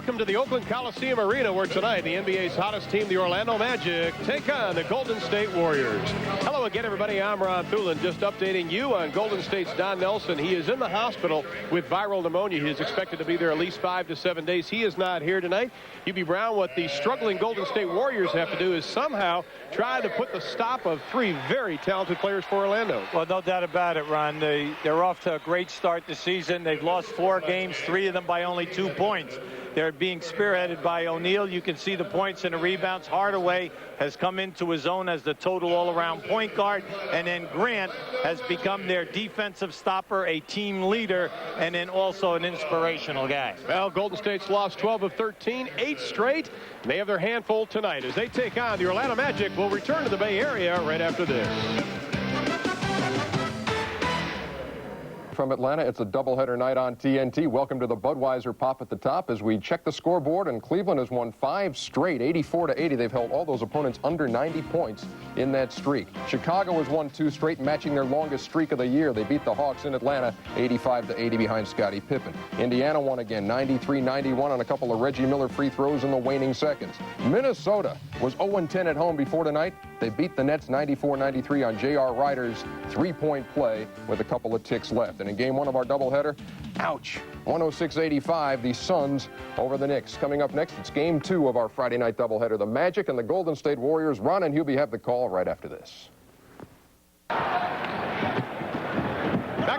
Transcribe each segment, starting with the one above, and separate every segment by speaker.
Speaker 1: Welcome to the Oakland Coliseum Arena, where tonight the NBA's hottest team, the Orlando Magic, take on the Golden State Warriors. Hello again, everybody. I'm Ron Thulin, just updating you on Golden State's Don Nelson. He is in the hospital with viral pneumonia. He is expected to be there at least 5 to 7 days. He is not here tonight. UB Brown, what the struggling Golden State Warriors have to do is somehow try to put the stop of three very talented players for Orlando.
Speaker 2: Well, no doubt about it, Ron. They're off to a great start this season. They've lost 4 games, 3 of them by only 2 points. They're being spearheaded by O'Neal. You can see the points and the rebounds. Hardaway has come into his own as the total all-around point guard. And then Grant has become their defensive stopper, a team leader, and then also an inspirational guy.
Speaker 1: Well, Golden State's lost 12 of 13, 8 straight. And they have their handful tonight as they take on the Orlando Magic. We'll return to the Bay Area right after this.
Speaker 3: From Atlanta, it's a doubleheader night on TNT. Welcome to the Budweiser Pop at the top as we check the scoreboard, and Cleveland has won 5 straight, 84-80. They've held all those opponents under 90 points in that streak. Chicago has won 2 straight, matching their longest streak of the year. They beat the Hawks in Atlanta 85-80 behind Scottie Pippen. Indiana won again 93-91 on a couple of Reggie Miller free throws in the waning seconds. Minnesota was 0-10 at home before tonight. They beat the Nets 94-93 on J.R. Ryder's three-point play with a couple of ticks left. And in game 1 of our doubleheader, ouch, 106-85, the Suns over the Knicks. Coming up next, it's game 2 of our Friday night doubleheader. The Magic and the Golden State Warriors. Ron and Hubie have the call right after this.
Speaker 1: Back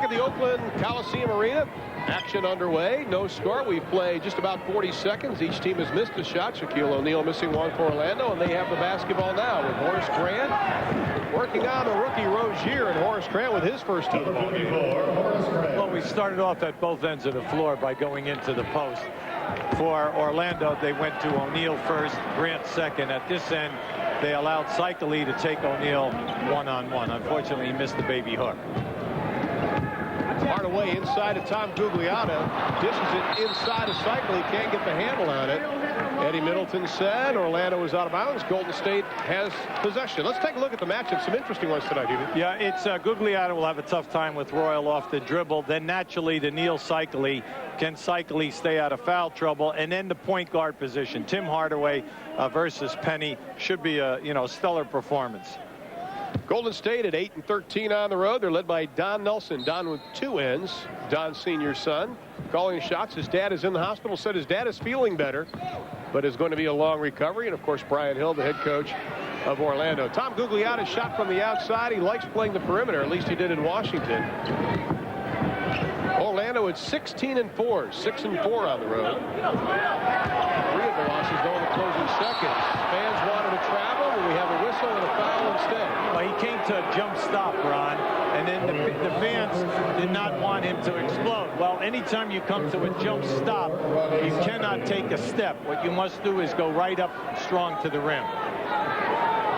Speaker 1: at the Oakland Coliseum Arena, action underway. No score. We've played just about 40 seconds. Each team has missed a shot. Shaquille O'Neal missing one for Orlando, and they have the basketball now with Horace Grant working on the rookie Rozier, and Horace Grant with his first 2 of the ball game.
Speaker 2: Well, we started off at both ends of the floor by going into the post. For Orlando, they went to O'Neal first, Grant second. At this end, they allowed Cycli to take O'Neal one-on-one. Unfortunately, he missed the baby hook.
Speaker 1: Hardaway inside to Tom Gugliotta. Dishes it inside of Cycli. Can't get the handle on it. Eddie Middleton said Orlando is out of bounds. Golden State has possession. Let's take a look at the matchup. Some interesting ones tonight, Hubie.
Speaker 2: Yeah, it's Gugliotta will have a tough time with Royal off the dribble. Then naturally to Neil Cycli. Can Cycli stay out of foul trouble? And then the point guard position. Tim Hardaway versus Penny should be a stellar performance.
Speaker 1: Golden State at 8-13 on the road. They're led by Don Nelson. Don with 2 ends. Don Sr.'s son. Calling shots. His dad is in the hospital. Said his dad is feeling better, but it's going to be a long recovery. And, of course, Brian Hill, the head coach of Orlando. Tom Gugliotta shot from the outside. He likes playing the perimeter. At least he did in Washington. Orlando at 16-4. 6-4 on the road. 3 of the losses go in the closing seconds. Fans wanted to travel, and we have a whistle and a foul instead.
Speaker 2: Well, he came to a jump stop, Ron, and then the fans did not want him to explode. Well, anytime you come to a jump stop, you cannot take a step. What you must do is go right up strong to the rim.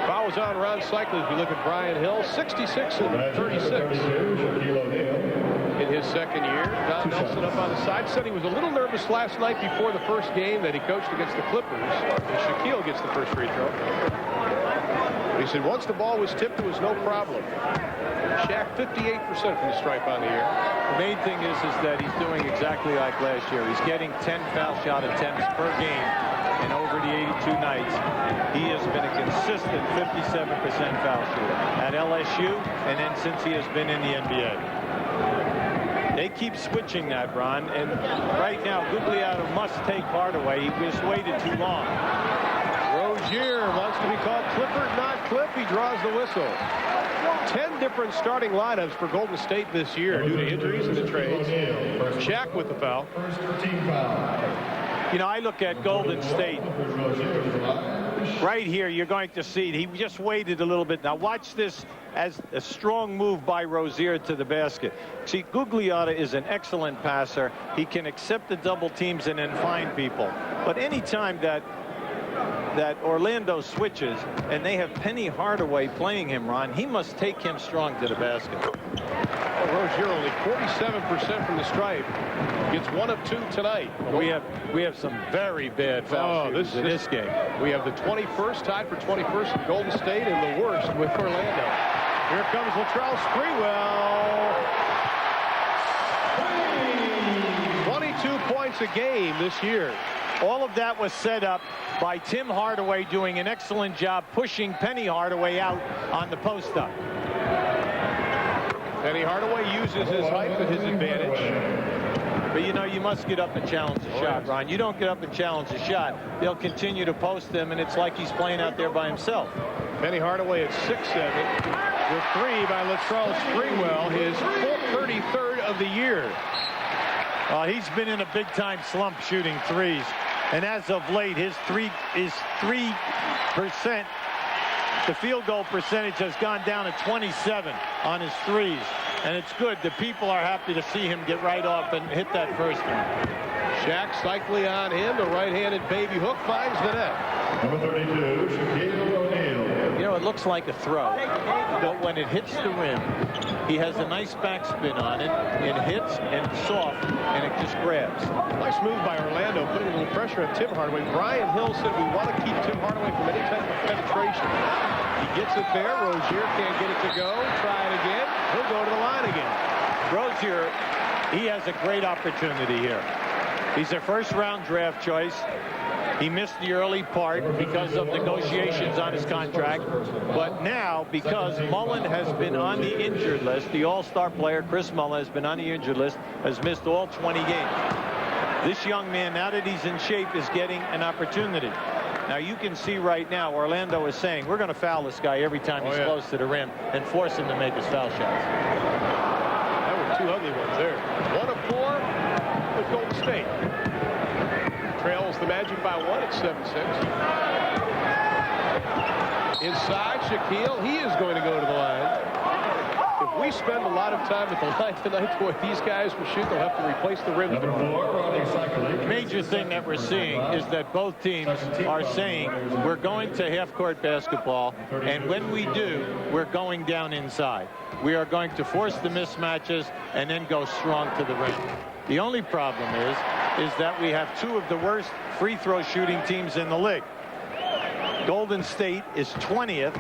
Speaker 1: Foul is on Ron Cycli as we look at Brian Hill. 66-36. In his second year. Don Nelson up on the side. Said he was a little nervous last night before the first game that he coached against the Clippers. And Shaquille gets the first free throw. He said once the ball was tipped, it was no problem. Shaq 58% from the stripe on the year.
Speaker 2: The main thing is that he's doing exactly like last year. He's getting 10 foul shot attempts per game. And over the 82 nights, he has been a consistent 57% foul shooter at LSU, and then since he has been in the NBA. They keep switching that, Ron, and right now Gugliotta must take Hardaway. He just waited too long.
Speaker 1: Rozier wants to be called Clifford, not Cliff. He draws the whistle. 10 different starting lineups for Golden State this year due to injuries and the trades. Shaq with the foul.
Speaker 2: I look at Golden State. Right here, you're going to see he just waited a little bit. Now watch this as a strong move by Rozier to the basket. See, Gugliotta is an excellent passer. He can accept the double teams and then find people. But anytime that Orlando switches and they have Penny Hardaway playing him, Ron, he must take him strong to the basket.
Speaker 1: Rozier only 47% from the stripe. Gets 1 of 2 tonight.
Speaker 2: We have some very bad foul shooters in this game.
Speaker 1: We have the 21st, tied for 21st in Golden State, and the worst with Orlando. Here comes Latrell Sprewell. 22 points a game this year.
Speaker 2: All of that was set up by Tim Hardaway doing an excellent job pushing Penny Hardaway out on the post-up.
Speaker 1: Penny Hardaway uses his height to his advantage.
Speaker 2: But, you know, you must get up and challenge the shot, Ron. You don't get up and challenge the shot, they'll continue to post them, and it's like he's playing out there by himself.
Speaker 1: Penny Hardaway at 6'7". The three by Latrell Sprewell, his 33rd of the year.
Speaker 2: He's been in a big-time slump shooting threes. And as of late, his 3%, the field goal percentage has gone down to 27 on his threes. And it's good. The people are happy to see him get right off and hit that first one.
Speaker 1: Shaq cycling on him. The right-handed baby hook finds the net.
Speaker 4: Number 32, Shaquille O'Neal.
Speaker 2: You know, it looks like a throw, but when it hits the rim, he has a nice backspin on it. It hits and it's soft, and it just grabs.
Speaker 1: Nice move by Orlando, putting a little pressure on Tim Hardaway. Brian Hill said we want to keep Tim Hardaway from any type of penetration. He gets it there. Rozier can't get it to go. Try it again. He'll go to the line again.
Speaker 2: Rozier, he has a great opportunity here. He's a first-round draft choice. He missed the early part because of negotiations on his contract. But now, because Mullen has been on the injured list, the all-star player, Chris Mullen, has been on the injured list, has missed all 20 games. This young man, now that he's in shape, is getting an opportunity. Now, you can see right now, Orlando is saying, we're going to foul this guy every time he's close to the rim and force him to make his foul shots.
Speaker 1: That were two ugly ones there. 1 of 4 with Golden State. Trails the Magic by 1 at 7-6. Inside, Shaquille. He is going to go to the line. If we spend a lot of time at the line tonight, boy, these guys will shoot. They'll have to replace the rim.
Speaker 4: Number 4,
Speaker 2: The major thing that we're seeing is that both teams are saying we're going to half-court basketball, and when we do, we're going down inside. We are going to force the mismatches and then go strong to the rim. The only problem is that we have two of the worst free throw shooting teams in the league. Golden State is 20th.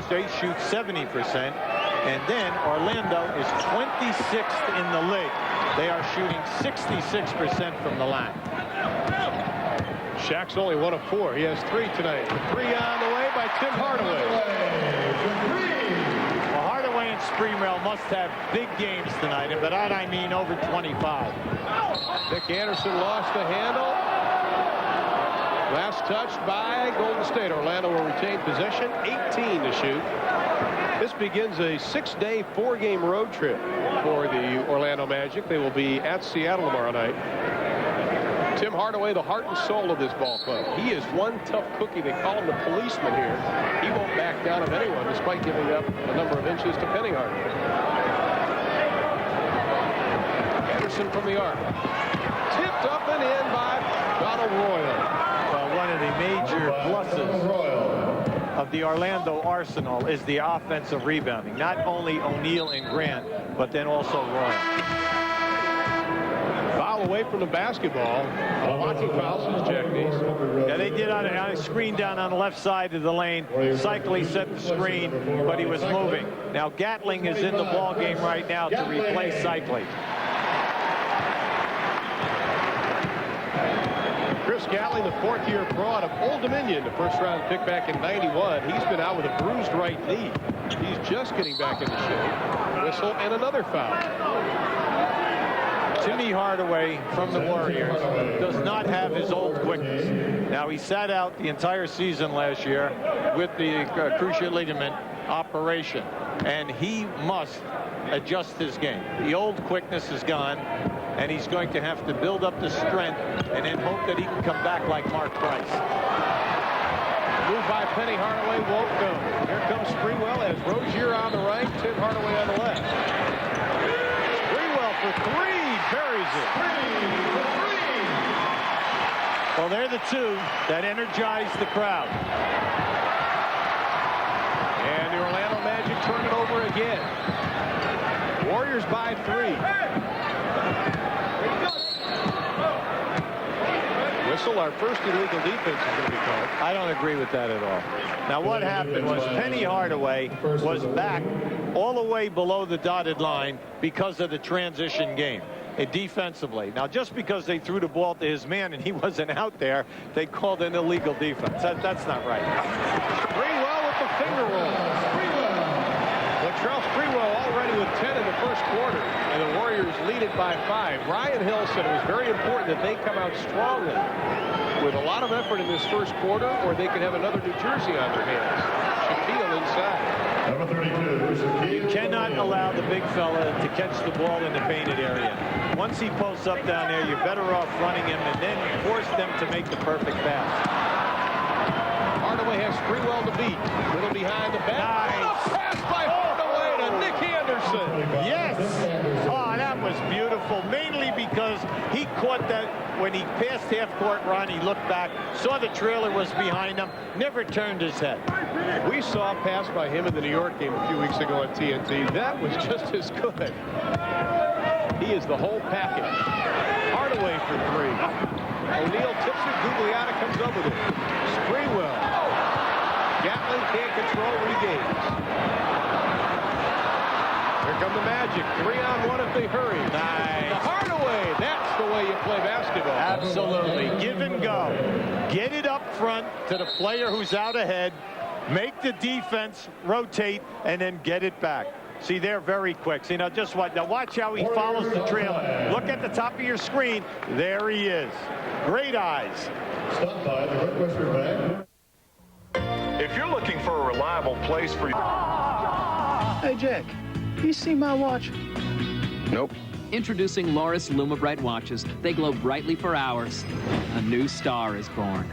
Speaker 2: They shoot 70%. And then Orlando is 26th in the league. They are shooting 66% from the line.
Speaker 1: Shaq's only 1 of 4. He has 3 tonight. The 3 on the way by Tim Hardaway.
Speaker 2: Well, Hardaway and Sprewell must have big games tonight, and by that I mean over 25.
Speaker 1: Nick Anderson lost the handle. Last touched by Golden State. Orlando will retain possession. 18 to shoot. This begins a 6-day, 4-game road trip for the Orlando Magic. They will be at Seattle tomorrow night. Tim Hardaway, the heart and soul of this ball club. He is one tough cookie. They call him the policeman here. He won't back down of anyone despite giving up a number of inches to Penny Hardaway. Anderson from the arc. Tipped up and in by Donald Royal.
Speaker 2: One of the major pluses of the Orlando arsenal is the offensive rebounding. Not only O'Neal and Grant, but then also Royal.
Speaker 1: Foul away from the basketball. A blocking foul says Jack Neese.
Speaker 2: Yeah, they did on a screen down on the left side of the lane. Cycli set the screen, but he was moving. Now Gatling is in the ball game right now to replace Cycli.
Speaker 1: Chris Gatling, the 4th-year pro out of Old Dominion, the first-round pick back in '91. He's been out with a bruised right knee. He's just getting back into shape. Whistle and another foul.
Speaker 2: Timmy Hardaway from the Warriors does not have his old quickness. Now, he sat out the entire season last year with the cruciate ligament operation, and he must adjust his game. The old quickness is gone, and he's going to have to build up the strength and then hope that he can come back like Mark Price.
Speaker 1: Move by Penny Hardaway won't go. Here comes Sprewell as Rozier on the right, Tim Hardaway on the left.
Speaker 2: Sprewell for 3, buries it. Well, they're the two that energize the crowd.
Speaker 1: And the Orlando Magic turn it over again. Warriors by 3. Whistle, our first illegal defense is going to be called.
Speaker 2: I don't agree with that at all. Now, what happened was Penny Hardaway was back all the way below the dotted line because of the transition game. defensively. Now, just because they threw the ball to his man and he wasn't out there, they called an illegal defense. That's not right.
Speaker 1: Sprewell with the finger roll. Latrell Sprewell already with 10 in the first quarter, and the Warriors lead it by 5. Ryan Hill said it was very important that they come out strongly with a lot of effort in this first quarter, or they could have another New Jersey on their hands. Shaquille inside.
Speaker 4: Number 32,
Speaker 2: You cannot allow the big fella to catch the ball in the painted area. Once he posts up down there, you're better off running him and then force them to make the perfect pass.
Speaker 1: Hardaway has Sprewell to beat. Little behind the back.
Speaker 2: Nice.
Speaker 1: Pass by Hardaway to Nick Anderson.
Speaker 2: Yes. Oh, that was beautiful, mainly because he caught that when he passed half court run. He looked back, saw the trailer was behind him, never turned his head.
Speaker 1: We saw a pass by him in the New York game a few weeks ago on TNT. That was just as good. He is the whole package. Hardaway for 3. O'Neal tips it. Gugliotta comes up with it. Sprewell. Gatling can't control, regains. Here come the Magic. 3-on-1 if they hurry.
Speaker 2: Nice.
Speaker 1: Hardaway. That's the way you play basketball.
Speaker 2: Absolutely. Give and go. Get it up front to the player who's out ahead. Make the defense rotate and then get it back. See, they're very quick. See, now just what? Now watch how he follows the trailer. Look at the top of your screen. There he is. Great eyes.
Speaker 4: Stopped by the Northwestern Bank.
Speaker 5: If you're looking for a reliable place for
Speaker 6: Hey, Jack, you see my watch?
Speaker 3: Nope.
Speaker 7: Introducing Loris LumaBright watches. They glow brightly for hours. A new star is born.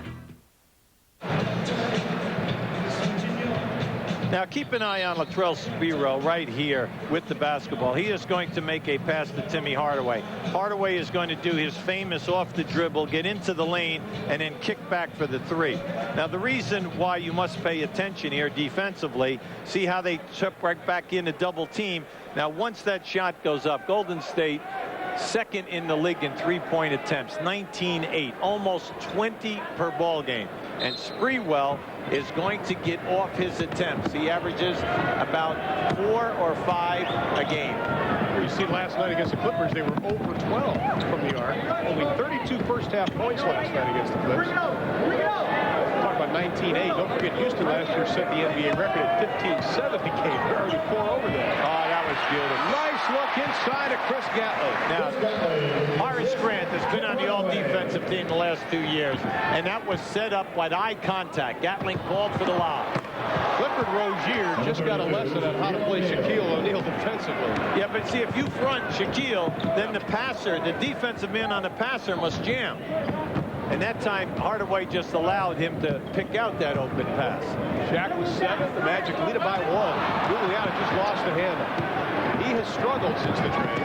Speaker 2: Now keep an eye on Latrell Sprewell right here with the basketball. He is going to make a pass to Timmy Hardaway. Hardaway is going to do his famous off the dribble, get into the lane, and then kick back for the 3. Now the reason why you must pay attention here defensively, see how they chip right back in a double team. Now once that shot goes up, Golden State second in the league in 3-point attempts, 19-8, almost 20 per ball game. And Sprewell is going to get off his attempts. He averages about 4 or 5 a game.
Speaker 1: You see last night against the Clippers, they were 0 for 12 from the arc. Only 32 first half points last night against the Clippers. Talk about 19-8. Don't forget Houston last year set the NBA record at 15-7 a game. They're already 4 over that.
Speaker 2: Oh, that was beautiful.
Speaker 1: Nice look inside of Chris Gatling.
Speaker 2: Now, Horace Grant has been on the all-defensive team the last 2 years, and that was set up by eye contact. Gatling called for the lob.
Speaker 1: Clifford Rozier just got a lesson on how to play Shaquille O'Neal defensively.
Speaker 2: Yeah, but see, if you front Shaquille, then the passer, the defensive man on the passer must jam. And that time, Hardaway just allowed him to pick out that open pass.
Speaker 1: Shaq was 7th. The Magic lead it by 1. Gugliotta just lost the handle. He has struggled since the trade.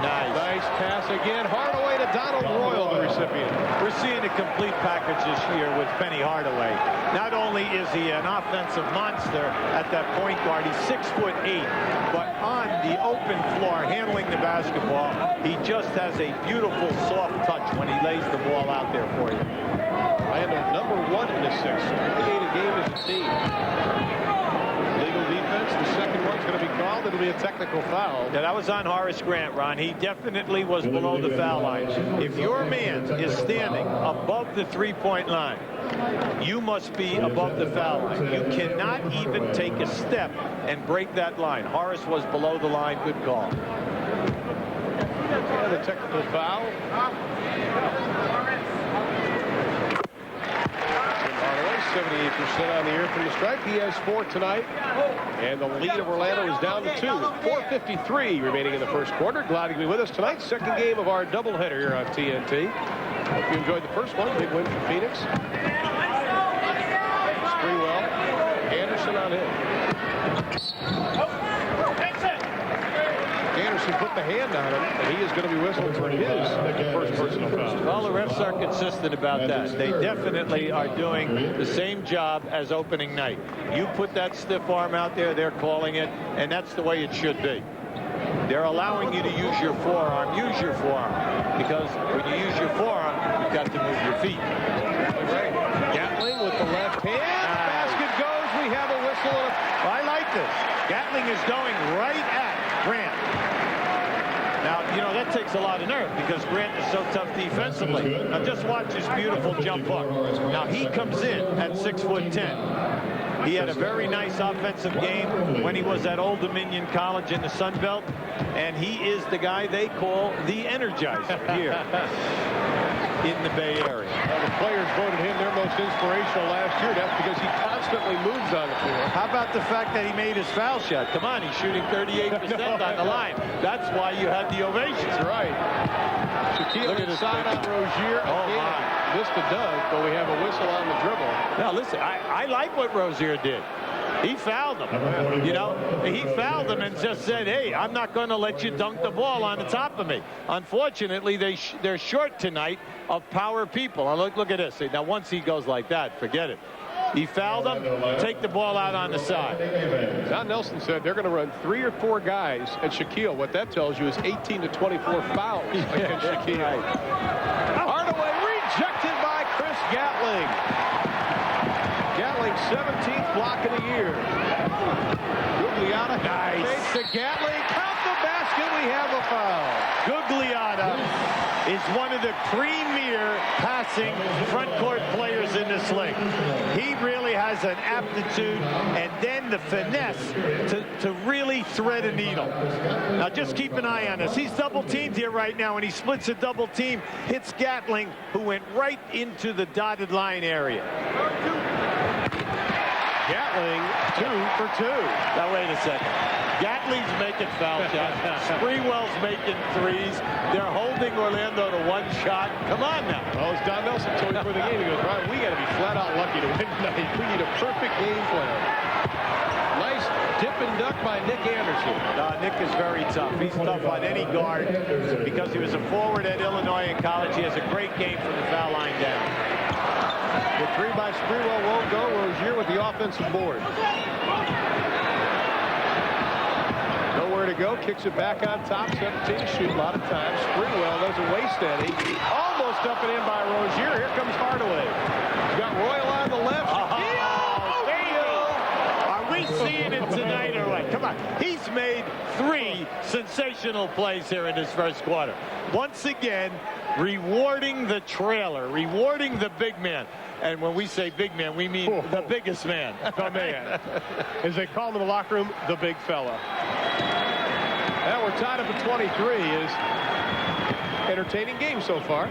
Speaker 1: Nice pass again. Hardaway to Donald Royal, the recipient.
Speaker 2: We're seeing a complete package this year with Penny Hardaway. Not only is he an offensive monster at that point guard, he's 6'8", but on the open floor handling the basketball, he just has a beautiful soft touch when he lays the ball out there for you.
Speaker 1: Orlando number 1 in the 6. 28 a game as a team. Legal defense. The second one's going to be called. It'll be a technical foul.
Speaker 2: Yeah, that was on Horace Grant, Ron. He definitely was below the foul line. If your man is standing above the 3-point line, you must be above the foul line. You cannot even take a step and break that line. Horace was below the line. Good call.
Speaker 1: And the technical foul. Hardaway, 78% on the year from the stripe. He has 4 tonight. And the lead of Orlando is down to 2. 4:53 remaining in the first quarter. Glad to be with us tonight. Second game of our doubleheader here on TNT. Hope you enjoyed the first one. Big win for Phoenix. Sprewell. Anderson on him. Anderson put the hand on him, and he is going to be whistling for his first personal foul.
Speaker 2: Well, the refs are consistent about that. They definitely are doing the same job as opening night. You put that stiff arm out there, they're calling it, and that's the way it should be. They're allowing you to use your forearm. Use your forearm. Because when you use your forearm, you've got to move your feet.
Speaker 1: Right. Gatling with the left hand. Basket goes. We have a whistle.
Speaker 2: I like this. Gatling is going right at Grant. Now, you know, that takes takes a lot of nerve because Grant is so tough defensively. Now just watch his beautiful jump hook. Now he comes in at 6'10". He had a very nice offensive game when he was at Old Dominion College in the Sun Belt, and he is the guy they call the Energizer here in the Bay Area.
Speaker 1: Well, the players voted him their most inspirational last year. That's because he constantly moves on the floor.
Speaker 2: How about the fact that he made his foul shot? Come on, he's shooting 38% on the line. That's why you had the ovations.
Speaker 1: That's right. Shaquille inside on Rozier. Missed the dunk, but we have a whistle on the dribble.
Speaker 2: Now, listen, I like what Rozier did. He fouled him. You know, he fouled him and just said, hey, I'm not going to let you dunk the ball on the top of me. Unfortunately, they're short tonight of power people. Now, look at this. Now, once he goes like that, forget it. He fouled him, take the ball out on the side.
Speaker 1: Don Nelson said they're going to run 3 or 4 guys at Shaquille. What that tells you is 18 to 24 fouls against Shaquille. Hardaway rejected by Chris Gatling. Gatling 17th block of the year. Gugliotta takes to Gatling. Count the basket. We have a foul.
Speaker 2: Gugliotta is one of the premier passing front court players in this league. He really has an aptitude and then the finesse to really thread a needle. Now just keep an eye on this. He's double teamed here right now, and he splits a double team, hits Gatling, who went right into the dotted line area.
Speaker 1: Gatling 2 for 2.
Speaker 2: Now wait a second. Gatling's making foul shots. Sprewell's making threes. They're holding Orlando to 1 shot. Come on now.
Speaker 1: Well, as Don Nelson told me before the game, he goes, Ryan, we got to be flat out lucky to win tonight. We need a perfect game plan. Nice dip and duck by Nick Anderson.
Speaker 2: Nick is very tough. He's tough on any guard because he was a forward at Illinois in college. He has a great game from the foul line down.
Speaker 1: The 3 by Sprewell won't go. Rozier with the offensive board. Nowhere to go. Kicks it back on top. 17 shoot a lot of times. Sprewell doesn't waste any. Almost up and in by Rozier. Here comes Hardaway. He's got Royal on the left.
Speaker 2: Are we seeing it tonight or what? Come on. He's made 3 sensational plays here in this first quarter. Once again, rewarding the trailer, rewarding the big man. And when we say big man, we mean the biggest man.
Speaker 1: The man. As they call him in the locker room, the big fella. Now we're tied up at 23. Is entertaining game so far.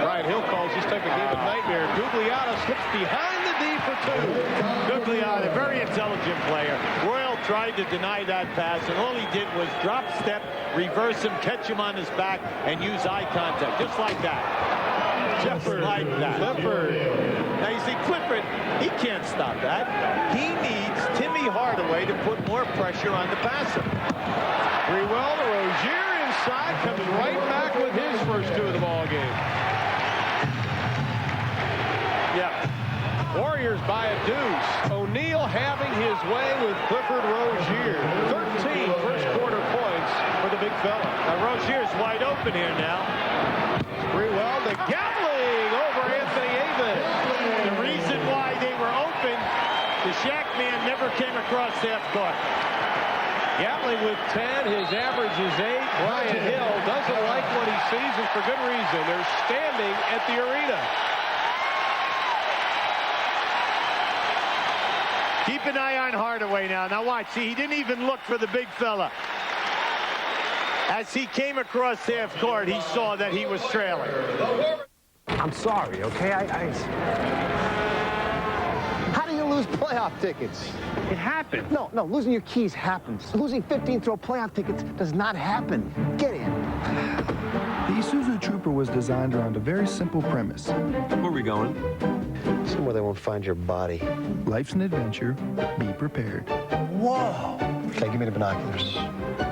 Speaker 1: Brian Hill calls this type of game a nightmare. Gugliotta slips behind the D for 2.
Speaker 2: Gugliotta, very intelligent player. Royal tried to deny that pass, and all he did was drop step, reverse him, catch him on his back, and use eye contact, just like that. Just like that.
Speaker 1: Clifford.
Speaker 2: Now you see, Clifford, he can't stop that. He needs Timmy Hardaway to put more pressure on the passer.
Speaker 1: Sprewell to Rozier inside, comes right back with his first 2 of the ball game.
Speaker 2: Yeah.
Speaker 1: Warriors by a deuce. O'Neal having his way with Clifford Rozier. 13 first quarter points for the big fella.
Speaker 2: Now Rozier's wide open here now.
Speaker 1: Sprewell to Gatling over Anthony Avis.
Speaker 2: The reason why they were open, the Shaq man never came across half court.
Speaker 1: Gatling with 10. His average is 8. Brian Hill doesn't like what he sees, and for good reason. They're standing at the arena.
Speaker 2: Keep an eye on Hardaway now. Now watch. See, he didn't even look for the big fella. As he came across half court, he saw that he was trailing.
Speaker 6: I'm sorry, okay? How do you lose playoff tickets?
Speaker 8: It happened.
Speaker 6: No, losing your keys happens. Losing 15th row playoff tickets does not happen. Get in.
Speaker 9: The Isuzu Trooper was designed around a very simple premise.
Speaker 10: Where are we going?
Speaker 11: Somewhere they won't find your body.
Speaker 9: Life's an adventure. Be prepared.
Speaker 11: Whoa! Okay, give me the binoculars.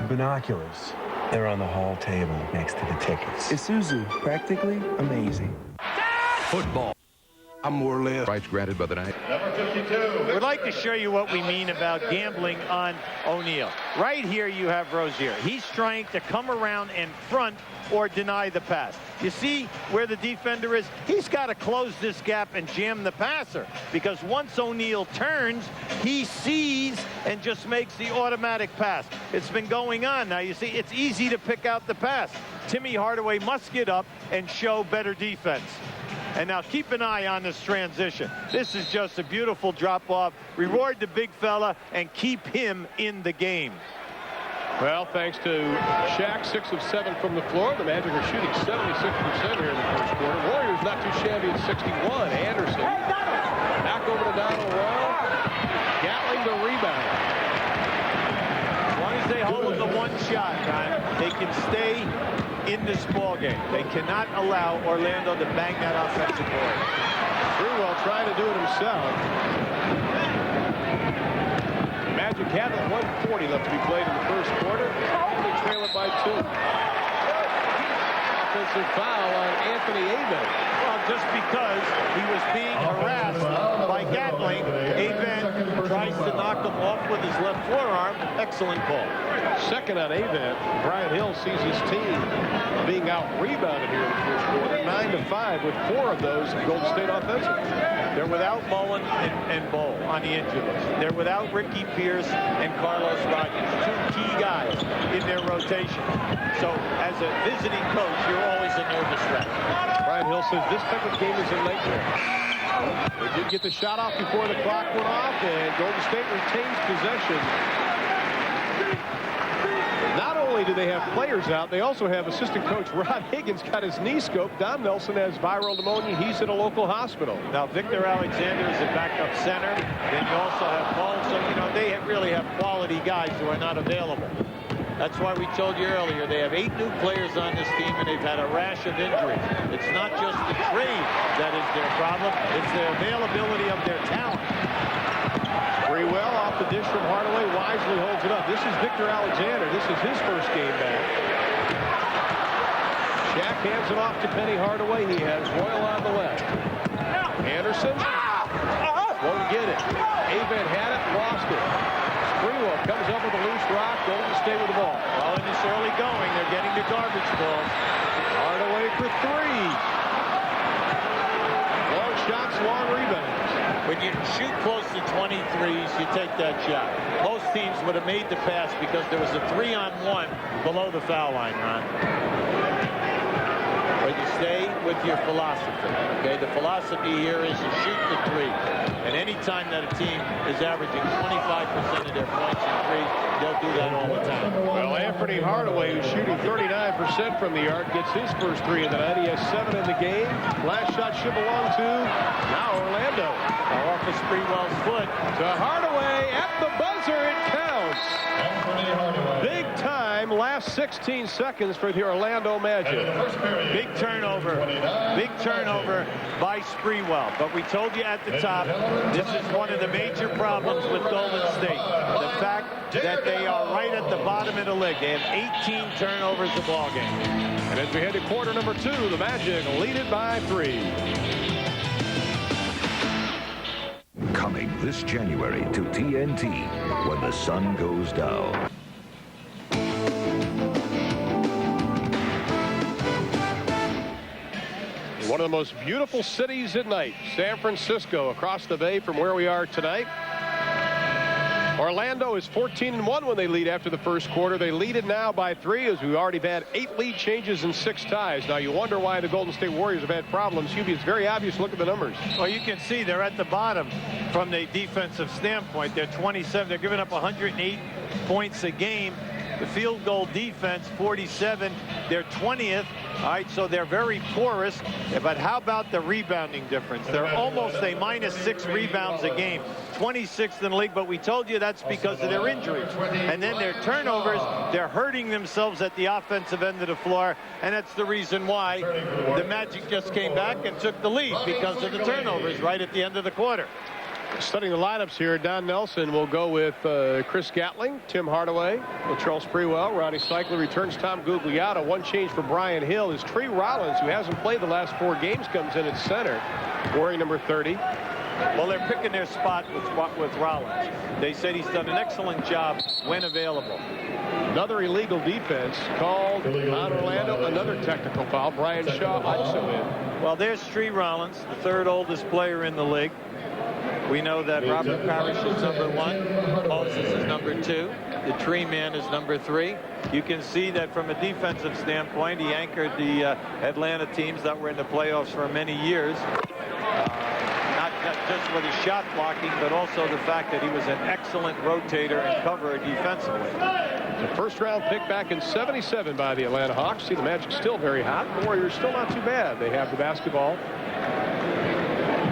Speaker 10: Binoculars. They're on the hall table next to the tickets.
Speaker 9: Isuzu, practically amazing.
Speaker 10: Football.
Speaker 9: I'm more or less.
Speaker 3: Rights granted by the night.
Speaker 4: Number 52.
Speaker 2: We'd like to show you what we mean about gambling on O'Neal. Right here you have Rozier. He's trying to come around in front or deny the pass. You see where the defender is? He's got to close this gap and jam the passer, because once O'Neal turns, he sees and just makes the automatic pass. It's been going on. Now you see it's easy to pick out the pass. Timmy Hardaway must get up and show better defense. And now keep an eye on this transition. This is just a beautiful drop-off. Reward the big fella and keep him in the game.
Speaker 1: Well, thanks to Shaq, 6 of 7 from the floor. The Magic are shooting 76% here in the first quarter. Warriors not too shabby at 61. Anderson back over to Donald Rowe. Gatling the rebound.
Speaker 2: As long as they hold the one shot, they can stay in this ball game. They cannot allow Orlando to bang that offensive board.
Speaker 1: Sprewell trying to do it himself. Magic have it, 1:40 left to be played in the first quarter, and they trail it by 2. Offensive foul on Anthony Aben.
Speaker 2: Well, just because he was being harassed by Gatling, Aben tries to knock him off with his left forearm. Excellent call.
Speaker 1: Second on Aben. Brian Hill sees his team being out-rebounded here in the first quarter, 9-5, with 4 of those Golden State offensive.
Speaker 2: They're without Mullen and Bowl on the injury list. They're without Ricky Pierce and Carlos Rogers, 2 key guys in their rotation. So as a visiting coach, you're always a nervous wreck.
Speaker 1: Brian Hill says this type of game is a nightmare. They did get the shot off before the clock went off, and Golden State retains possession. Not only do they have players out, they also have assistant coach Rod Higgins got his knee scoped. Don Nelson has viral pneumonia. He's at a local hospital.
Speaker 2: Now, Victor Alexander is a backup center. Then you also have Paul. So, you know, they really have quality guys who are not available. That's why we told you earlier, they have 8 new players on this team, and they've had a rash of injuries. It's not just the trade that is their problem. It's the availability of their talent.
Speaker 1: Very well off the dish from Hardaway. Wisely holds it up. This is Victor Alexander. This is his first game back. Shaq hands it off to Penny Hardaway. He has Royal on the left. Anderson won't get it. Aben had it, lost it. Sprewell comes up with a loose rock. Golden State with the ball.
Speaker 2: Well, in this early going, they're getting the garbage balls.
Speaker 1: Hardaway for 3. Long shots, long rebounds.
Speaker 2: When you shoot close to 23s, you take that shot. Most teams would have made the pass because there was a 3-on-1 below the foul line, Ron. But you stay with your philosophy, okay? The philosophy here is to shoot the 3. And any time that a team is averaging 25% of their points in 3, they'll do that all the time.
Speaker 1: Well, Anthony Hardaway, who's shooting 39% from the arc, gets his first 3 of the night. He has 7 in the game. Last shot should belong to now Orlando.
Speaker 2: Now off of Sprewell's foot
Speaker 1: to Hardaway at the buzzer. It counts. Big time. Last 16 seconds for the Orlando Magic.
Speaker 2: Big turnover. Big turnover by Sprewell. But we told you at the top, this is one of the major problems with Golden State. The fact that they are right at the bottom of the league. They have 18 turnovers a ball game.
Speaker 1: And as we head to quarter number 2, the Magic lead it by 3.
Speaker 8: Coming this January to TNT when the sun goes down.
Speaker 1: One of the most beautiful cities at night, San Francisco, across the bay from where we are tonight. Orlando is 14-1 when they lead after the first quarter. They lead it now by 3, as we've already had 8 lead changes and 6 ties. Now, you wonder why the Golden State Warriors have had problems. Hubie, it's very obvious. Look at the numbers.
Speaker 2: Well, you can see they're at the bottom from the defensive standpoint. They're 27. They're giving up 108 points a game. The field goal defense, 47. They're 20th. All right, so they're very porous. But how about the rebounding difference? They're almost a -6 rebounds a game. 26th in the league, but we told you that's because of their injuries. And then their turnovers, they're hurting themselves at the offensive end of the floor, and that's the reason why the Magic just came back and took the lead, because of the turnovers right at the end of the quarter.
Speaker 1: Studying the lineups here, Don Nelson will go with Chris Gatling, Tim Hardaway, Latrell Sprewell. Ronnie Cycler returns Tom Gugliotta. One change for Brian Hill is Thre Rollins, who hasn't played the last 4 games, comes in at center, wearing number 30.
Speaker 2: Well, they're picking their spot with Rollins. They said he's done an excellent job when available.
Speaker 1: Another illegal defense called on Orlando. Another technical foul. Brian Shaw also in.
Speaker 2: Well, there's Thre Rollins, the 3rd oldest player in the league. We know that Robert Parrish is number 1. Moses is number 2. The Tree Man is number 3. You can see that from a defensive standpoint, he anchored the Atlanta teams that were in the playoffs for many years. Not just with his shot blocking, but also the fact that he was an excellent rotator and coverer defensively.
Speaker 1: The first-round pick back in '77 by the Atlanta Hawks. See, the Magic still very hot. The Warriors still not too bad. They have the basketball.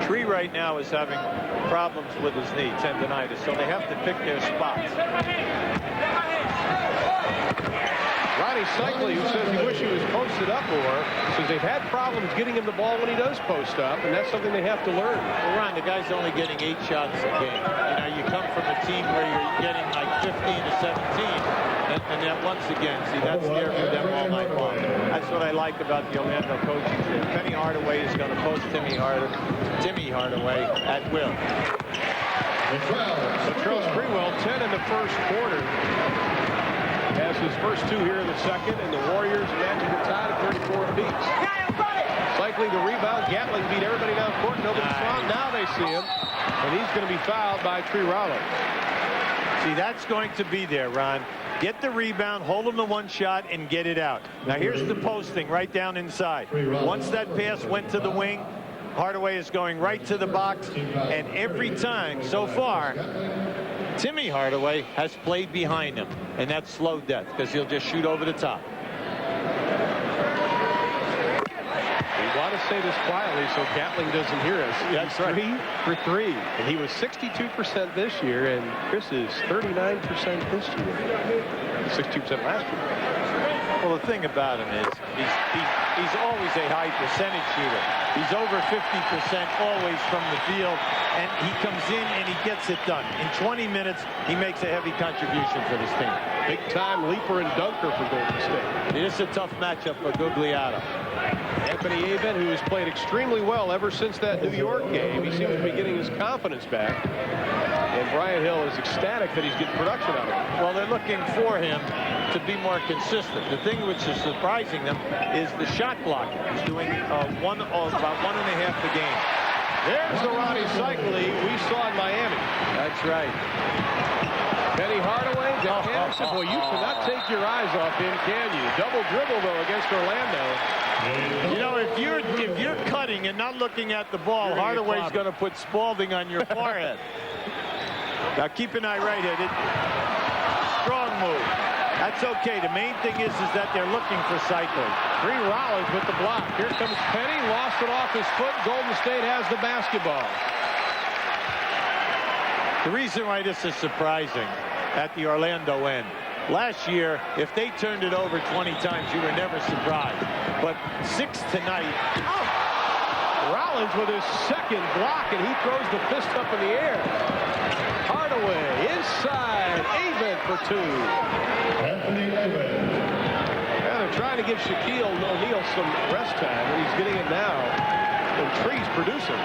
Speaker 2: Tree right now is having problems with his knee, tendonitis, so they have to pick their spots.
Speaker 1: Ronnie Cycler, who says he wishes he was posted up more, says they've had problems getting him the ball when he does post up, and that's something they have to learn.
Speaker 2: Well, Ron, the guy's only getting 8 shots a game. You know, you come from a team where you're getting like 15 to 17, and then once again, see, that's there for them all night long. That's what I like about the Orlando coaching staff. Penny Hardaway is going to post Timmy Hardaway at will.
Speaker 1: Latrell Sprewell, 10 in the first quarter. Has his first 2 here in the second, and the Warriors and Magic are tied at 34 apiece. Cycling the rebound. Gatling beat everybody down court. Nobody saw him. Now they see him, and he's going to be fouled by Thre Rollins.
Speaker 2: See, that's going to be there, Ron. Get the rebound, hold him to 1 shot, and get it out. Now, here's the posting right down inside. Once that pass went to the wing, Hardaway is going right to the box, and every time so far, Timmy Hardaway has played behind him, and that's slow death because he'll just shoot over the top.
Speaker 1: We want to say this quietly so Gatling doesn't hear us.
Speaker 2: That's right.
Speaker 1: 3 for 3, and he was 62% this year, and Chris is 39% this year. 62% last year.
Speaker 2: Well, the thing about him is he's always a high percentage shooter. He's over 50% always from the field, and he comes in and he gets it done. In 20 minutes, he makes a heavy contribution for this team.
Speaker 1: Big-time leaper and dunker for Golden State.
Speaker 2: It is a tough matchup for Gugliotta.
Speaker 1: Anthony Aven, who has played extremely well ever since that New York game. He seems to be getting his confidence back. And Brian Hill is ecstatic that he's getting production out of him.
Speaker 2: Well, they're looking for him to be more consistent. The thing which is surprising them is the shot blocking. He's doing about 1.5 a game.
Speaker 1: There's the Ronnie Cycler we saw in Miami.
Speaker 2: That's right.
Speaker 1: Penny Hardaway, Doug Anderson. Boy, you cannot take your eyes off him, can you? Double dribble, though, against Orlando.
Speaker 2: You know, if you're cutting and not looking at the ball, Hardaway's going to put Spalding on your forehead. Now keep an eye right at it. Strong move. That's okay. The main thing is that they're looking for Cycler.
Speaker 1: Thre Rollins with the block. Here comes Penny. Lost it off his foot. Golden State has the basketball.
Speaker 2: The reason why this is surprising at the Orlando end. Last year, if they turned it over 20 times, you were never surprised. But 6 tonight.
Speaker 1: Rollins with his second block, and he throws the fist up in the air. Hardaway inside. Aven for 2.
Speaker 4: Anthony Aven.
Speaker 1: Yeah, they're trying to give Shaquille O'Neal some rest time, and he's getting it now. And Tree's producing.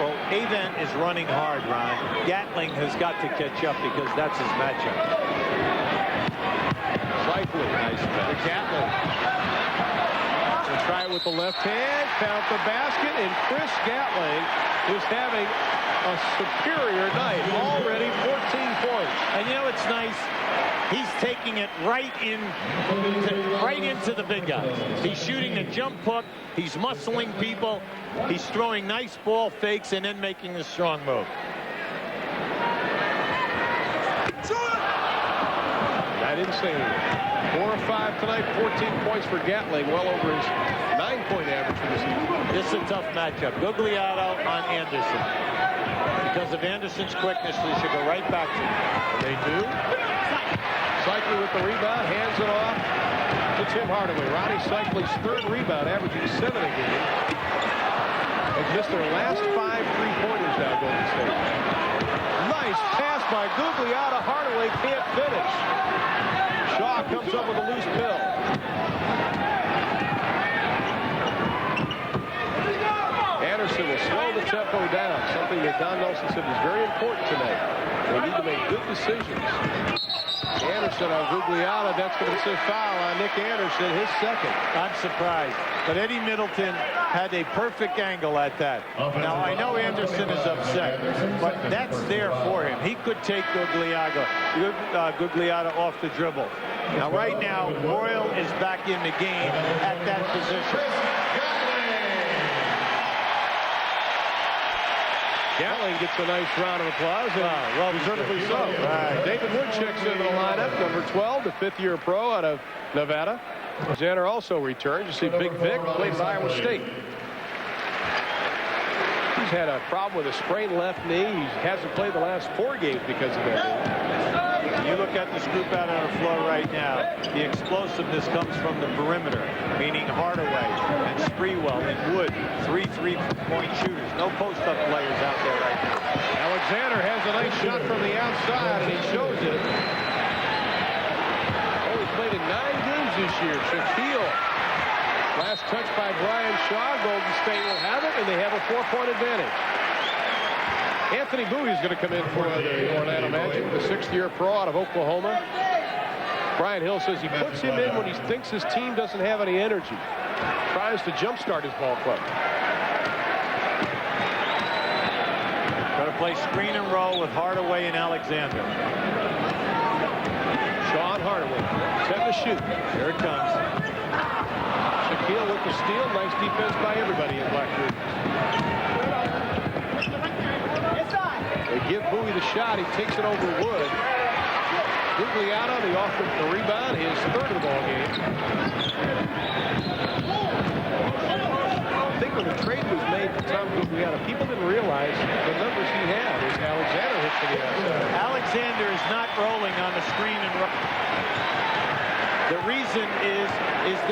Speaker 2: Well, Aven is running hard, Ron. Gatling has got to catch up because that's his matchup.
Speaker 1: Cycler. Nice pass. Gatling. To try it with the left hand. Count the basket, and Chris Gatling is having a superior night. Already 14 points.
Speaker 2: And you know it's nice? He's taking it right into the big guys. He's shooting the jump hook. He's muscling people. He's throwing nice ball fakes and then making a strong move.
Speaker 1: I didn't say anything. 4 of 5 tonight, 14 points for Gatling, well over his 9-point average for the season.
Speaker 2: This is a tough matchup. Gugliotta on Anderson. Because of Anderson's quickness, they should go right back to him.
Speaker 1: They do. Cycler with the rebound, hands it off to Tim Hardaway. Ronnie Cycler's 3rd rebound, averaging 7 a game. Has missed their last 5 3-pointers now, Golden State. Nice pass by Gugliotta. Hardaway can't finish. Shaw comes up with a loose pill. Anderson will slow the tempo down, something that Don Nelson said is very important tonight. They need to make good decisions. Anderson on Gugliotta. That's going to be a foul on Nick Anderson, his second.
Speaker 2: I'm surprised. But Eddie Middleton had a perfect angle at that. Now, I know Anderson is upset, but that's there for him. He could take Gugliotta off the dribble. Now, right now, Royal is back in the game at that position.
Speaker 1: Gatling gets a nice round of applause, and well deservedly so. David Wood checks into the lineup, number 12, the 5th-year pro out of Nevada. Xander also returns. You see Big Vic played at Iowa State. He's had a problem with a sprained left knee. He hasn't played the last 4 games because of that knee.
Speaker 2: You look at the scoop out on the floor right now. The explosiveness comes from the perimeter, meaning Hardaway and Sprewell and Wood, 3 3-point shooters. No post-up players out there right now.
Speaker 1: Alexander has a nice shot from the outside, and he shows it. Only played in 9 games this year. Shaquille. Last touch by Brian Shaw. Golden State will have it, and they have a 4-point advantage. Anthony Bowie is going to come in for the Orlando Magic, the 6th-year pro out of Oklahoma. Brian Hill says he puts him in when he thinks his team doesn't have any energy. Tries to jumpstart his ball club.
Speaker 2: Going to play screen and roll with Hardaway and Alexander.
Speaker 1: Sean Hardaway, set to shoot.
Speaker 2: Here it comes.
Speaker 1: Shaquille with the steal. Nice defense by everybody in Blackburn. They give Bowie the shot. He takes it over Wood. Gugliotta, the offensive rebound, his 3rd of the ball game. I think when the trade was made for Tom Gugliotta, people didn't realize the numbers he had as Alexander hit for the outside.
Speaker 2: Alexander is not rolling on the screen and roll. The reason is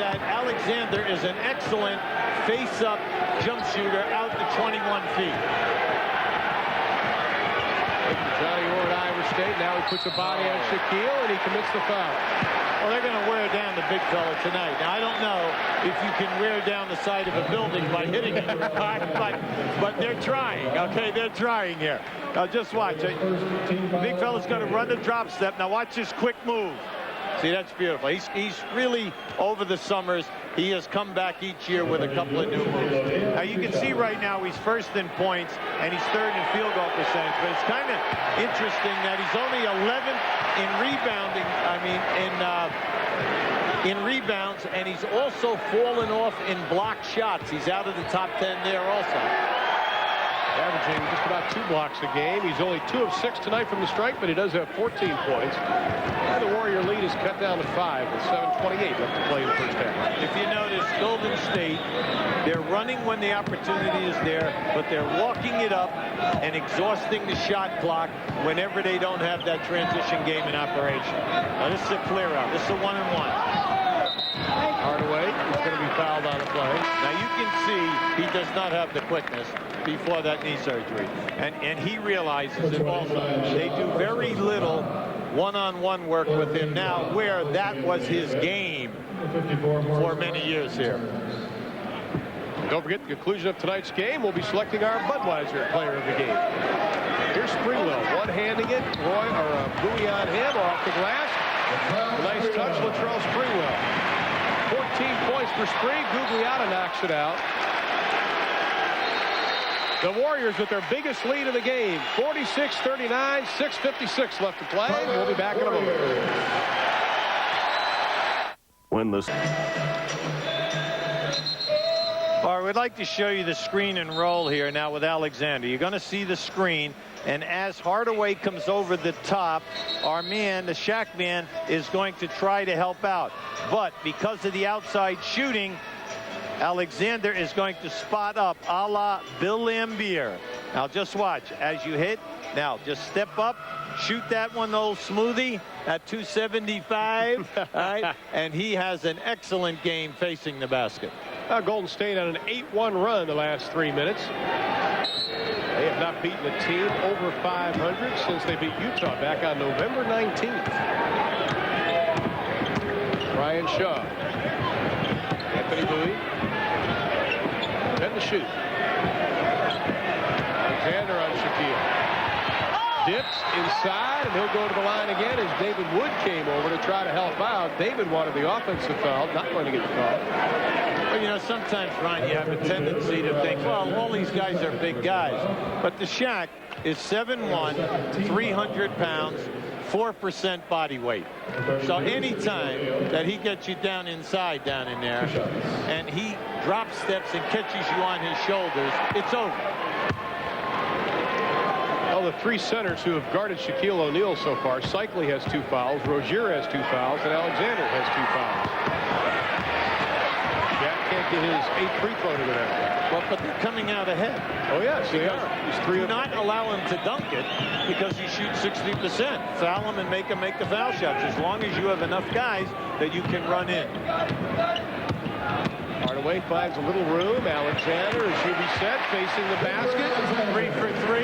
Speaker 2: that Alexander is an excellent face-up jump shooter out to 21 feet.
Speaker 1: Johnny Orr at Iowa State. Now he puts a body on Shaquille, and he commits the foul.
Speaker 2: Well, they're going to wear down the big fella tonight. Now, I don't know if you can wear down the side of a building by hitting it, but they're trying, okay? They're trying here. Now, just watch. Big fella's going to run the drop step. Now, watch this quick move. See, that's beautiful. He's really, over the summers, he has come back each year with a couple of new moves. Now, you can see right now he's 1st in points, and he's 3rd in field goal percentage. But it's kind of interesting that he's only 11th in rebounding, in rebounds, and he's also fallen off in block shots. He's out of the top 10 there also.
Speaker 1: Averaging just about 2 blocks a game. He's only 2 of 6 tonight from the strike, but he does have 14 points. And the Warrior lead is cut down to 5 with 7:28 left to play in the first half.
Speaker 2: If you notice, Golden State, they're running when the opportunity is there, but they're walking it up and exhausting the shot clock whenever they don't have that transition game in operation. Now, this is a clear out. This is a 1-and-1.
Speaker 1: Hardaway is going to be fouled on the play.
Speaker 2: Now you can see he does not have the quickness before that knee surgery. And he realizes it also. They do very little one-on-one work with him now, where that was his game for many years here.
Speaker 1: Don't forget, the conclusion of tonight's game, we'll be selecting our Budweiser player of the game. Here's Sprewell, one-handing it. Bowie on him, off the glass. Nice touch, Latrell Sprewell. 14 points for Spree. Gugliotta knocks it out. The Warriors with their biggest lead of the game, 46-39, 6:56 left to play. We'll be back in a moment.
Speaker 2: All right, we'd like to show you the screen and roll here now with Alexander. You're going to see the screen, and as Hardaway comes over the top, our man, the Shaq man, is going to try to help out. But because of the outside shooting, Alexander is going to spot up a la Bill Laimbeer. Now just watch as you hit. Now just step up, shoot that one, old smoothie at 275. All right, and he has an excellent game facing the basket.
Speaker 1: Golden State on an 8-1 run the last 3 minutes. They have not beaten a team over 500 since they beat Utah back on November 19th. Brian Shaw. Anthony Bowie. Then to shoot. Alexander on Shaquille. Dips inside, and he'll go to the line again as David Wood came over to try to help out. David wanted the offensive foul, not going to get the call.
Speaker 2: Well, you know, sometimes, Ryan, you have a tendency to think, well, all these guys are big guys. But the Shaq is 7'1", 300 pounds, 4% body weight. So anytime that he gets you down inside down in there, and he drop steps and catches you on his shoulders, it's over.
Speaker 1: Well, the three centers who have guarded Shaquille O'Neal so far, Cycli has 2 fouls, Rozier has 2 fouls, and Alexander has 2 fouls. Jack can't get his 8th free throw to go down.
Speaker 2: Well, but they're coming out ahead.
Speaker 1: Oh, yes, they are.
Speaker 2: Do not allow him to dunk it because he shoots 60%. Foul him and make him make the foul shots as long as you have enough guys that you can run in.
Speaker 1: Hardaway finds a little room. Alexander is should be set facing the basket.
Speaker 2: 3 for 3.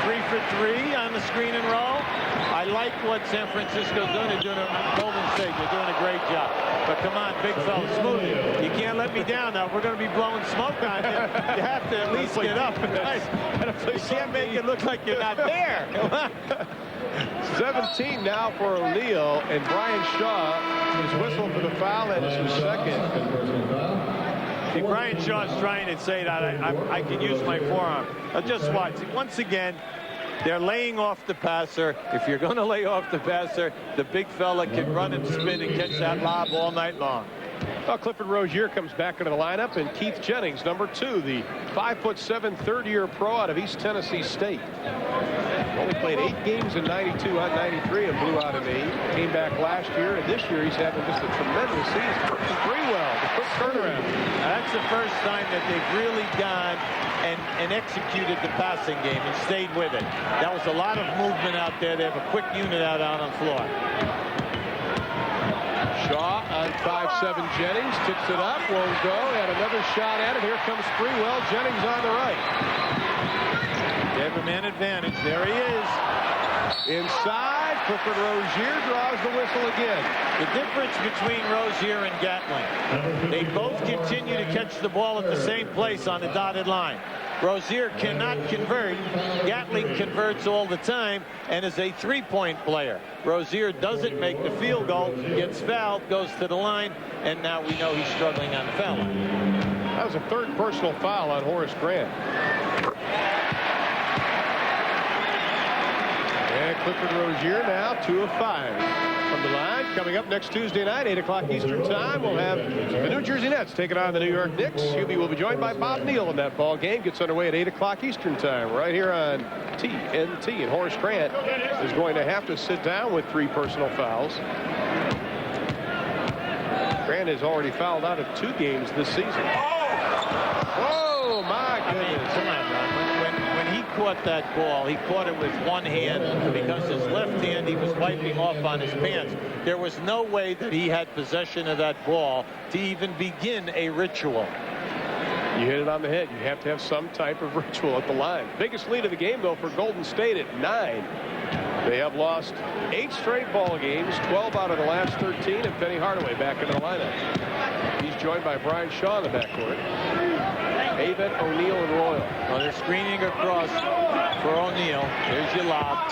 Speaker 2: 3 for 3 on the screen and roll. I like what San Francisco's doing. They're doing a Golden State. They're doing a great job. But come on, big fella, smooth it. You can't let me down now. We're going to be blowing smoke on you. You have to at least get up. You can't make it look like you're not there.
Speaker 1: 17 now for O'Neal, and Brian Shaw is whistled for the foul. That is his second.
Speaker 2: See, Brian Shaw's trying to say that I can use my forearm. Now just watch. Once again, they're laying off the passer. If you're going to lay off the passer, the big fella can run and spin and catch that lob all night long.
Speaker 1: Well, Clifford Rozier comes back into the lineup, and Keith Jennings, number 2, the 5'7", third-year pro out of East Tennessee State. Only played 8 games in 92 on 93 and blew out an 8. Came back last year, and this year he's having just a tremendous season. Working pretty well. The quick turnaround.
Speaker 2: That's the first time that they've really gone and executed the passing game and stayed with it. That was a lot of movement out there. They have a quick unit out on the floor.
Speaker 1: Shaw on 5'7" Jennings, tips it up, won't go, and another shot at it. Here comes Sprewell. Jennings on the right.
Speaker 2: They have a man advantage. There he is.
Speaker 1: Inside, Clifford Rozier draws the whistle again.
Speaker 2: The difference between Rozier and Gatling, they both continue to catch the ball at the same place on the dotted line. Rozier cannot convert. Gatling converts all the time and is a three-point player. Rozier doesn't make the field goal, gets fouled, goes to the line, and now we know he's struggling on the foul line.
Speaker 1: That was a 3rd personal foul on Horace Grant. And Clifford Rozier now 2 of 5 from the line. Coming up next Tuesday night, 8 o'clock Eastern time, we'll have the New Jersey Nets taking on the New York Knicks. Hubie will be joined by Bob Neal in that ball game. Gets underway at 8 o'clock Eastern time right here on TNT. And Horace Grant is going to have to sit down with 3 personal fouls. Grant has already fouled out of 2 games this season. Oh, my goodness.
Speaker 2: Come on, Ron. When he caught that ball, he caught it with one hand because his left hand he was wiping off on his pants. There was no way that he had possession of that ball to even begin a ritual.
Speaker 1: You hit it on the head. You have to have some type of ritual at the line. Biggest lead of the game, though, for Golden State at 9. They have lost 8 straight ball games, 12 out of the last 13, and Penny Hardaway back into the lineup. He's joined by Brian Shaw in the backcourt. Avett, O'Neal, and Royal.
Speaker 2: Well, they're screening across for O'Neal. There's your lob.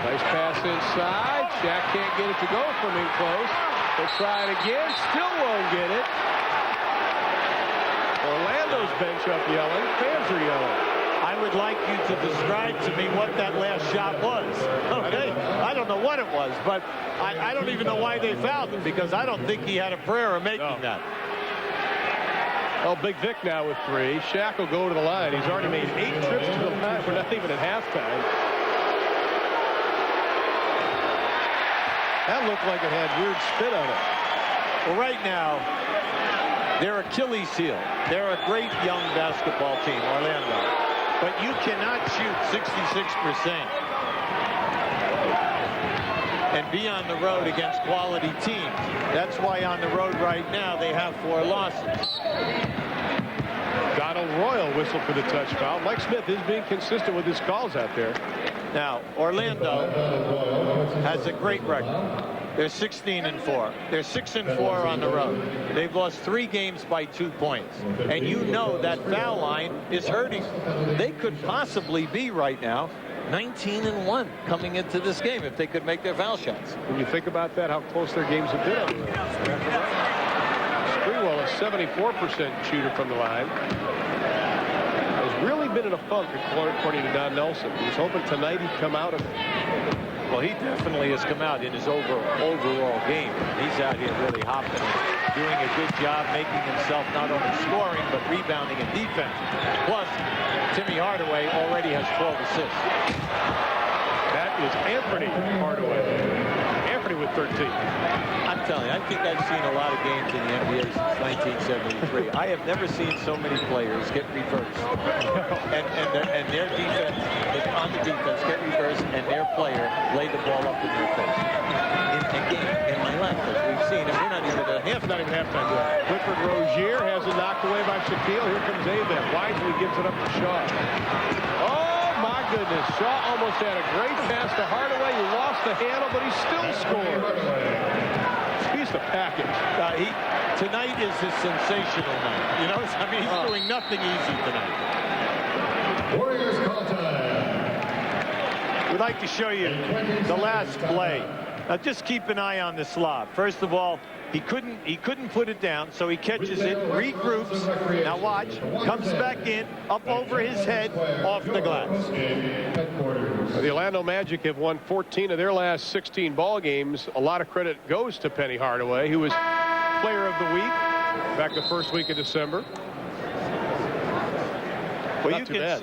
Speaker 1: Nice pass inside. Shaq can't get it to go from in close. They'll try it again. Still won't get it. Orlando's bench up yelling. Fans are yelling.
Speaker 2: I would like you to describe to me what that last shot was. Okay? I don't know what it was, but I don't even know why they fouled him because I don't think he had a prayer of making that.
Speaker 1: Oh, Big Vic now with 3. Shaq will go to the line. He's already made 8 trips to the line. We're not even at halftime. That looked like it had weird spin on it.
Speaker 2: Well, right now, they're Achilles heel. They're a great young basketball team, Orlando. But you cannot shoot 66%. and be on the road against quality teams. That's why on the road right now they have 4 losses.
Speaker 1: Donald Royal whistled for the touch foul. Mike Smith is being consistent with his calls out there.
Speaker 2: Now, Orlando has a great record. They're 16-4. They're 6-4 on the road. They've lost 3 games by 2 points. And you know that foul line is hurting. They could possibly be right now 19-1 coming into this game if they could make their foul shots.
Speaker 1: When you think about that, how close their games have been on the road. Sprewell, a 74% shooter from the line. Has really been in a funk, according to Don Nelson. He was hoping tonight he'd come out of it.
Speaker 2: Well, he definitely has come out in his overall game. He's out here really hopping, doing a good job, making himself not only scoring, but rebounding and defense. Plus, Timmy Hardaway already has 12 assists.
Speaker 1: That is Anthony Hardaway. Anthony with 13.
Speaker 2: I'm telling you, I think I've seen a lot of games in the NBA since 1973. I have never seen so many players get reversed. and their defense, on the defense, get reversed, and their player lay the ball up in their face. In a game in my life, as we've seen, and we're not even at
Speaker 1: halftime yet. Clifford Rozier has it knocked away by Shaquille. Here comes Avon. Wisely gives it up to Shaw. Oh, my goodness. Shaw almost had a great pass to Hardaway. He lost the handle, but he still scores. He's the package.
Speaker 2: Tonight is his sensational night. You know, I mean, he's doing nothing easy tonight.
Speaker 4: Warriors call time.
Speaker 2: We'd like to show you the last play. Now, just keep an eye on this lob. First of all, he couldn't put it down, so he catches it, regroups. Now watch, comes back in, up over his head, off the glass.
Speaker 1: The Orlando Magic have won 14 of their last 16 ball games. A lot of credit goes to Penny Hardaway, who was Player of the Week back the first week of December.
Speaker 2: Well,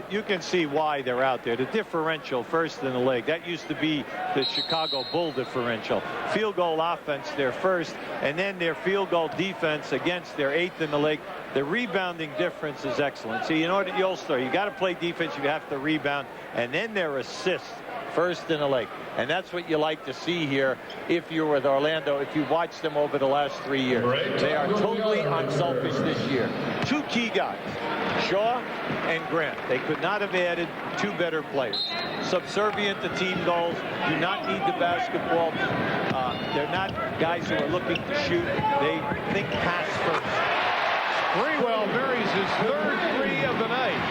Speaker 2: you can see why they're out there. The differential first in the league. That used to be the Chicago Bull differential. Field goal offense, they're first, and then their field goal defense against their 8th in the league. The rebounding difference is excellent. See, in order to All-Star, you got to play defense, you have to rebound, and then their assists first in the league. And that's what you like to see here if you're with Orlando, if you watch them over the last 3 years. They are totally unselfish this year. 2 key guys, Shaw and Grant. They could not have added 2 better players. Subservient to team goals, do not need the basketball. They're not guys who are looking to shoot. They think pass first.
Speaker 1: Sprewell buries his 3rd 3 of the night.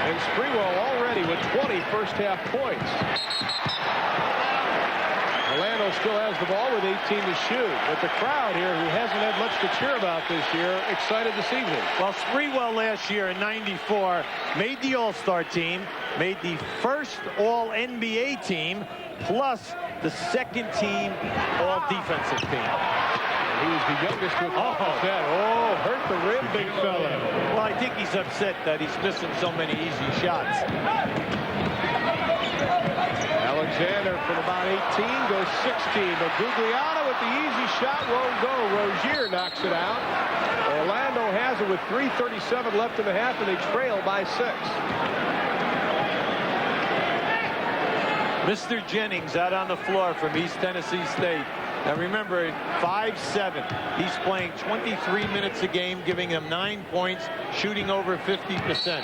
Speaker 1: And Sprewell already with 20 first-half points. Orlando still has the ball with 18 to shoot. But the crowd here, who hasn't had much to cheer about this year, excited this evening.
Speaker 2: Well, Sprewell last year in '94 made the All-Star team, made the first All-NBA team, plus the 2nd team All-Defensive team.
Speaker 1: He was the youngest to accomplish that. Oh, hurt the rim, big fella.
Speaker 2: Well, I think he's upset that he's missing so many easy shots.
Speaker 1: Alexander from about 18 goes 16, but Gugliotta with the easy shot won't go. Rozier knocks it out. Orlando has it with 3:37 left in the half, and they trail by 6.
Speaker 2: Mr. Jennings out on the floor from East Tennessee State. Now remember, 5'7". He's playing 23 minutes a game, giving them 9 points, shooting over 50%.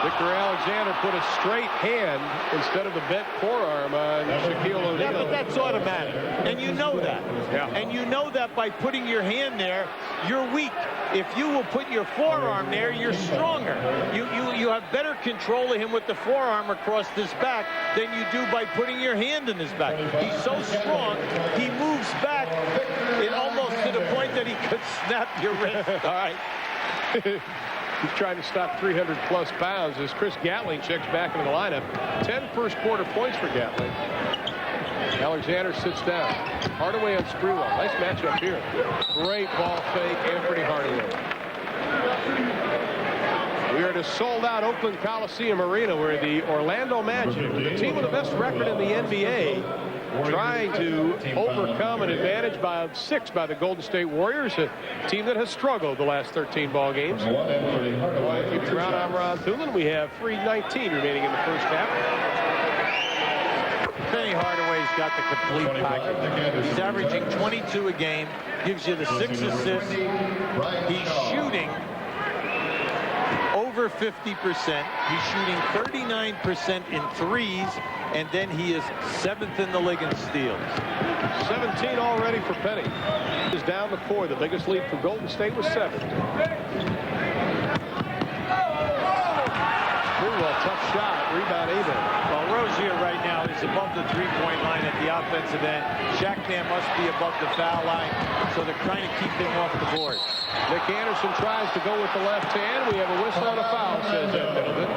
Speaker 1: Victor Alexander put a straight hand instead of a bent forearm on Shaquille O'Neal.
Speaker 2: Yeah, but that's automatic, and you know that.
Speaker 1: Yeah.
Speaker 2: And you know that by putting your hand there, you're weak. If you will put your forearm there, you're stronger. You have better control of him with the forearm across his back than you do by putting your hand in his back. He's so strong, he moves back almost to the point that he could snap your wrist. All right.
Speaker 1: He's trying to stop 300-plus pounds as Chris Gatling checks back into the lineup. 10 first-quarter points for Gatling. Alexander sits down. Hardaway on Sprewell. Nice matchup here. Great ball fake, Anthony Hardaway. We are at a sold-out Oakland Coliseum Arena where the Orlando Magic, the team with the best record in the NBA, trying to overcome an advantage by 6 by the Golden State Warriors, a team that has struggled the last 13 ball games. Keep it around. I'm Ron Thulin. We have 3:19 remaining in the first half.
Speaker 2: Penny Hardaway's got the complete package. He's averaging 22 a game, gives you the 6 assists. He's shooting over 50%. He's shooting 39% in threes, and then he is 7th in the league in steals.
Speaker 1: 17 already for Penny. Is down to 4. The biggest lead for Golden State was 7. Well, tough shot. Rebound even.
Speaker 2: Well, Rozier right now is above the three-point line at the offensive end. Shaq must be above the foul line, so they're trying to keep him off the board.
Speaker 1: Nick Anderson tries to go with the left hand. We have a whistle and a foul, says Ed Middleton.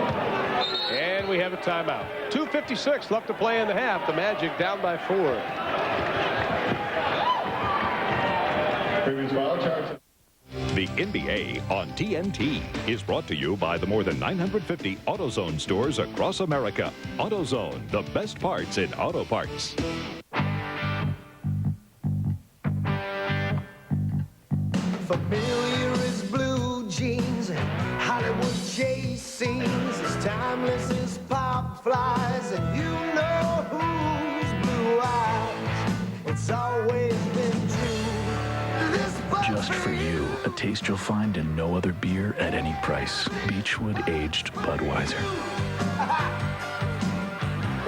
Speaker 1: And we have a timeout. 2:56 left to play in the half. The Magic down by 4.
Speaker 4: Previous foul charge.
Speaker 8: The NBA on TNT is brought to you by the more than 950 AutoZone stores across America. AutoZone, the best parts in auto parts.
Speaker 12: Familiar as blue jeans and Hollywood chase scenes, as timeless as pop flies, and you know whose blue eyes. It's always been true.
Speaker 13: Just for you, a taste you'll find in no other beer at any price. Beechwood Aged Budweiser.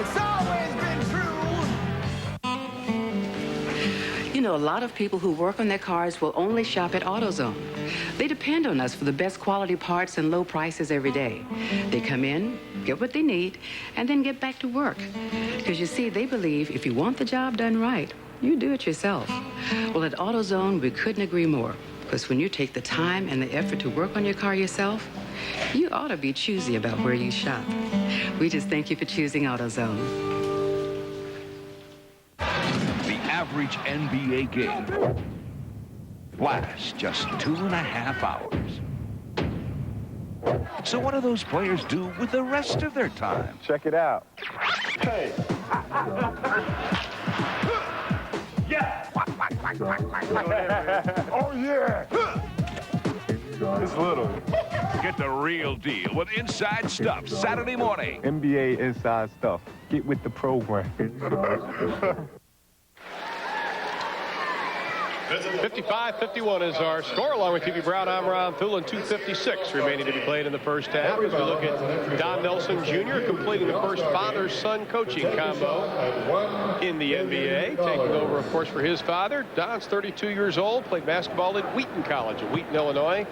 Speaker 12: It's always been true.
Speaker 14: You know, a lot of people who work on their cars will only shop at AutoZone. They depend on us for the best quality parts and low prices every day. They come in, get what they need, and then get back to work. Because you see, they believe if you want the job done right, you do it yourself. Well, at AutoZone, we couldn't agree more. Because when you take the time and the effort to work on your car yourself, you ought to be choosy about where you shop. We just thank you for choosing AutoZone.
Speaker 8: The average NBA game lasts just 2.5 hours. So what do those players do with the rest of their time?
Speaker 15: Check it out. Hey.
Speaker 4: Yeah.
Speaker 15: Oh, yeah. It's little.
Speaker 8: Get the real deal with Inside Stuff Saturday morning.
Speaker 15: NBA Inside Stuff. Get with the program.
Speaker 1: 55-51 is our score. Along with TV Brown, I'm Ron Thulin. 2:56 remaining to be played in the first half as we look at Don Nelson Jr. completing the first father-son coaching combo in the NBA. Taking over, of course, for his father. Don's 32 years old, played basketball at Wheaton College in Wheaton, Illinois,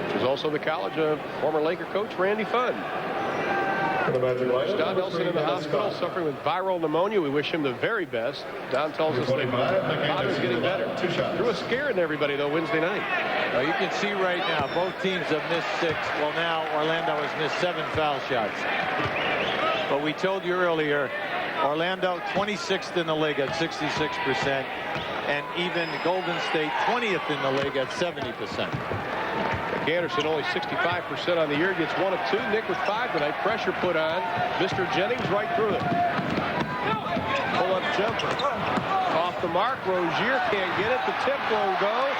Speaker 1: which is also the college of former Laker coach Randy Funn. Don Nelson in the hospital suffering with viral pneumonia. We wish him the very best. Don tells us that father's getting better. Threw a scare in everybody, though, Wednesday night.
Speaker 2: Well, you can see right now, both teams have missed 6. Well, now Orlando has missed 7 foul shots. But we told you earlier, Orlando 26th in the league at 66%, and even Golden State 20th in the league at 70%.
Speaker 1: Anderson only 65% on the year, gets 1 of 2. Nick with 5 tonight. Pressure put on. Mr. Jennings right through it. Pull-up jumper. Off the mark. Rozier can't get it. The tip won't go.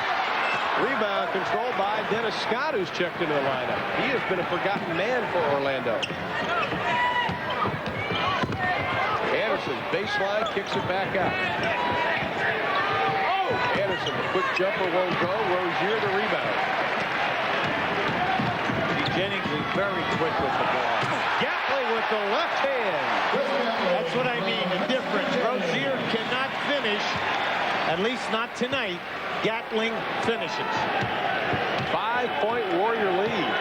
Speaker 1: Rebound controlled by Dennis Scott, who's checked into the lineup. He has been a forgotten man for Orlando. Anderson, baseline, kicks it back out. Oh! Anderson, the quick jumper won't go. Rozier the rebound.
Speaker 2: Jennings is very quick with the ball.
Speaker 1: Gatling with the left hand.
Speaker 2: That's what I mean, the difference. Rozier cannot finish, at least not tonight. Gatling finishes.
Speaker 1: 5-point Warrior lead.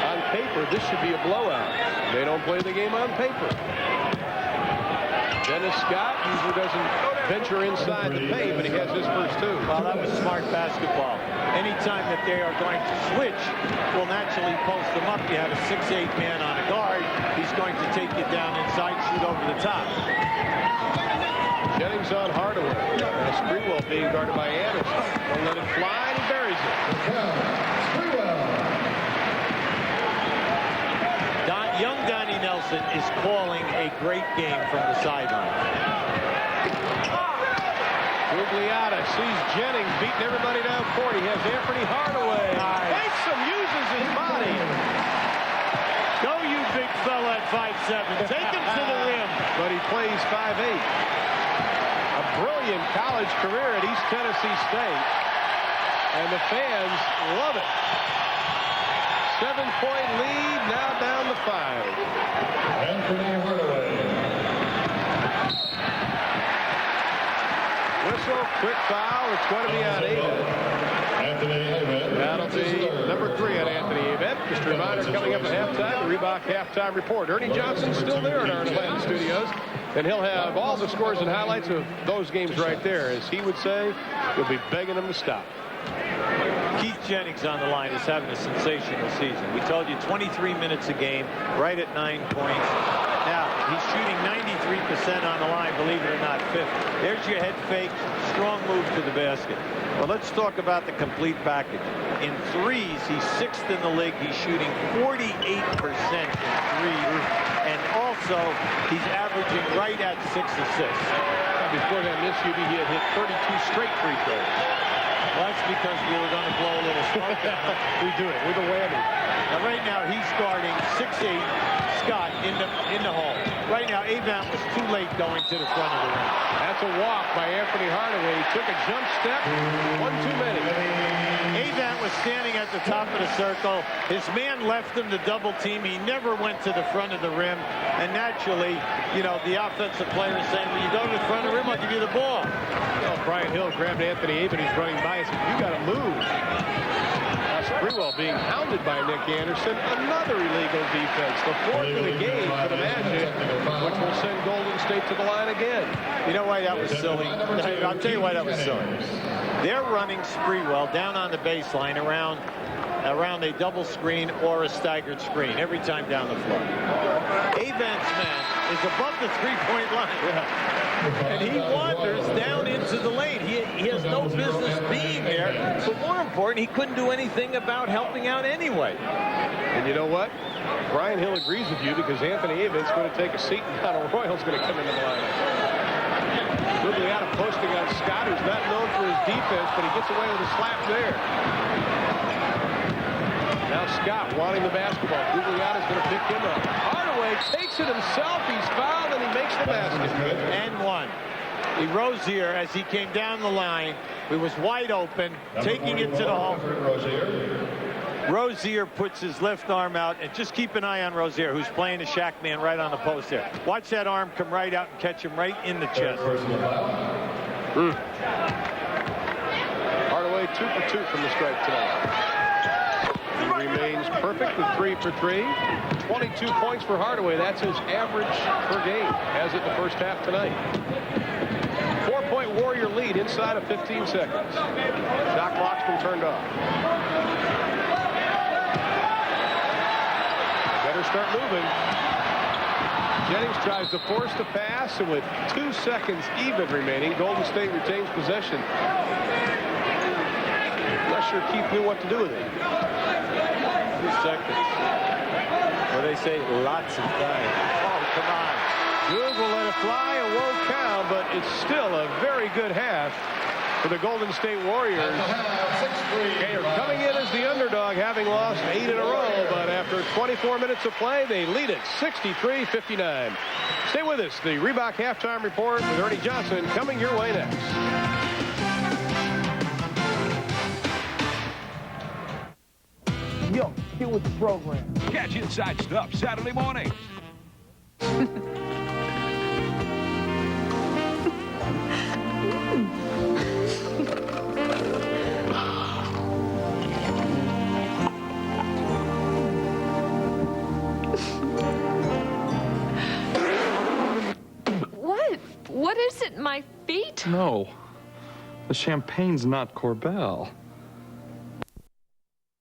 Speaker 1: On paper, this should be a blowout. They don't play the game on paper. Dennis Scott usually doesn't venture inside the paint, but he has his first 2.
Speaker 2: Well, that was smart basketball. Anytime that they are going to switch, will naturally post them up. You have a 6'8" man on a guard. He's going to take you down inside, shoot over the top.
Speaker 1: Jennings on Hardaway. And Sprewell being guarded by Anderson. Don't let it fly, and he buries it.
Speaker 2: Young Donnie Nelson is calling a great game from the sideline.
Speaker 1: Gugliotta sees Jennings beating everybody down court. He has Anthony Hardaway. Makes him, uses his body. Go, you
Speaker 2: big fella at 5'7". Take him to the rim.
Speaker 1: But he plays 5'8". A brilliant college career at East Tennessee State. And the fans love it. 7-point lead, now down to 5.
Speaker 4: Anthony Hardaway.
Speaker 1: Whistle, quick foul. It's going to be on Avent.
Speaker 4: Anthony Avent.
Speaker 1: That'll be number 3 on Anthony Avent. Just a reminder, coming up at halftime, the Reebok halftime report. Ernie Johnson's still there in our Atlanta studios, and he'll have all the scores and highlights of those games right there. As he would say, he'll be begging them to stop.
Speaker 2: Keith Jennings on the line is having a sensational season. We told you 23 minutes a game, right at 9 points. Now, he's shooting 93% on the line, believe it or not, 50. There's your head fake, strong move to the basket. Well, let's talk about the complete package. In threes, he's 6th in the league. He's shooting 48% in threes. And also, he's averaging right at 6 assists.
Speaker 1: Before that miss, he had hit 32 straight free throws.
Speaker 2: Well, that's because we were going to blow a little smoke down.
Speaker 1: We do it with a whammy.
Speaker 2: Now, right now, he's starting 6'8", Scott in the hole. Right now, Avent was too late going to the front of the ring.
Speaker 1: That's a walk by Anthony Hardaway. He took a jump step, one too many.
Speaker 2: Avent was standing at the top of the circle. His man left him to double team. He never went to the front of the rim. And naturally, you know, the offensive player is saying, when you go to the front of the rim, I'll give you the ball.
Speaker 1: Well, Brian Hill grabbed Anthony Avent. He's running by and said, you got to move. Sprewell being hounded by Nick Anderson. Another illegal defense. The 4th of the game for the Magic, which will send Golden State to the line again.
Speaker 2: You know why that was silly? I'll tell you why that was silly. They're running Sprewell down on the baseline around a double screen or a staggered screen every time down the floor. Avent's man is above the three-point line. Yeah. And he wanders down into the lane. He has no business being there. But more important, he couldn't do anything about helping out anyway.
Speaker 1: And you know what? Brian Hill agrees with you because Anthony Avent's going to take a seat and Donald Royal's going to come into the lineup. Gugliotta posting on Scott, who's not known for his defense, but he gets away with a slap there. Now Scott wanting the basketball. Gugliotta's going to pick him up. Hardaway takes it himself. He's fouled and he makes the basket.
Speaker 2: And one. Rozier, as he came down the line, he was wide open, taking it to the hole. Rozier puts his left arm out, and just keep an eye on Rozier, who's playing the Shaq man right on the post there. Watch that arm come right out and catch him right in the chest.
Speaker 1: Hardaway 2 for 2 from the stripe tonight. He remains perfect with 3 for 3. 22 points for Hardaway. That's his average per game, as it the first half tonight. 4-point Warrior lead inside of 15 seconds. Shot clock's been turned off. Better start moving. Jennings tries to force the pass, and with 2 seconds even remaining, Golden State retains possession. Not sure Keith knew what to do with it.
Speaker 2: 2 seconds. Well, they say lots of time. Oh, come on.
Speaker 1: Good will let it fly. It won't count, but it's still a very good half for the Golden State Warriors. They are coming in as the underdog, having lost 8 in a row, but after 24 minutes of play, they lead it 63-59. Stay with us. The Reebok halftime report with Ernie Johnson coming your way next.
Speaker 6: Yo, get with the program.
Speaker 16: Catch Inside Stuff Saturday mornings.
Speaker 17: What is it, my feet?
Speaker 18: No, the champagne's not Corbel.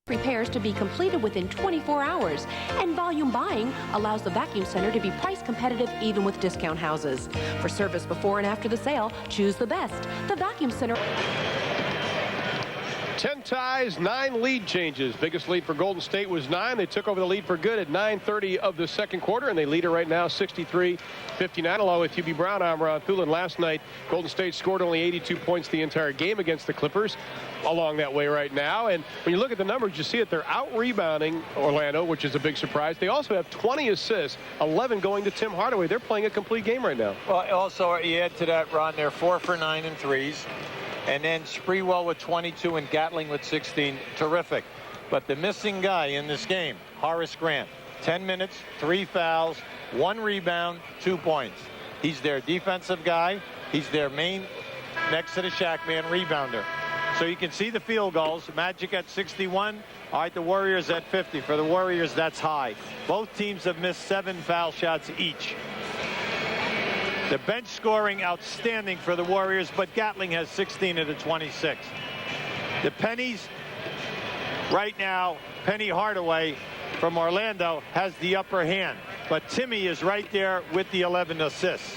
Speaker 19: Repairs to be completed within 24 hours, and volume buying allows the vacuum center to be price competitive even with discount houses. For service before and after the sale, choose the best, the vacuum center.
Speaker 1: 10 ties, 9 lead changes. Biggest lead for Golden State was 9. They took over the lead for good at 9:30 of the second quarter, and they lead it right now 63-59. Along with Hubie Brown, I'm Ron Thulin. Last night, Golden State scored only 82 points the entire game against the Clippers. Along that way right now. And when you look at the numbers, you see that they're out-rebounding Orlando, which is a big surprise. They also have 20 assists, 11 going to Tim Hardaway. They're playing a complete game right now.
Speaker 2: Well, also, you add to that, Ron, they're 4 for 9 in threes. And then Sprewell with 22 and Gatling with 16. Terrific. But the missing guy in this game, Horace Grant. 10 minutes, 3 fouls, 1 rebound, 2 points. He's their defensive guy. He's their main, next to the Shaq man, rebounder. So you can see the field goals. Magic at 61. All right, the Warriors at 50. For the Warriors, that's high. Both teams have missed 7 foul shots each. The bench scoring outstanding for the Warriors, but Gatling has 16 of the 26. The Pennies, right now, Penny Hardaway from Orlando has the upper hand, but Timmy is right there with the 11 assists.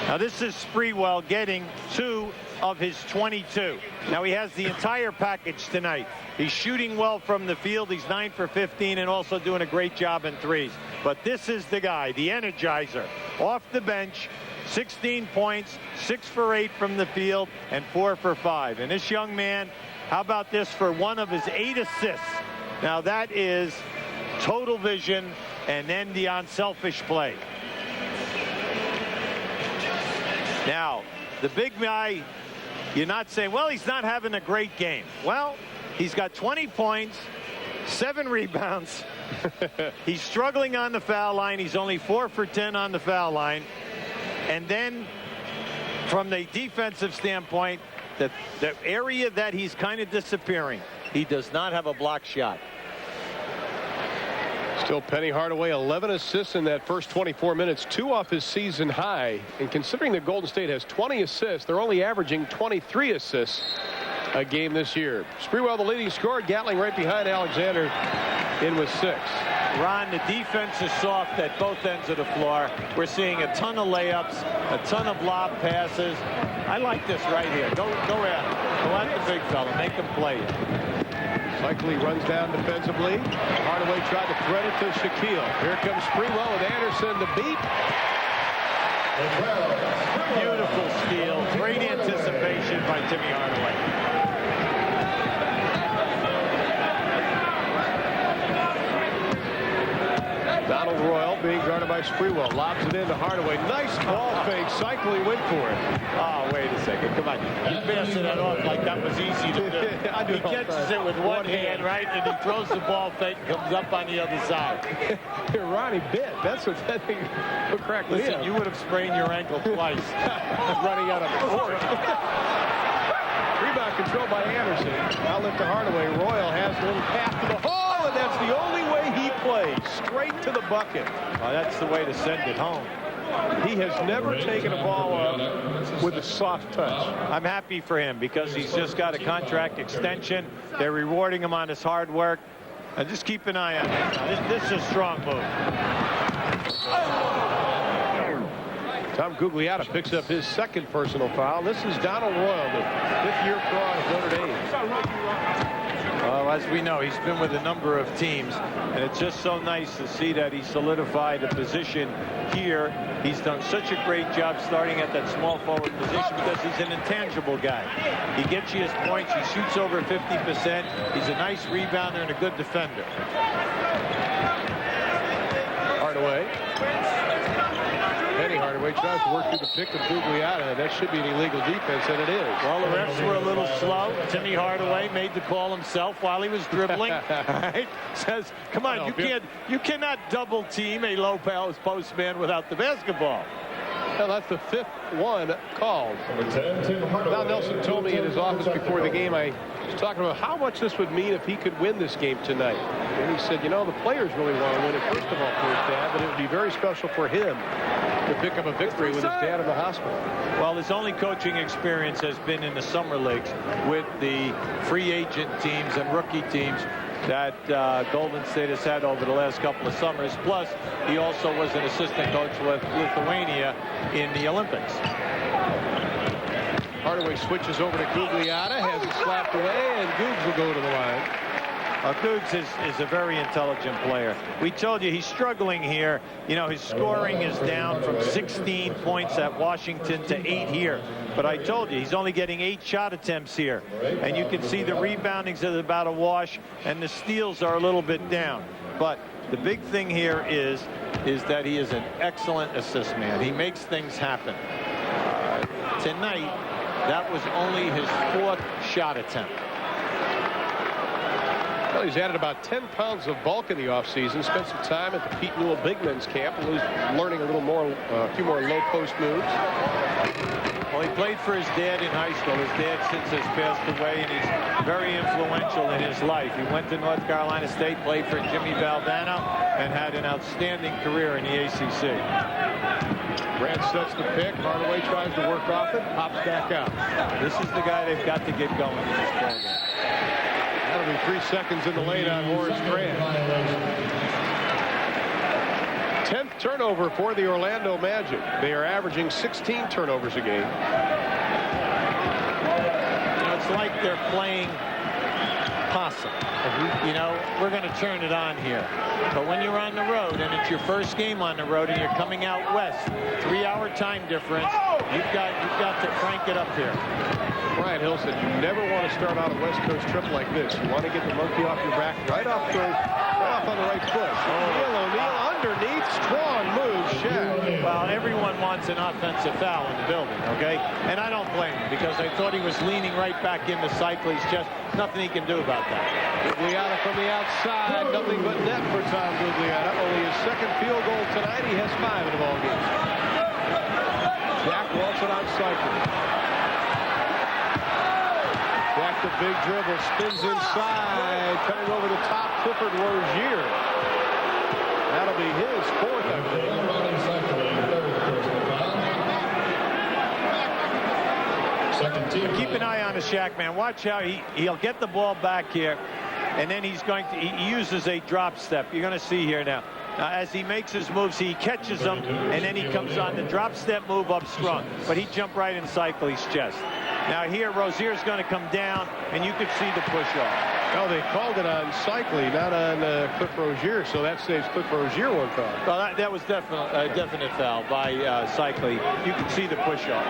Speaker 2: Now this is Sprewell getting 2 of his 22. Now he has the entire package tonight. He's shooting well from the field. He's 9 for 15 and also doing a great job in threes. But this is the guy, the energizer. Off the bench, 16 points, 6 for 8 from the field, and 4 for 5. And this young man, how about this for 1 of his 8 assists? Now that is total vision and then the unselfish play. Now, the big guy, you're not saying, well, he's not having a great game. Well, he's got 20 points, 7 rebounds. He's struggling on the foul line. He's only 4 for 10 on the foul line. And then from the defensive standpoint, the area that he's kind of disappearing, he does not have a block shot.
Speaker 1: Still Penny Hardaway, 11 assists in that first 24 minutes, 2 off his season high. And considering that Golden State has 20 assists, they're only averaging 23 assists a game this year. Sprewell, the leading scorer. Gatling right behind Alexander in with 6.
Speaker 2: Ron, the defense is soft at both ends of the floor. We're seeing a ton of layups, a ton of lob passes. I like this right here. Go at him. Go at the big fella. Make him play it.
Speaker 1: Cycling runs down defensively. Hardaway tried to thread it to Shaquille. Here comes Sprewell with Anderson to beat.
Speaker 2: Beautiful steal. Great anticipation by Timmy Hardaway.
Speaker 1: Donald Royal being guarded by Sprewell. Lobs it into Hardaway. Nice ball fake. Cycling went for it.
Speaker 2: Oh, wait a second. Come on. You passing that off like that was easy to do.
Speaker 1: I do.
Speaker 2: He catches it with one hand, right? And he throws the ball fake and comes up on the other side.
Speaker 1: Ronnie bit. That's what that thing cracked.
Speaker 2: Listen, you would have sprained your ankle twice.
Speaker 1: Running out of court. Rebound controlled by Anderson. Outlet to Hardaway. Royal has a little pass to the hole, and that's the only way he plays. Straight to the bucket.
Speaker 2: Well, that's the way to send it home.
Speaker 1: He has never taken a ball up with a soft touch.
Speaker 2: I'm happy for him because he's just got a contract extension. They're rewarding him on his hard work. And just keep an eye on him. This is a strong move.
Speaker 1: Tom Gugliotta picks up his second personal foul. This is Donald Royal, the 5th-year pro out of Notre Dame.
Speaker 2: Well, as we know, he's been with a number of teams, and it's just so nice to see that he solidified a position here. He's done such a great job starting at that small forward position because he's an intangible guy. He gets you his points. He shoots over 50%. He's a nice rebounder and a good defender.
Speaker 1: Hardaway. Penny Hardaway tries to work through the pick of Gugliotta. That should be an illegal defense, and it is.
Speaker 2: Well, the refs were a little slow. Timmy Hardaway made the call himself while he was dribbling. Right? Says, come on, you cannot double team a low post man without the basketball.
Speaker 1: Well, that's the 5th one called. Now Nelson told me in his office before the game, I was talking about how much this would mean if he could win this game tonight. And he said, you know, the players really want to win it, first of all, for his dad, but it would be very special for him to pick up a victory with his dad in the hospital.
Speaker 2: Well, his only coaching experience has been in the summer leagues with the free agent teams and rookie teams that Golden State has had over the last couple of summers. Plus, he also was an assistant coach with Lithuania in the Olympics.
Speaker 1: Hardaway switches over to Gugliotta, has it slapped away, and Googs will go to the line.
Speaker 2: Googs is a very intelligent player. We told you he's struggling here. You know, his scoring is down from 16 points at Washington to 8 here. But I told you, he's only getting 8 shot attempts here. And you can see the reboundings is about a wash, and the steals are a little bit down. But the big thing here is that he is an excellent assist man. He makes things happen. Tonight, that was only his 4th shot attempt.
Speaker 1: Well, he's added about 10 pounds of bulk in the offseason. Spent some time at the Pete Newell Big Men's Camp. Learning a little more, a few more low post moves.
Speaker 2: Well, he played for his dad in high school. His dad since has passed away, and he's very influential in his life. He went to North Carolina State, played for Jimmy Valdano, and had an outstanding career in the ACC.
Speaker 1: Grant sets the pick. Hardaway tries to work off it, pops back out.
Speaker 2: This is the guy they've got to get going in this ballgame.
Speaker 1: That'll be 3 seconds in the lane on Horace Grant. 10th turnover for the Orlando Magic. They are averaging 16 turnovers a game.
Speaker 2: You know, it's like they're playing possum. You know, we're going to turn it on here. But when you're on the road and it's your first game on the road and you're coming out west, 3-hour time difference, you've got to crank it up here.
Speaker 1: Brian Hill said you never want to start out a West Coast trip like this. You want to get the monkey off your back right off on the right foot. O'Neal underneath, strong move, Shaq.
Speaker 2: Well, everyone wants an offensive foul in the building, okay? And I don't blame him because I thought he was leaning right back into Cycli's chest. Nothing he can do about that.
Speaker 1: Gugliotta from the outside, nothing but net for Tom Gugliotta. Only his 2nd field goal tonight. He has 5 in the ballgame. Jack wants it on Cycli. Back the big dribble, spins inside, cutting over the top, Clifford Rozier. That'll be his 4th.
Speaker 2: Keep an eye on the Shaq, man. Watch how he'll get the ball back here, and then he uses a drop step. You're going to see here now. As he makes his moves, he catches them, and then he comes on the drop step move up strong. But he jumped right in Cycli's chest. Now here, Rozier's going to come down, and you could see the push-off.
Speaker 1: Oh, they called it on Cycli, not on Cliff Rozier, so that saves Cliff Rozier one foul.
Speaker 2: Well, that was definitely a definite foul by Cycli. You can see the push-off.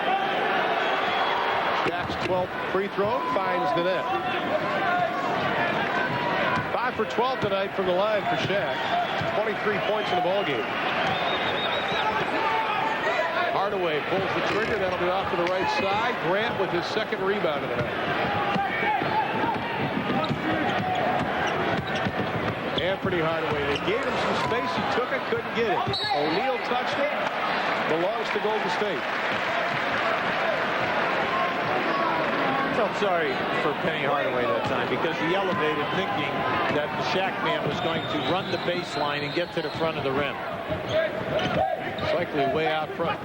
Speaker 1: Shaq's 12th free throw finds the net. 5 for 12 tonight from the line for Shaq. 23 points in the ballgame. Hardaway pulls the trigger. That'll be off to the right side. Grant with his 2nd rebound of the night. Anthony Hardaway. They gave him some space. He took it, couldn't get it. O'Neal touched it. Belongs to Golden State.
Speaker 2: I felt sorry for Penny Hardaway that time because he elevated thinking that the Shaq man was going to run the baseline and get to the front of the rim.
Speaker 1: Cycli way out front.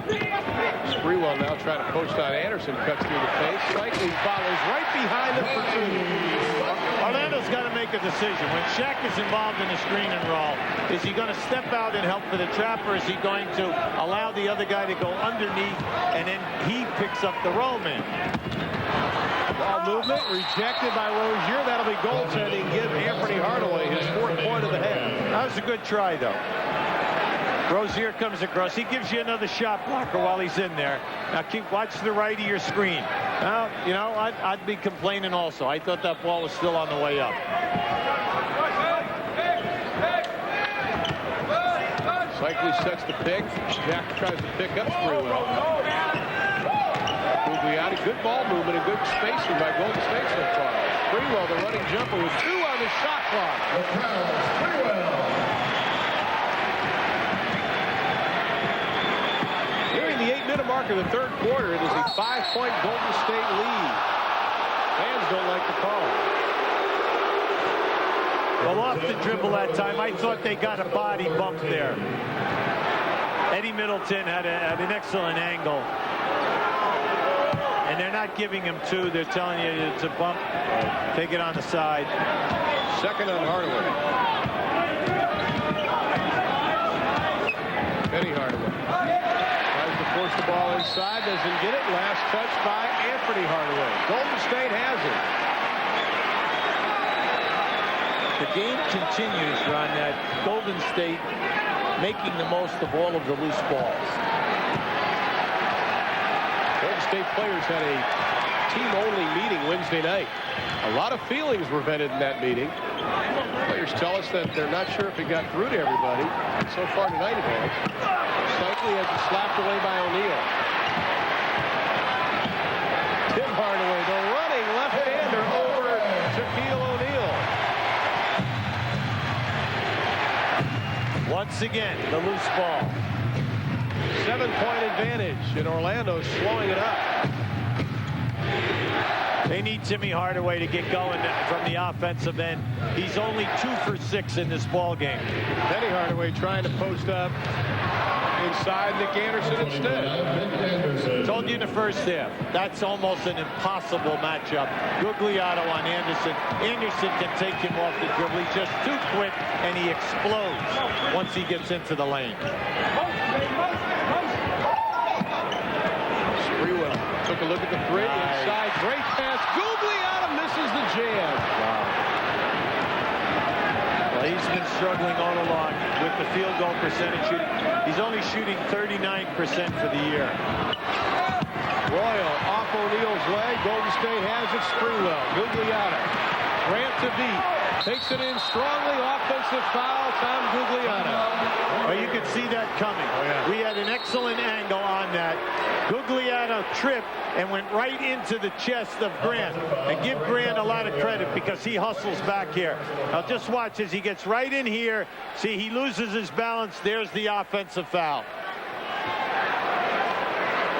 Speaker 1: Sprewell now trying to post on Anderson, cuts through the face. Cycli follows right behind him for 2.
Speaker 2: Orlando's got to make a decision. When Shaq is involved in a screen and roll, is he going to step out and help for the trap, or is he going to allow the other guy to go underneath and then he picks up the roll man?
Speaker 1: Ball movement rejected by Rozier. That'll be goaltending. Give Anthony Hardaway his 4th point of the half.
Speaker 2: That was a good try, though. Rozier comes across. He gives you another shot blocker while he's in there. Now watch the right of your screen. Now, you know, I'd be complaining also. I thought that ball was still on the way up.
Speaker 1: Cycli sets the pick. Jack tries to pick up Sprewell. Gugliotta, good ball movement and good spacing by Golden State so far. Sprewell, the running jumper, with 2 on the shot clock. Nearing the 8-minute mark of the 3rd quarter, it is a 5-point Golden State lead. Fans don't like the call.
Speaker 2: Well, off the dribble that time, I thought they got a body bump there. Eddie Middleton had an excellent angle. And they're not giving him 2. They're telling you it's a bump. Take it on the side.
Speaker 1: 2nd on Hardaway. Penny Hardaway tries to force the ball inside, doesn't get it. Last touch by Anthony Lafferty Hardaway. Golden State has it.
Speaker 2: The game continues, Ron, that Golden State making the most of all of the loose balls.
Speaker 1: Golden State players had a team-only meeting Wednesday night. A lot of feelings were vented in that meeting. Players tell us that they're not sure if it got through to everybody. So far tonight it has. Cycli has it slapped away by O'Neal. Tim Hardaway, the running left-hander over Shaquille O'Neal.
Speaker 2: Once again, the loose ball.
Speaker 1: 7-point advantage, and Orlando slowing it up.
Speaker 2: They need Timmy Hardaway to get going from the offensive end. He's only 2 for 6 in this ball game.
Speaker 1: Penny Hardaway trying to post up inside. Nick Anderson instead.
Speaker 2: Told you in the first half, that's almost an impossible matchup. Gugliotta on Anderson. Anderson can take him off the dribble. He's just too quick, and he explodes once he gets into the lane.
Speaker 1: Sprewell took a look at the three inside. Great pass. Gugliotta misses the jam.
Speaker 2: Wow. Well, he's been struggling all along with the field goal percentage shooting. He's only shooting 39% for the year.
Speaker 1: Royal off O'Neal's leg. Golden State has it. Sprewell. Gugliotta. Grant to beat. Takes it in strongly. Offensive foul. Tom Gugliotta.
Speaker 2: Well, you could see that coming.
Speaker 1: Oh, yeah.
Speaker 2: We had an excellent angle on that. Gugliotta tripped and went right into the chest of Grant. And give Grant a lot of credit because he hustles back here. Now just watch as he gets right in here. See, he loses his balance. There's the offensive foul.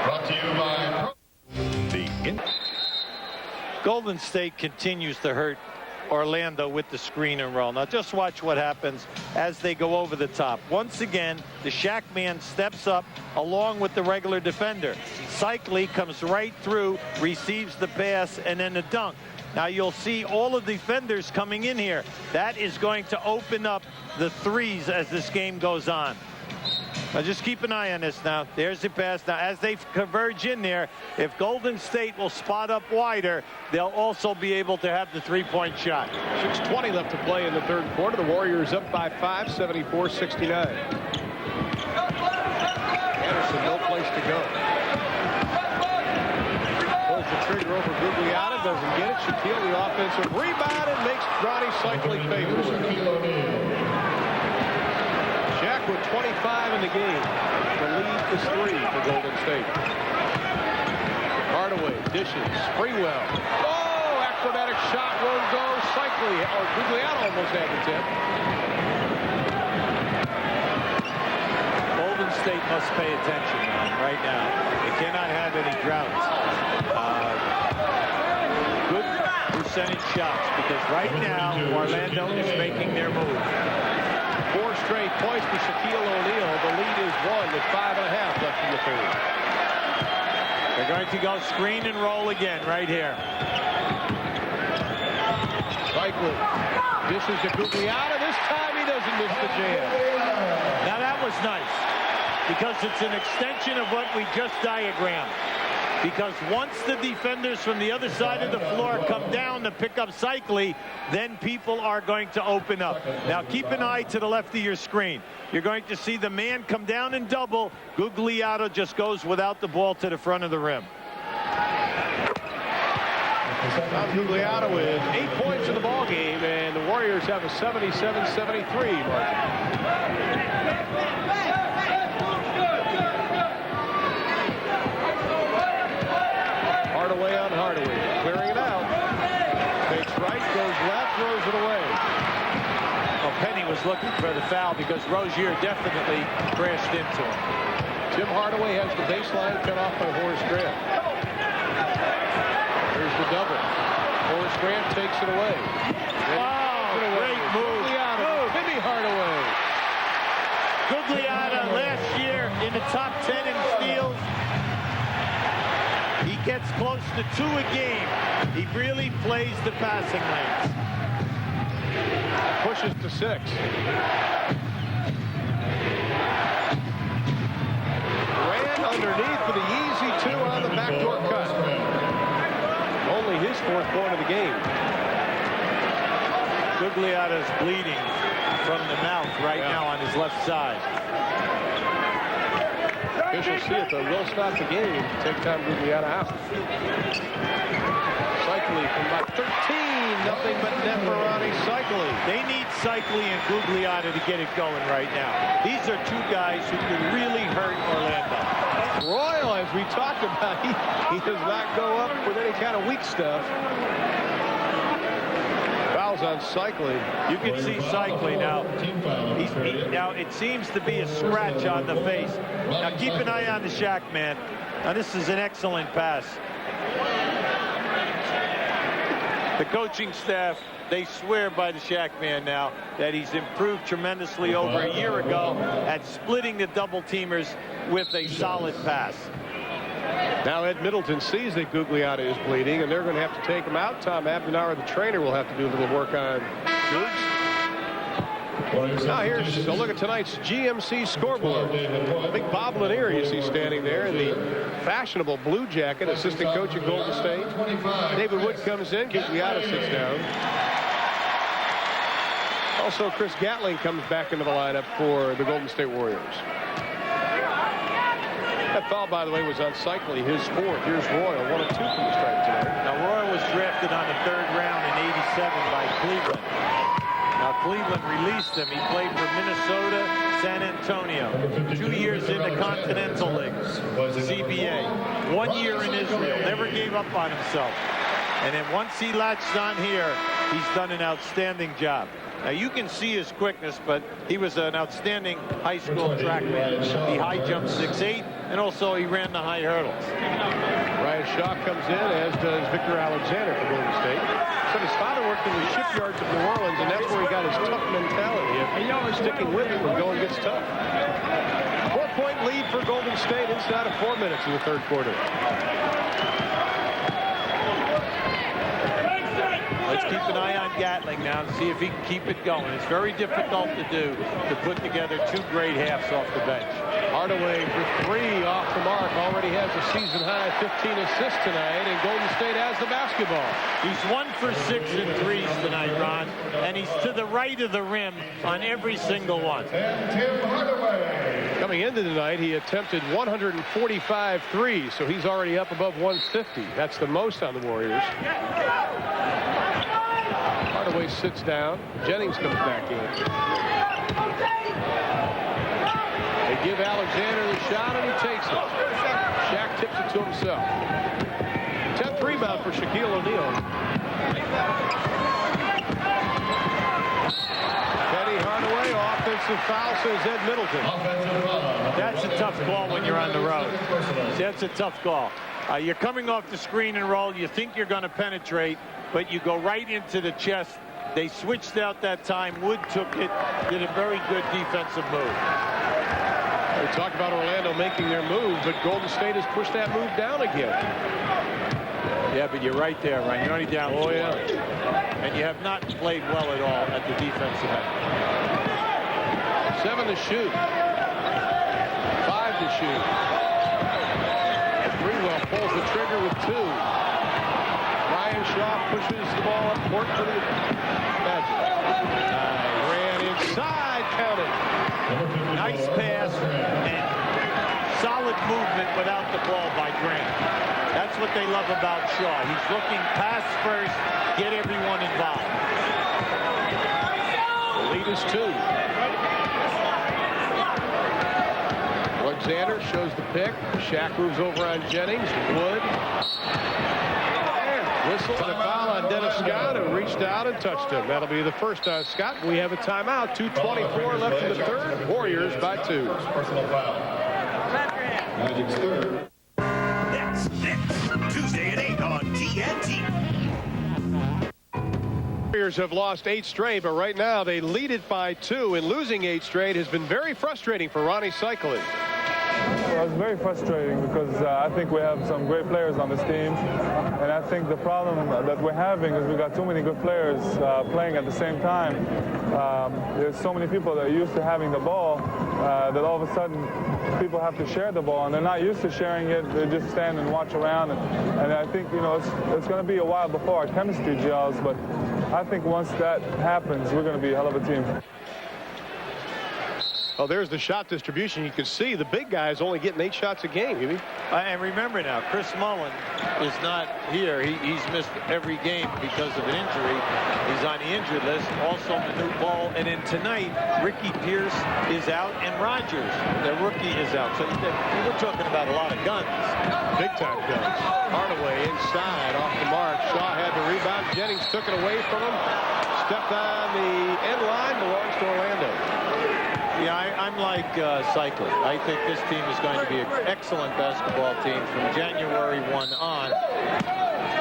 Speaker 4: Brought to you by
Speaker 2: Golden State continues to hurt Orlando with the screen and roll. Now just watch what happens as they go over the top. Once again, the Shaq man steps up along with the regular defender. Cycli comes right through, receives the pass, and then the dunk. Now you'll see all the defenders coming in here. That is going to open up the threes as this game goes on. Now just keep an eye on this now. There's the pass. Now as they converge in there, if Golden State will spot up wider, they'll also be able to have the three-point shot.
Speaker 1: 6:20 left to play in the third quarter. The Warriors up by 5, 74-69. Anderson, no place to go. Pulls the trigger over Gugliotta, doesn't get it. Shaquille, the offensive rebound, and makes Ronnie Cycli pay for it. Shaq with 25 in the game. The lead is 3 for Golden State. Hardaway dishes. Sprewell. Oh, acrobatic shot won't go. Cycli, or Gugliotta almost had the tip.
Speaker 2: Golden State must pay attention right now. They cannot have any droughts. Good percentage shots because right now Orlando is making their move.
Speaker 1: 4 straight points for Shaquille O'Neal. The lead is 1 with 5.5 left in the third.
Speaker 2: They're going to go screen and roll again right here.
Speaker 1: Cycli dishes to Gugliotta. This time he doesn't miss the jam.
Speaker 2: Now that was nice because it's an extension of what we just diagrammed. Because once the defenders from the other side of the floor come down to pick up Cycli, then people are going to open up. Now keep an eye to the left of your screen. You're going to see the man come down and double. Gugliotta just goes without the ball to the front of the rim.
Speaker 1: Tom Gugliotta with 8 points in the ball game, and the Warriors have a 77-73 margin. Hardaway on Hardaway, clearing it out. Takes right, goes left, throws it away.
Speaker 2: Well, Penny was looking for the foul because Rozier definitely crashed into him.
Speaker 1: Tim Hardaway has the baseline cut off by Horace Grant. Here's the double. Horace Grant takes it away.
Speaker 2: Great move.
Speaker 1: Timmy Hardaway.
Speaker 2: Gugliotta last year in the top 10 in steals. He gets close to 2 a game. He really plays the passing lanes.
Speaker 1: Pushes to 6. Ran underneath for the easy 2 on the backdoor cut.
Speaker 2: Gugliotta's bleeding from the mouth right now on his left side.
Speaker 1: Officials see it, though. Will stop the game. Take time Gugliotta out. Cycling from about 13. Nothing but net for Ronnie Cycling.
Speaker 2: They need Cycling and Gugliotta to get it going right now. These are two guys who could really hurt Orlando.
Speaker 1: Royal, as we talked about, he does not go up with any kind of weak stuff. Fouls on Cycling.
Speaker 2: You can see Cycling now. Now it seems to be a scratch on the face. Now keep an eye on the Shaq man. Now this is an excellent pass. The coaching staff, they swear by the Shaq man now that he's improved tremendously over a year ago at splitting the double teamers with a solid pass.
Speaker 1: Now Ed Middleton sees that Gugliotta is bleeding, and they're going to have to take him out. Tom Abdenauer, the trainer, will have to do a little work on Googs. Now here's a look at tonight's GMC scoreboard. Big Bob Lanier you see standing there in the fashionable blue jacket, assistant coach at Golden State. David Wood comes in, Gugliotta sits down. Also, Chris Gatling comes back into the lineup for the Golden State Warriors. That foul, by the way, was on Cycling, his fourth. Here's Royal, 1 of 2 from the stripe tonight.
Speaker 2: Now, Royal was drafted on the 3rd round in '87 by Cleveland. Now, Cleveland released him. He played for Minnesota, San Antonio. 2 years in the Continental League, CBA. 1 year in Israel. Never gave up on himself. And then once he latched on here, he's done an outstanding job. Now, you can see his quickness, but he was an outstanding high school track man. He high jumped 6'8", and also he ran the high hurdles.
Speaker 1: Ryan Shaw comes in, as does Victor Alexander for Golden State. So his father worked in the shipyards of New Orleans, and that's where he got his tough mentality. Sticking with it when going gets tough. 4-point lead for Golden State inside of 4 minutes in the 3rd quarter.
Speaker 2: Let's keep an eye on Gatling now and see if he can keep it going. It's very difficult to do, to put together 2 great halves off the bench.
Speaker 1: Hardaway for 3 off the mark. Already has a season-high 15 assists tonight, and Golden State has the basketball.
Speaker 2: He's 1 for 6 in threes tonight, Ron, and he's to the right of the rim on every single one.
Speaker 1: Coming into tonight, he attempted 145 threes, so he's already up above 150. That's the most on the Warriors. Hardaway sits down. Jennings comes back in. They give Alexander the shot, and he takes it. Shaq tips it to himself. 10th rebound for Shaquille O'Neal. Penny Hardaway, offensive foul, says Ed Middleton.
Speaker 2: That's a tough call when you're on the road. That's a tough call. You're coming off the screen and roll. You think you're going to penetrate, but you go right into the chest. They switched out that time. Wood took it, did a very good defensive move.
Speaker 1: We talked about Orlando making their move, but Golden State has pushed that move down again.
Speaker 2: Yeah, but you're right there, Ryan. You're only down 2.
Speaker 1: Yeah.
Speaker 2: And you have not played well at all at the defensive end.
Speaker 1: 7 to shoot. 5 to shoot. Greenwell pulls the trigger with 2. Ryan Shaw pushes the ball up court for the Magic. Ran inside, counted.
Speaker 2: Nice pass and solid movement without the ball by Grant. That's what they love about Shaw. He's looking pass first, get everyone involved.
Speaker 1: The lead is 2. Alexander shows the pick. Shaq moves over on Jennings. Wood. Whistle and a foul on Dennis Scott, who reached out and touched him. That'll be the first on Scott. We have a timeout. 2:24 left in the 3rd. Warriors by 2.
Speaker 4: Personal foul. Magic's 3rd.
Speaker 16: Next, Tuesday at 8 on TNT.
Speaker 1: Warriors have lost 8 straight, but right now they lead it by 2, and losing 8 straight has been very frustrating for Ronnie Cycling.
Speaker 15: Well, it's very frustrating because I think we have some great players on this team, and I think the problem that we're having is we got too many good players playing at the same time. There's so many people that are used to having the ball that all of a sudden people have to share the ball, and they're not used to sharing it. They just stand and watch around, and I think, you know, it's going to be a while before our chemistry gels, but I think once that happens, we're going to be a hell of a team.
Speaker 1: Oh, there's the shot distribution. You can see the big guy is only getting 8 shots a game.
Speaker 2: And remember now, Chris Mullen is not here. He's missed every game because of an injury. He's on the injured list. Also, Manute Ball. And then tonight, Ricky Pierce is out and Rogers, the rookie, is out. So we're talking about a lot of guns.
Speaker 1: Big time guns. Hardaway inside off the mark. Shaw had the rebound. Jennings took it away from him. Stepped on the end line. Belongs to Orlando.
Speaker 2: Yeah, I'm like Cycling. I think this team is going to be an excellent basketball team from January 1 on,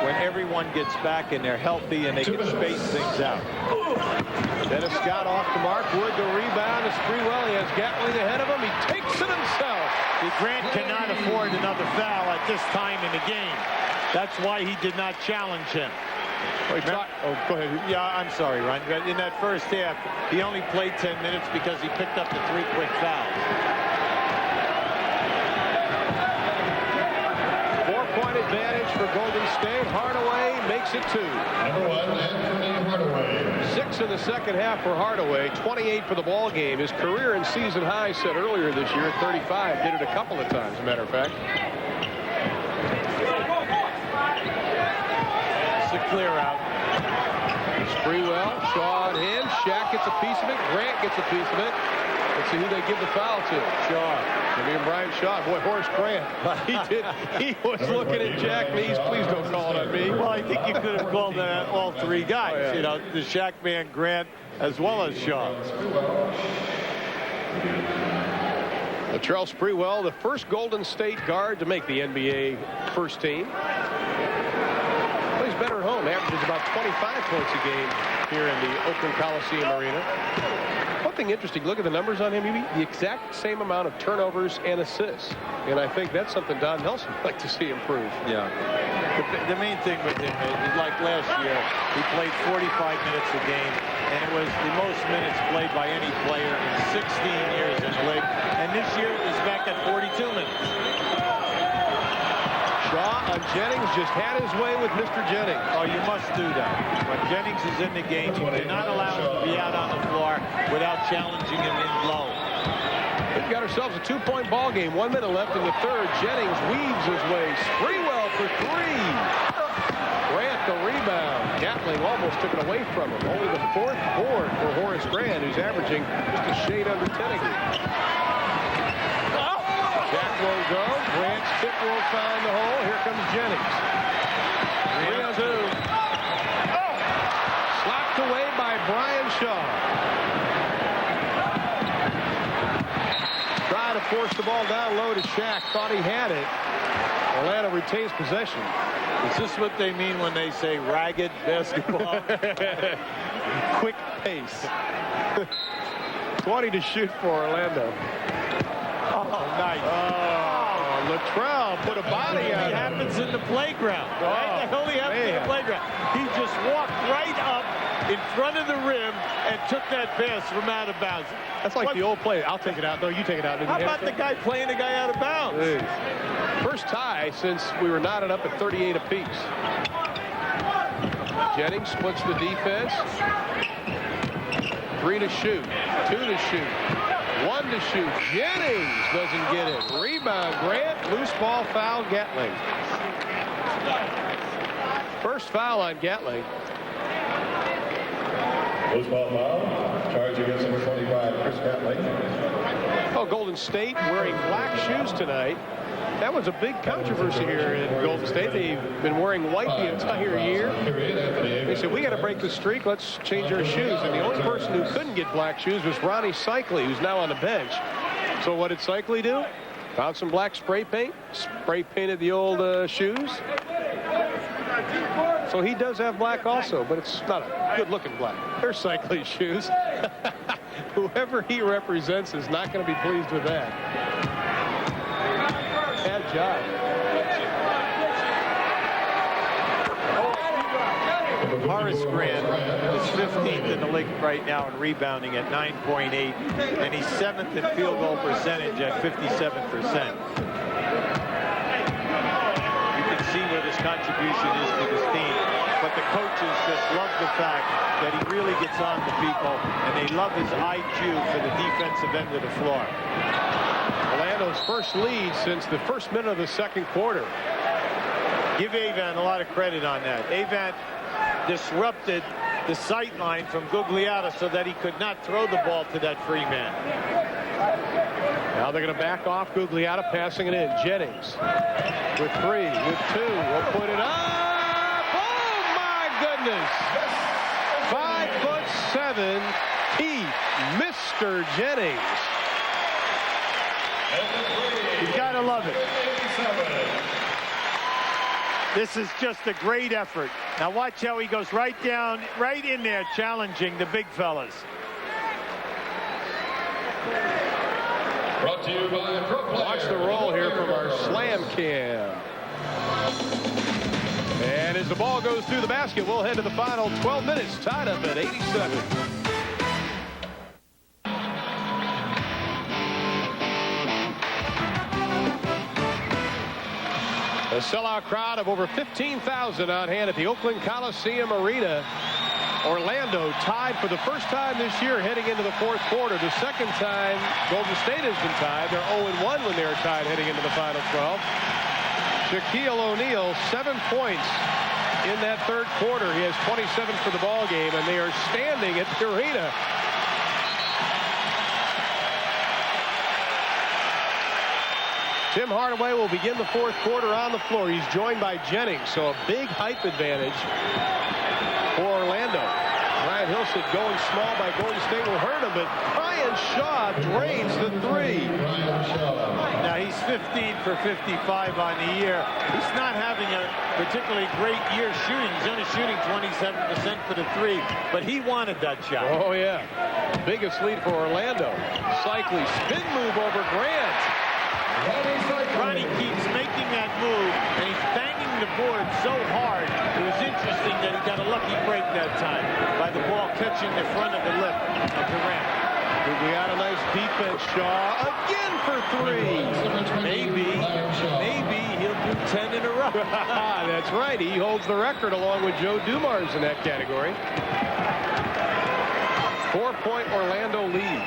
Speaker 2: when everyone gets back and they're healthy and they can space things out.
Speaker 1: Dennis Scott off the mark. Wood the rebound. It's Sprewell. He has Gatling ahead of him. He takes it himself.
Speaker 2: Grant cannot afford another foul at this time in the game. That's why he did not challenge him.
Speaker 1: Go ahead.
Speaker 2: Yeah, I'm sorry, Ron. In that first half, he only played 10 minutes because he picked up the 3 quick fouls.
Speaker 1: 4-point advantage for Golden State. Hardaway makes it 2.
Speaker 4: Number 1, Anthony Hardaway.
Speaker 1: 6 in the second half for Hardaway. 28 for the ball game. His career and season high set earlier this year at 35. Did it a couple of times, as a matter of fact.
Speaker 2: A clear out.
Speaker 1: Sprewell, Shaw on him. Shaq gets a piece of it. Grant gets a piece of it. Let's see who they give the foul to. Shaw. Brian Shaw. Boy, Horace Grant. He was looking at Jack Neese. Please don't call it on me.
Speaker 2: Well, I think you could have called all 3 guys. Oh, yeah. You know, the Shaq man, Grant, as well as Shaw.
Speaker 1: Latrell Sprewell, the first Golden State guard to make the NBA first team. Plays better at home. Averages about 25 points a game here in the Oakland Coliseum Arena. One thing interesting, look at the numbers on him. The exact same amount of turnovers and assists. And I think that's something Don Nelson would like to see improve.
Speaker 2: Yeah. The main thing with him is, like last year, he played 45 minutes a game, and it was the most minutes played by any player in 16 years in the league. And this year he's back at 42 minutes.
Speaker 1: Shaw on Jennings just had his way with Mr. Jennings.
Speaker 2: Oh, you must do that. When Jennings is in the game, you cannot allow him to be out on the floor without challenging him in low.
Speaker 1: We've got ourselves a 2-point ball game. 1 minute left in the third. Jennings weaves his way. Sprewell for 3. Grant the rebound. Gatling almost took it away from him. Only the 4th board for Horace Grant, who's averaging just a shade under 10 a game. Jack won't go. Grant's tip won't find the hole. Here comes Jennings. 3-on-2. Slapped away by Brian Shaw. Tried to force the ball down low to Shaq. Thought he had it. Orlando retains possession.
Speaker 2: Is this what they mean when they say ragged basketball?
Speaker 1: Quick pace. 20 to shoot for Orlando.
Speaker 2: Oh, nice.
Speaker 1: Oh, Latrell put a body on it.
Speaker 2: Happens in the playground. Right? That only happens in the playground. He just walked right up in front of the rim and took that pass from out of bounds.
Speaker 1: That's like the old play. I'll take it out. No, you take it out.
Speaker 2: How about the guy playing the guy out of bounds?
Speaker 1: Jeez. First tie since we were knotted up at 38 apiece. Jennings splits the defense. 3 to shoot. 2 to shoot. 1 to shoot. Jennings doesn't get it. Rebound Grant. Loose ball foul Gatling. First foul on Gatling.
Speaker 4: Loose ball foul. Charge against number 25, Chris Gatling.
Speaker 1: Oh, Golden State wearing black shoes tonight. That was a big controversy here in Golden State. They've been wearing white the entire year. They said, we got to break the streak. Let's change our shoes. And the only person who couldn't get black shoes was Ronnie Cycli, who's now on the bench. So what did Cycli do? Found some black spray paint, spray painted the old shoes. So he does have black also, but it's not a good-looking black. They're Cycli's shoes. Whoever he represents is not going to be pleased with that. Bad job.
Speaker 2: Horace Grant is 15th in the league right now in rebounding at 9.8, and he's 7th in field goal percentage at 57%. You can see what his contribution is to this team. but the coaches just love the fact that he really gets on to people, and they love his IQ for the defensive end of the floor.
Speaker 1: Orlando's first lead since the first minute of the second quarter.
Speaker 2: Give Avent a lot of credit on that. Avent disrupted the sight line from Gugliotta so that he could not throw the ball to that free man.
Speaker 1: Now they're going to back off. Gugliotta passing it in. Jennings with 3, with 2. Will put it up. Oh, my goodness. 5'7", Pete, Mr. Jennings.
Speaker 2: You got to love it. This is just a great effort. Now watch how he goes right down, right in there, challenging the big fellas.
Speaker 4: Brought to you by
Speaker 1: Watch the roll here from our slam cam. And as the ball goes through the basket, we'll head to the final 12 minutes, tied up at 87. A sellout crowd of over 15,000 on hand at the Oakland Coliseum Arena. Orlando tied for the first time this year heading into the fourth quarter. The second time Golden State has been tied. They're 0-1 when they're tied heading into the final 12. Shaquille O'Neal, 7 points in that third quarter. He has 27 for the ball game, and they are standing at the arena. Tim Hardaway will begin the fourth quarter on the floor. He's joined by Jennings, so a big height advantage for Orlando. Ryan Hillsett going small by Golden State will hurt him, but Brian Shaw drains the 3.
Speaker 2: Now he's 15 for 55 on the year. He's not having a particularly great year shooting. He's only shooting 27% for the 3, but he wanted that shot.
Speaker 1: Oh, yeah. Biggest lead for Orlando. Cycling spin move over Grant.
Speaker 2: Ronnie keeps making that move, and he's banging the board so hard. It was interesting that he got a lucky break that time by the ball catching the front of the lip of Durant.
Speaker 1: We got a nice defense. Shaw again for 3. Maybe he'll do 10 in a row. That's right. He holds the record along with Joe Dumars in that category. 4-point Orlando lead.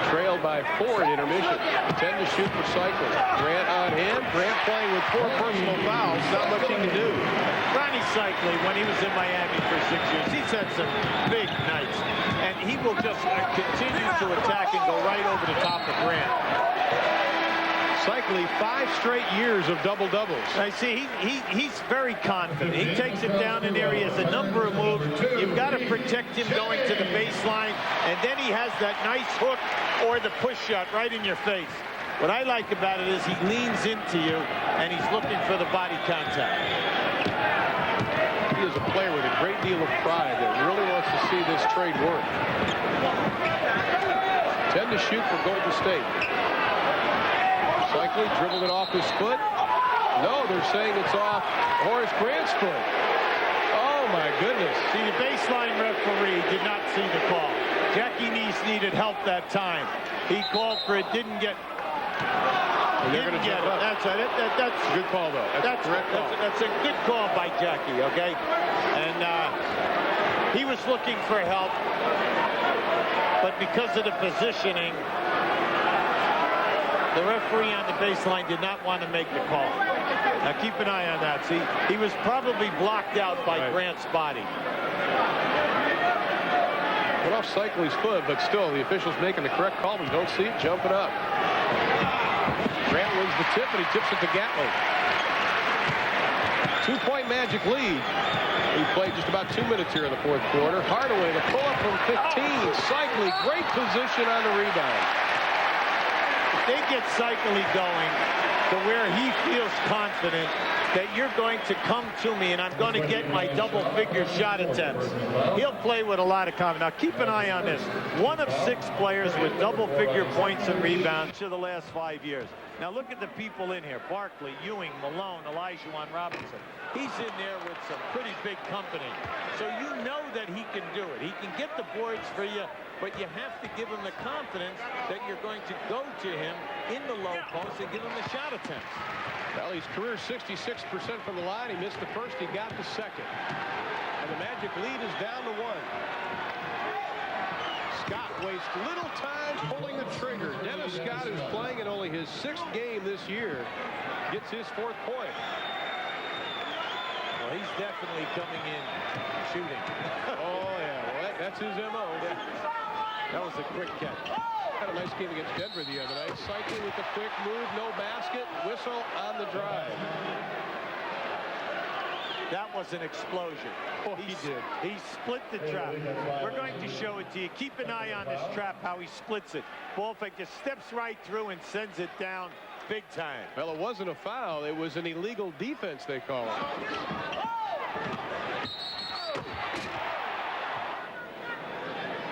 Speaker 1: Trailed by 4 in intermission. 10 to shoot for Cycling. Grant on him. Grant playing with 4 personal fouls. Not much he can do.
Speaker 2: Ronnie Cycling, when he was in Miami for 6 years, he's had some big nights. And he will just continue to attack and go right over the top of Grant.
Speaker 1: Cycling 5 straight years of double-doubles.
Speaker 2: I see he's very confident. He takes it down in there. He has a number of moves. You've got to protect him going to the baseline. And then he has that nice hook or the push shot right in your face. What I like about it is he leans into you and he's looking for the body contact.
Speaker 1: He is a player with a great deal of pride that really wants to see this trade work. 10 to shoot for Golden State. Cycling dribbled it off his foot. No, they're saying it's off Horace Grant's foot. Oh, my goodness.
Speaker 2: See, the baseline referee did not see the call. Jackie Neese needed help that time. He called for it, didn't get it. That's it. That's
Speaker 1: a good call, though. That's a correct call.
Speaker 2: That's a good call by Jackie, okay? And he was looking for help, but because of the positioning, the referee on the baseline did not want to make the call. Now keep an eye on that. See, he was probably blocked out by Grant's body.
Speaker 1: Went off Cycling's foot, but still, the official's making the correct call. We don't see it jumping up. Grant wins the tip, and he tips it to Gatling. 2-point Magic lead. He played just about 2 minutes here in the fourth quarter. Hardaway, the pull-up from 15. Cycling, great position on the rebound.
Speaker 2: They get Cycling going to where he feels confident that you're going to come to me and I'm going to get my double-figure shot attempts. He'll play with a lot of confidence. Now, keep an eye on this. 1 of 6 players with double-figure points and rebounds to the last 5 years. Now, look at the people in here. Barkley, Ewing, Malone, Olajuwon Robinson. He's in there with some pretty big company. So you know that he can do it. He can get the boards for you, but you have to give him the confidence that you're going to go to him in the low post and give him the shot attempts.
Speaker 1: Well, he's career 66% from the line. He missed the first. He got the second. And the Magic lead is down to 1. Scott wastes little time pulling the trigger. Dennis Scott, who's playing in only his 6th game this year, gets his 4th point.
Speaker 2: Well, he's definitely coming in shooting.
Speaker 1: Oh, yeah. Well, that's his M.O.
Speaker 2: That was a quick catch.
Speaker 1: Had a nice game against Denver the other night. Cycling with the quick move, no basket, whistle on the drive.
Speaker 2: That was an explosion.
Speaker 1: Oh, he did.
Speaker 2: He split the trap. We're going to show it to you. Keep an eye on this trap, how he splits it. Ball fake just steps right through and sends it down big time.
Speaker 1: Well, it wasn't a foul. It was an illegal defense, they call it.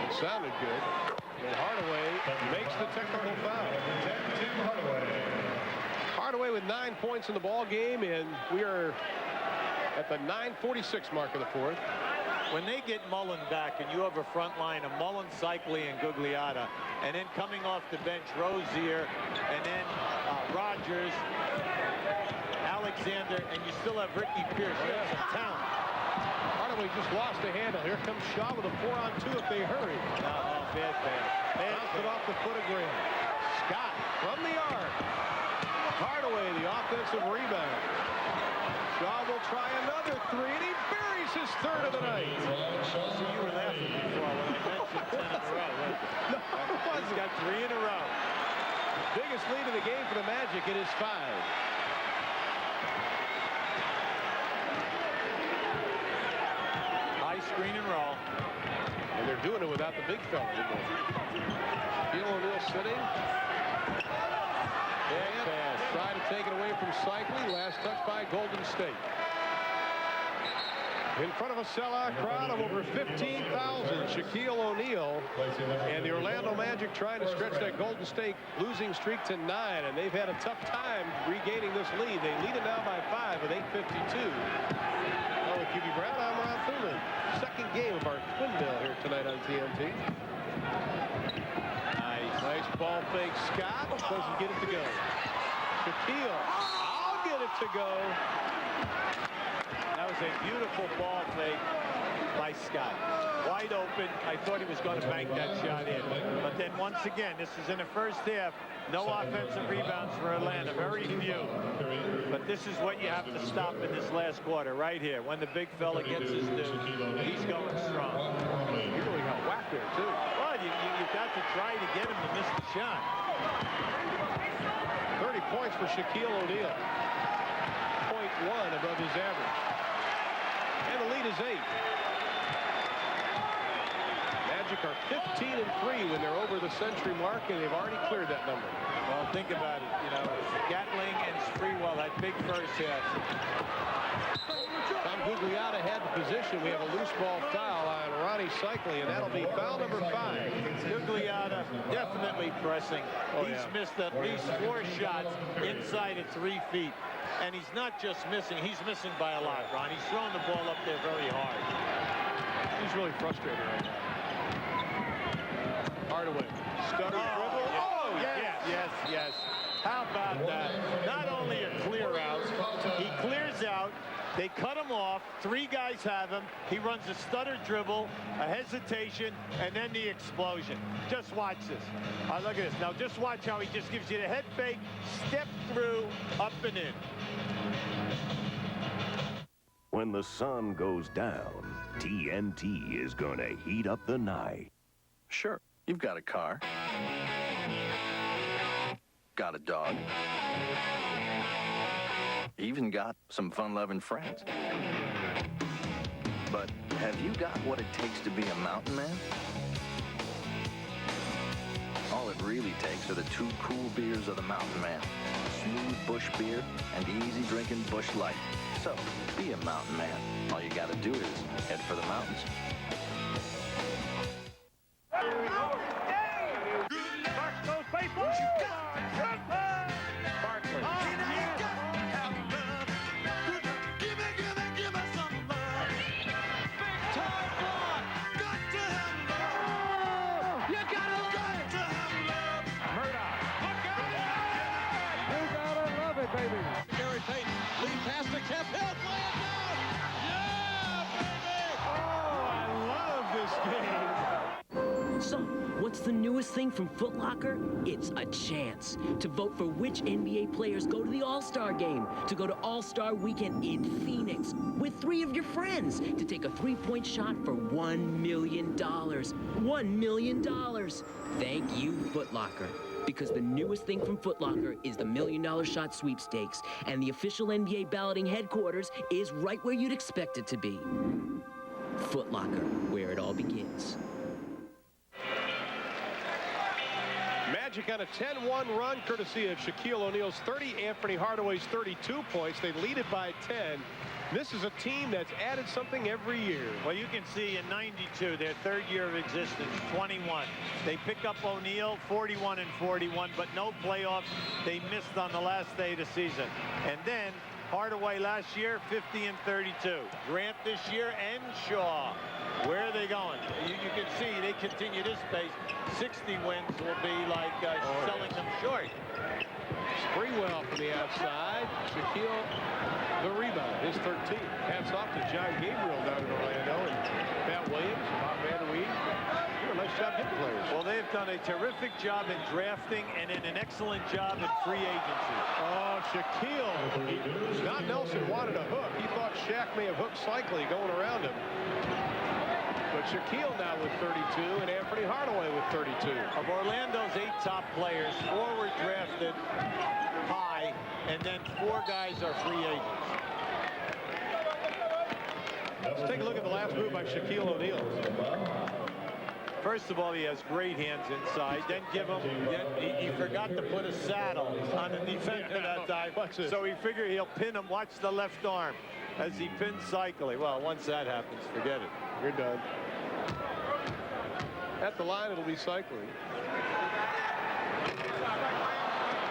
Speaker 1: It sounded good. And Hardaway makes the technical foul. Hardaway with 9 points in the ball game, and we are at the 9:46 mark of the 4th.
Speaker 2: When they get Mullen back and you have a front line of Mullen, Cycli, and Gugliotta, and then coming off the bench, Rozier, and then Rogers, Alexander, and you still have Ricky Pierce. You have some talent.
Speaker 1: Hardaway just lost the handle. Here comes Shaw with a 4-on-2 if they hurry.
Speaker 2: Bad pass.
Speaker 1: Bounced it off the foot of Graham. Scott from the arc. Hardaway, the offensive rebound. Shaw will try another 3, and he buries his 3rd of the night.
Speaker 2: So you were laughing before when I mentioned 10 in a row.
Speaker 1: No, it wasn't.
Speaker 2: He's got 3 in a row.
Speaker 1: Biggest lead of the game for the Magic. It is 5.
Speaker 2: High screen and roll.
Speaker 1: And they're doing it without the big fella anymore. Shaquille O'Neal sitting. And try to take it away from Cycli. Last touch by Golden State. In front of a sellout crowd of over 15,000, Shaquille O'Neal and the Orlando Magic trying to stretch that Golden State losing streak to 9, and they've had a tough time regaining this lead. They lead it now by 5 with 8:52. Well, with QB Brown, I'm Ron Thuman. Second game of our twin bill here tonight on TNT. Nice ball fake. Scott doesn't get it to go. Shaquille, I'll get it to go.
Speaker 2: That was a beautiful ball fake by Scott. Wide open. I thought he was going to bank that shot in. But then once again, this is in the first half. No offensive rebounds for Atlanta. Very few. But this is what you have to stop in this last quarter right here. When the big fella gets his due, he's going strong.
Speaker 1: He really got whacked there, too.
Speaker 2: Well, you've got to try to get him to miss the shot.
Speaker 1: 30 points for Shaquille O'Neal. 0.1 above his average. And the lead is 8. Magic are 15-3 when they're over the century mark, and they've already cleared that number.
Speaker 2: Well, think about it. You know, Gatling and Sprewell had big first halves.
Speaker 1: Tom Gugliotta had the position. We have a loose ball foul on Ronnie Cycli, and that'll be foul number 5.
Speaker 2: Gugliotta definitely pressing. He's missed at least 4 shots inside of 3 feet. And he's not just missing, he's missing by a lot, Ron. He's throwing the ball up there very hard.
Speaker 1: He's really frustrated right now. Hardaway. Stutter dribble.
Speaker 2: Oh, yes. How about that? Not only a clear out, he clears out. They cut him off. 3 guys have him. He runs a stutter dribble, a hesitation, and then the explosion. Just watch this. Look at this. Now just watch how he just gives you the head fake, step through, up and in.
Speaker 20: When the sun goes down, TNT is going to heat up the night.
Speaker 13: Sure, you've got a car. Got a dog. Even got some fun-loving friends. But have you got what it takes to be a mountain man? All it really takes are the 2 cool beers of the mountain man. Smooth Busch beer and easy drinking Busch Light. So, be a mountain man. All you gotta do is head for the mountains.
Speaker 21: What's the newest thing from Foot Locker? It's a chance to vote for which NBA players go to the All-Star game, to go to All-Star Weekend in Phoenix with 3 of your friends, to take a 3-point shot for $1 million. $1 million. Thank you, Foot Locker. Because the newest thing from Foot Locker is the $1 Million Shot Sweepstakes, and the official NBA balloting headquarters is right where you'd expect it to be. Foot Locker, where it all begins.
Speaker 1: Magic on a 10-1 run, courtesy of Shaquille O'Neal's 30, Anthony Hardaway's 32 points. They lead it by 10. This is a team that's added something every year.
Speaker 2: Well, you can see in 92, their 3rd year of existence, 21. They pick up O'Neal, 41 and 41, but no playoffs. They missed on the last day of the season. And then Hardaway last year, 50 and 32. Grant this year and Shaw. Where are they going? You can see they continue this pace. 60 wins will be like selling them short.
Speaker 1: Sprewell from the outside. Shaquille, the rebound, his 13th. Hats off to John Gabriel down in Orlando and Pat Williams, Bob Vanderweed. Doing a nice job getting players.
Speaker 2: Well, they've done a terrific job in drafting and an excellent job in free agency.
Speaker 1: Oh, Shaquille. Don Nelson wanted a hook. He thought Shaq may have hooked Cycli going around him. But Shaquille now with 32 and Anthony Hardaway with 32.
Speaker 2: Of Orlando's 8 top players, 4 were drafted high, and then 4 guys are free agents.
Speaker 1: Let's take a look at the last move by Shaquille O'Neal.
Speaker 2: First of all, he has great hands inside. Then give him, he forgot to put a saddle on the defender that time. So he figured he'll pin him. Watch the left arm as he pins Cycli. Well, once that happens, forget it.
Speaker 1: You're done. At the line, it'll be Cycli.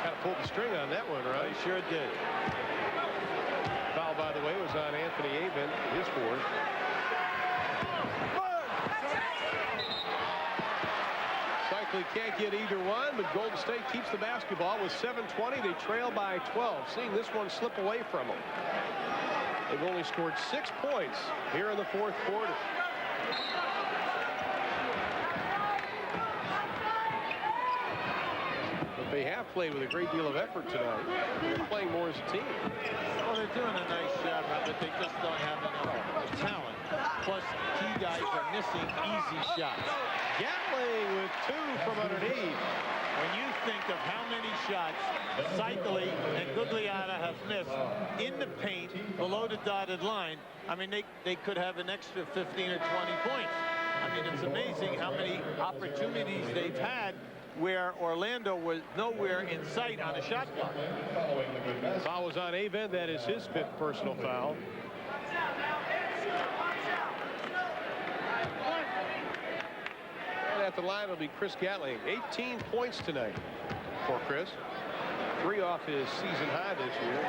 Speaker 1: Kind of pulled the string on that one, right?
Speaker 2: He sure did.
Speaker 1: Foul, by the way, was on Anthony Avent, his 4th. Cycli can't get either one, but Golden State keeps the basketball with 7:20. They trail by 12. Seeing this one slip away from them. They've only scored 6 points here in the 4th quarter. But they have played with a great deal of effort tonight. They're playing more as a team.
Speaker 2: Well, they're doing a nice job, but they just don't have enough talent. Plus, key guys are missing easy shots.
Speaker 1: Gatling with 2 from underneath.
Speaker 2: When you think of how many shots Cycli and Gugliotta have missed in the paint below the dotted line, I mean, they could have an extra 15 or 20 points. I mean, it's amazing how many opportunities they've had where Orlando was nowhere in sight on a shot clock.
Speaker 1: Foul was on Avent. That is his 5th personal foul. And at the line, it'll be Chris Gatling. 18 points tonight for Chris. 3 off his season high this year.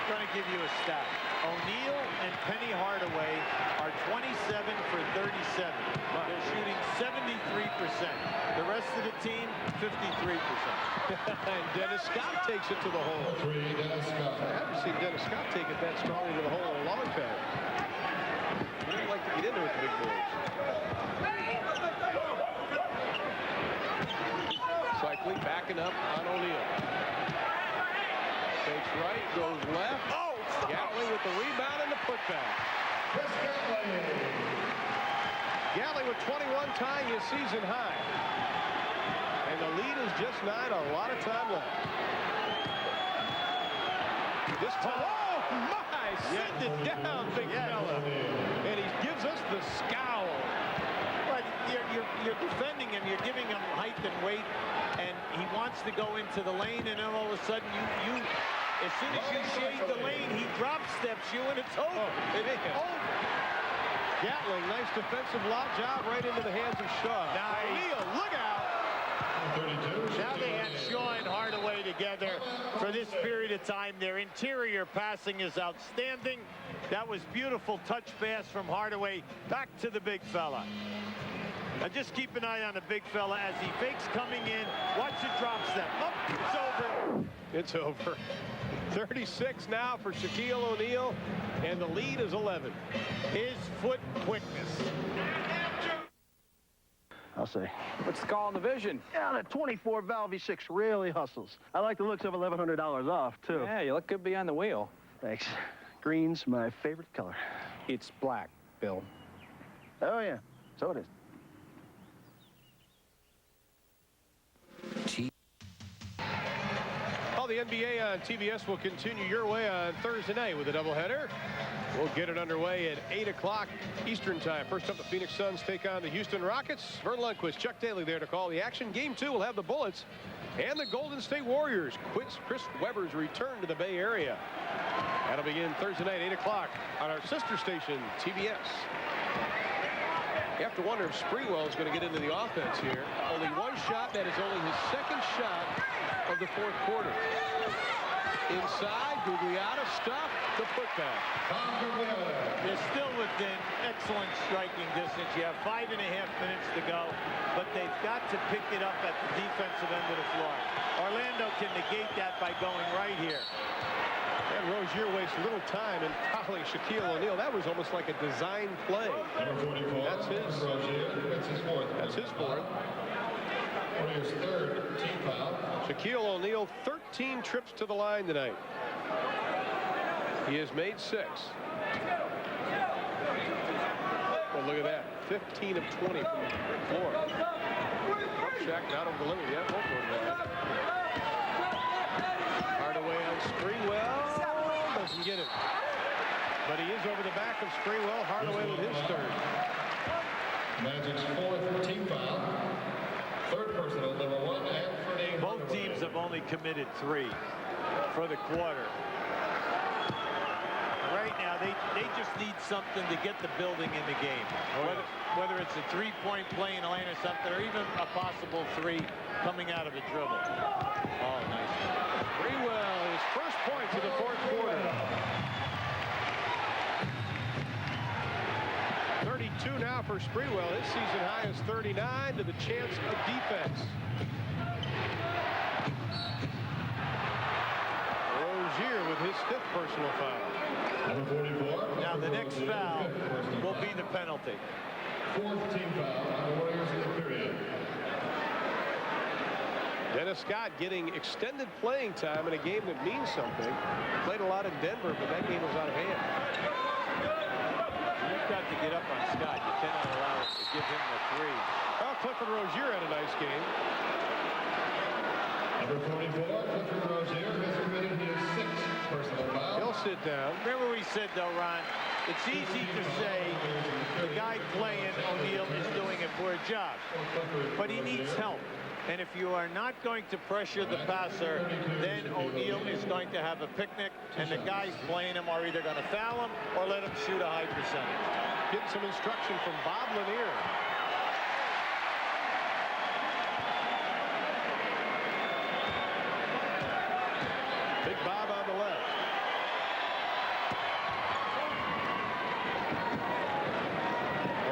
Speaker 2: I'm going to give you a stat. O'Neal and Penny Hardaway are 27 for 37. They're shooting 73%. The rest of the team, 53%.
Speaker 1: And Dennis Scott takes it to the hole. I haven't seen Dennis Scott take it that strongly to the hole in a long time. He doesn't like to get into it with the big boys. Cycli backing up on O'Neal. Takes right, goes left. Oh! Gatling with the rebound and the putback. Gatling with 21, tying his season high. And the lead is just 9, a lot of time left. This time, oh my, send it down, big fella. And he gives us the scowl.
Speaker 2: But you're defending him, you're giving him height and weight, and he wants to go into the lane, and then all of a sudden you as soon as you shade the lane, he drop steps you, and it's over.
Speaker 1: Oh, it is over. Gatling, nice defensive lock job right into the hands of Shaw.
Speaker 2: Now, O'Neal, look out. Now they have Shaw and Hardaway together for this period of time. Their interior passing is outstanding. That was beautiful touch pass from Hardaway back to the big fella. Now just keep an eye on the big fella as he fakes coming in. Watch the drop step. Up, it's over.
Speaker 1: It's over. 36 now for Shaquille O'Neal, and the lead is 11.
Speaker 2: His foot quickness.
Speaker 6: I'll say.
Speaker 5: What's the call on the Vision?
Speaker 6: Yeah, the 24 valve V6 really hustles. I like the looks of $1,100 off, too.
Speaker 5: Yeah, you look good behind the wheel.
Speaker 6: Thanks. Green's my favorite color.
Speaker 5: It's black, Bill.
Speaker 6: Oh, yeah. So it is.
Speaker 1: Well, the NBA on TBS will continue your way on Thursday night with a doubleheader. We'll get it underway at 8 o'clock Eastern time. First up, the Phoenix Suns take on the Houston Rockets. Vern Lundquist, Chuck Daly there to call the action. Game 2 will have the Bullets and the Golden State Warriors. Chris Webber's return to the Bay Area. That'll begin Thursday night, 8 o'clock on our sister station, TBS. You have to wonder if Sprewell is going to get into the offense here. Only one shot. That is only his second shot of the fourth quarter. Inside, Gugliotta stuff, the putback.
Speaker 2: They're still within excellent striking distance. You have 5.5 minutes to go, but they've got to pick it up at the defensive end of the floor. Orlando can negate that by going right here.
Speaker 1: And Rozier wastes little time in toppling Shaquille O'Neal. That was almost like a design play. That's his. That's his fourth.
Speaker 4: Warriors' third team foul.
Speaker 1: Shaquille O'Neal, 13 trips to the line tonight. He has made 6. Well, look at that. 15 of 20 from the floor. Shaq not over delivered yet. Won't go to that. Hardaway on Sprewell. Doesn't get it. But he is over the back of Sprewell. Hardaway with his third.
Speaker 4: Magic's fourth team foul. Third personal, number 1, Anthony.
Speaker 2: Both teams have only committed 3 for the quarter. Right now, they just need something to get the building in the game. Whether it's a 3-point play in a lane or something, or even a possible 3 coming out of a dribble. Oh, nice.
Speaker 1: Sprewell, his first points of the fourth quarter. 32 now for Sprewell. His season high is 39 to the chance of defense. Rozier with his 5th personal foul.
Speaker 4: Number 44.
Speaker 2: Now the next foul will be the penalty.
Speaker 4: 4th team foul on the Warriors in the period.
Speaker 1: Dennis Scott getting extended playing time in a game that means something. Played a lot in Denver, but that game was out of hand.
Speaker 2: You've got to get up on Scott. You cannot allow it to give him the 3.
Speaker 1: Well, Clifford Rozier had a nice game.
Speaker 4: Number 44, Clifford Rozier has committed his 6th personal foul.
Speaker 1: He'll sit down.
Speaker 2: Remember we said, though, Ron, it's easy to say the guy playing, O'Neal, is doing a poor job. But he needs help. And if you are not going to pressure the passer, then O'Neal is going to have a picnic, and the guys playing him are either going to foul him or let him shoot a high percentage.
Speaker 1: Getting some instruction from Bob Lanier. Big Bob on the left.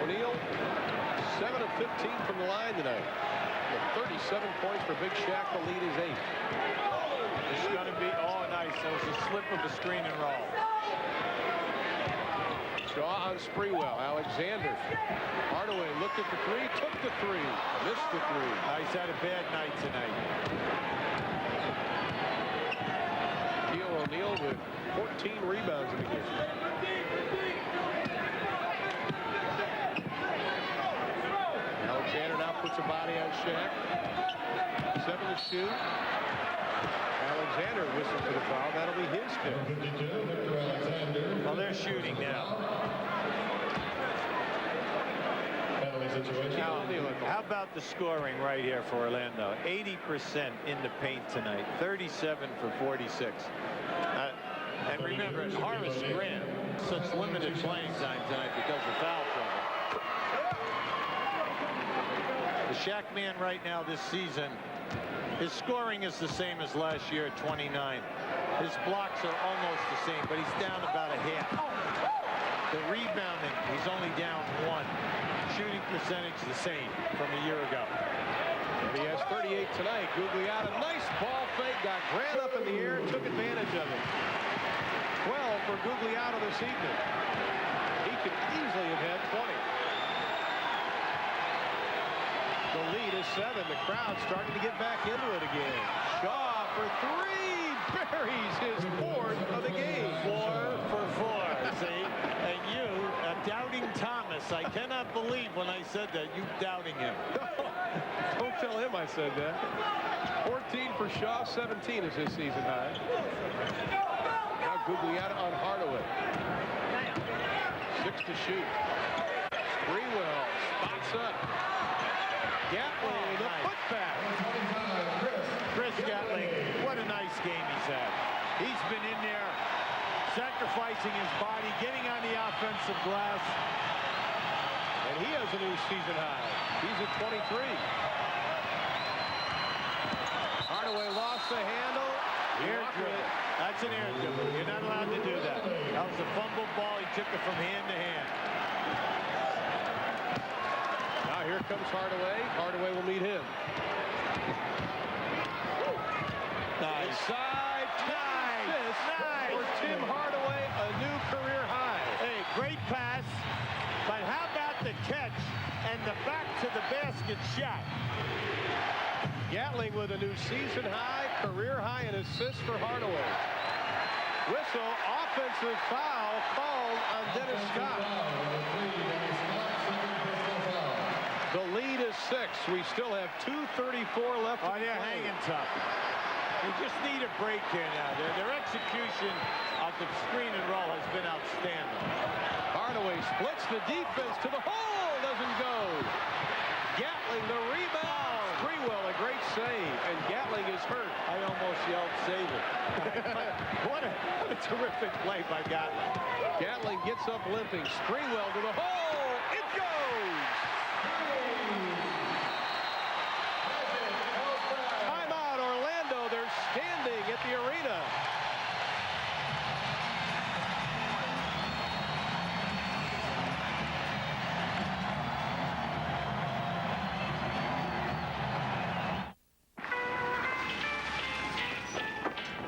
Speaker 1: O'Neal, 7 of 15 from the line tonight. 37 points for Big Shaq. The lead is 8.
Speaker 2: It's going to be, oh, nice. That was a slip of the screen and roll.
Speaker 1: Shaw on Sprewell. Alexander. Hardaway looked at the 3, took the 3, missed the 3.
Speaker 2: He's had a bad night tonight.
Speaker 1: Shaquille O'Neal with 14 rebounds in the game. Alexander now puts a body on Shaq. 7 to shoot. Alexander whistles for the foul. That'll be his 5th.
Speaker 2: Well, they're shooting now. How about the scoring right here for Orlando? 80% in the paint tonight. 37 for 46. And remember, Horace Grant, such limited playing time tonight because of foul trouble. The Shaq man right now this season, his scoring is the same as last year at 29. His blocks are almost the same, but he's down about a half. The rebounding, he's only down 1. Shooting percentage the same from a year ago.
Speaker 1: And he has 38 tonight. Gugliotta, nice ball fake, got Grant up in the air, took advantage of it. 12 for Gugliotta this evening. He could easily have had 20. 20-7. The crowd starting to get back into it again. Shaw for three. Buries his fourth of the game.
Speaker 2: 4 for 4, see? And you, doubting Thomas. I cannot believe when I said that, you doubting him.
Speaker 1: Don't tell him I said that. 14 for Shaw, 17 is his season high. Now Gugliotta on Hardaway. 6 to shoot. Sprewell spots up. Gatling, the putback.
Speaker 2: Chris Gatling, what a nice game he's had. He's been in there sacrificing his body, getting on the offensive glass.
Speaker 1: And he has a new season high. He's at 23. Hardaway lost the handle.
Speaker 2: Air dribble. That's an air dribble. You're not allowed to do that. That was a fumbled ball. He took it from hand to hand.
Speaker 1: Now here comes Hardaway. Hardaway will meet him.
Speaker 2: Nice.
Speaker 1: Inside.
Speaker 2: Nice.
Speaker 1: For Tim Hardaway, a new career high.
Speaker 2: Hey, great pass. But how about the catch and the back to the basket shot?
Speaker 1: Gatling with a new season high, career high in assists for Hardaway. Whistle, offensive foul called on Dennis Scott. The lead is 6. We still have 2:34 left.
Speaker 2: Oh, they're hanging tough. They just need a break here now. Their execution of the screen and roll has been outstanding.
Speaker 1: Hardaway splits the defense to the hole. Doesn't go. Gatling the rebound. Sprewell a great save, and Gatling is hurt.
Speaker 2: I almost yelled save it. what a terrific play by Gatling.
Speaker 1: Gatling gets up limping. Sprewell to the hole. It goes. Timeout, Orlando. They're standing at the arena.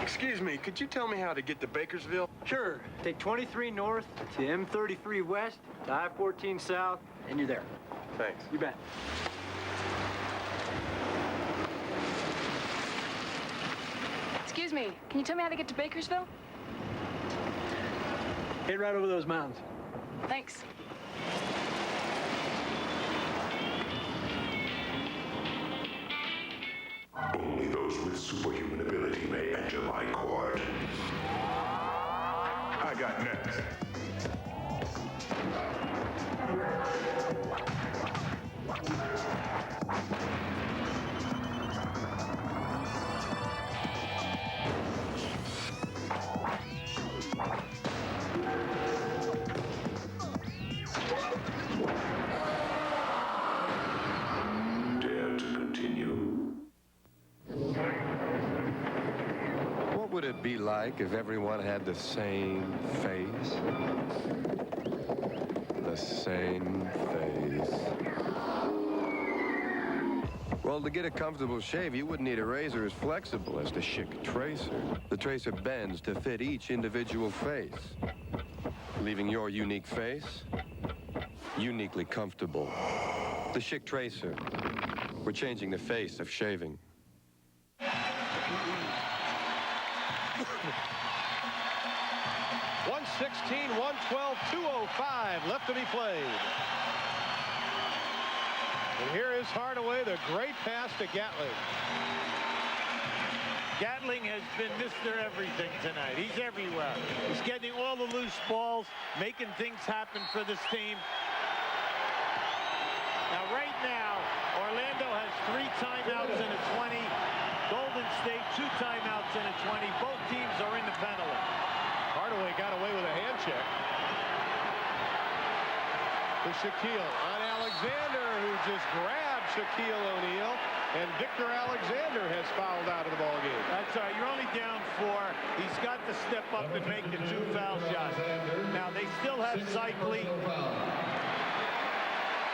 Speaker 10: Excuse me, could you tell me how to get to Bakersville?
Speaker 5: Sure. Take 23 north to M33 west to I-14 south, and you're there.
Speaker 10: Thanks.
Speaker 5: You bet.
Speaker 17: Excuse me, can you tell me how to get to Bakersville?
Speaker 5: Head right over those mountains.
Speaker 17: Thanks.
Speaker 20: Only those with superhuman ability may enter my court. I got next. Dare to continue?
Speaker 11: What would it be like if everyone had the same face? The same face. Well, to get a comfortable shave, you wouldn't need a razor as flexible as the Schick Tracer. The Tracer bends to fit each individual face, leaving your unique face uniquely comfortable. The Schick Tracer. We're changing the face of shaving.
Speaker 1: 116, 112, 205 left to be played. And here is Hardaway, the great pass to Gatling.
Speaker 2: Gatling has been Mr. Everything tonight. He's everywhere. He's getting all the loose balls, making things happen for this team. Now, right now, Orlando has 3 timeouts and a 20. Golden State, 2 timeouts and a 20. Both teams are in the penalty.
Speaker 1: Hardaway got away with a hand check. To Shaquille on Alexander, who just grabbed Shaquille O'Neal. And Victor Alexander has fouled out of the ball game.
Speaker 2: That's all right. You're only down 4. He's got to step up and make the 2 foul shots. Now, they still have Cycli.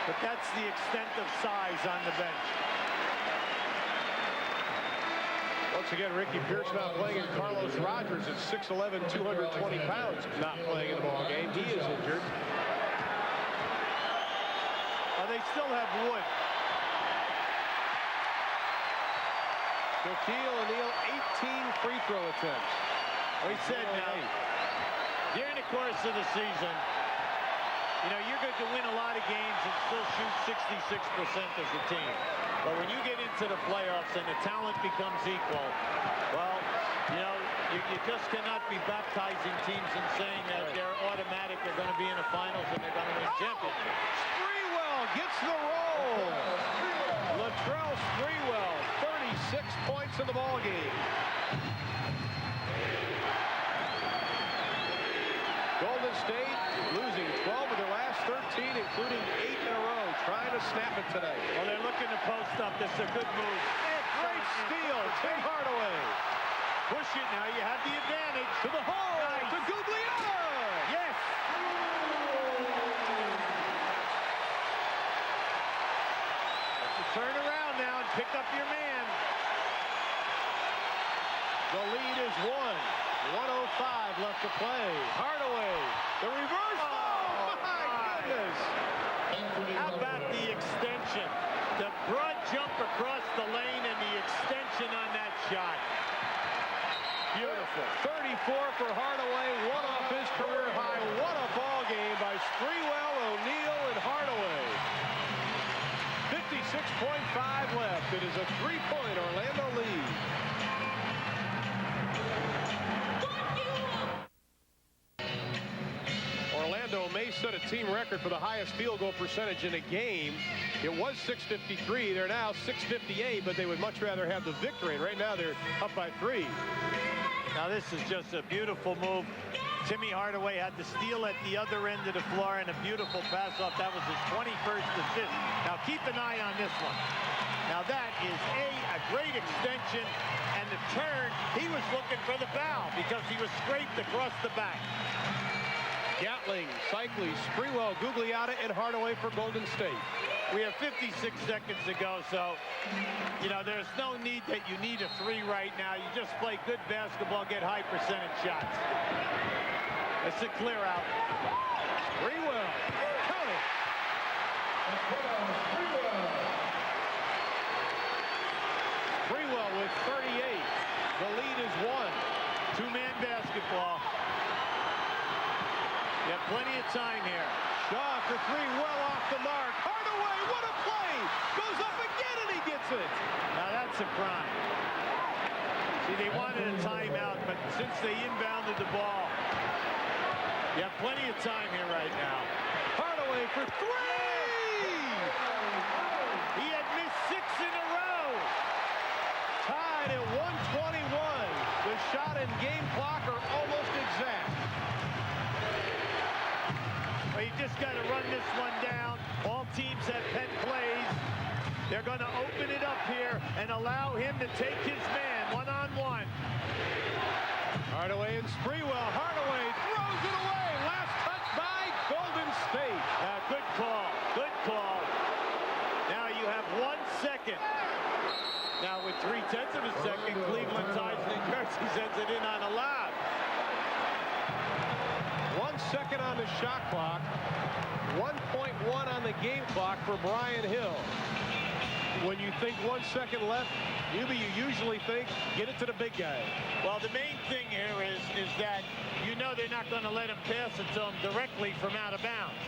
Speaker 2: But that's the extent of size on the bench.
Speaker 1: Once again, Ricky Pierce not playing, and Carlos Rogers at 6'11", 220 pounds, not playing in the ball game. He is injured.
Speaker 2: Oh, they still have Wood.
Speaker 1: Shaquille O'Neal, 18 free throw attempts.
Speaker 2: We said now, during the course of the season, you know, you're going to win a lot of games and still shoot 66% as a team. But when you get into the playoffs and the talent becomes equal, well, you know, you just cannot be baptizing teams and saying that they're automatic, they're going to be in the finals and they're going to win championships.
Speaker 1: Sprewell gets the roll. Latrell Sprewell, 36 points in the ballgame. Golden State losing 12 of their last 13, including 8 in a row, trying to snap it today.
Speaker 2: Well, they're looking to post up. This is a good move.
Speaker 1: Great steal, Tim Hardaway.
Speaker 2: Push it now. You have the advantage.
Speaker 1: To the hole. Nice. To Gugliotta.
Speaker 2: Yes. Turn around now and pick up your man.
Speaker 1: The lead is 1:105 left to play. Hardaway, the reverse. Oh, my goodness.
Speaker 2: How about the extension? The broad jump across the lane and the extension on that shot.
Speaker 1: Beautiful. 34 for Hardaway, one off his career high. What a ball game by Sprewell, O'Neal, and Hardaway. 56.5 left. It is a three-point Orlando lead. Orlando may set a team record for the highest field goal percentage in a game. It was 653. They're now 658, but they would much rather have the victory. And right now they're up by 3.
Speaker 2: Now this is just a beautiful move. Timmy Hardaway had the steal at the other end of the floor and a beautiful pass off. That was his 21st assist. Now keep an eye on this one. Now that is a great extension, and the turn, he was looking for the foul because he was scraped across the back.
Speaker 1: Gatling, Cycli, Sprewell, Gugliotta, and Hardaway for Golden State.
Speaker 2: We have 56 seconds to go, so, you know, there's no need that you need a 3 right now. You just play good basketball, get high percentage shots. It's a clear out.
Speaker 1: Sprewell, count it. Sprewell with 38. The lead is 1.
Speaker 2: Two-man basketball. You have plenty of time here.
Speaker 1: Shaw for 3, well off the mark. Hardaway, what a play! Goes up again and he gets it.
Speaker 2: Now that's a crime. See, they wanted a timeout, but since they inbounded the ball, you have plenty of time here right now.
Speaker 1: Hardaway for 3!
Speaker 2: He had missed 6 in a row.
Speaker 1: Tied at 121. The shot and game clock are almost exact.
Speaker 2: Well, you just got to run this one down. All teams have pen plays. They're going to open it up here and allow him to take his man one-on-one.
Speaker 1: Hardaway and Sprewell. Hardaway throws it away. Last touch by Golden State.
Speaker 2: Good call. Good call. Now you have 1 second. Now with 3/10 of a second, Cleveland ties New Jersey, sends it in on a lob.
Speaker 1: 1 second on the shot clock. 1.1 on the game clock for Brian Hill. When you think 1 second left, you usually think, get it to the big guy.
Speaker 2: Well, the main thing here is that you know they're not going to let him pass it to him directly from out of bounds.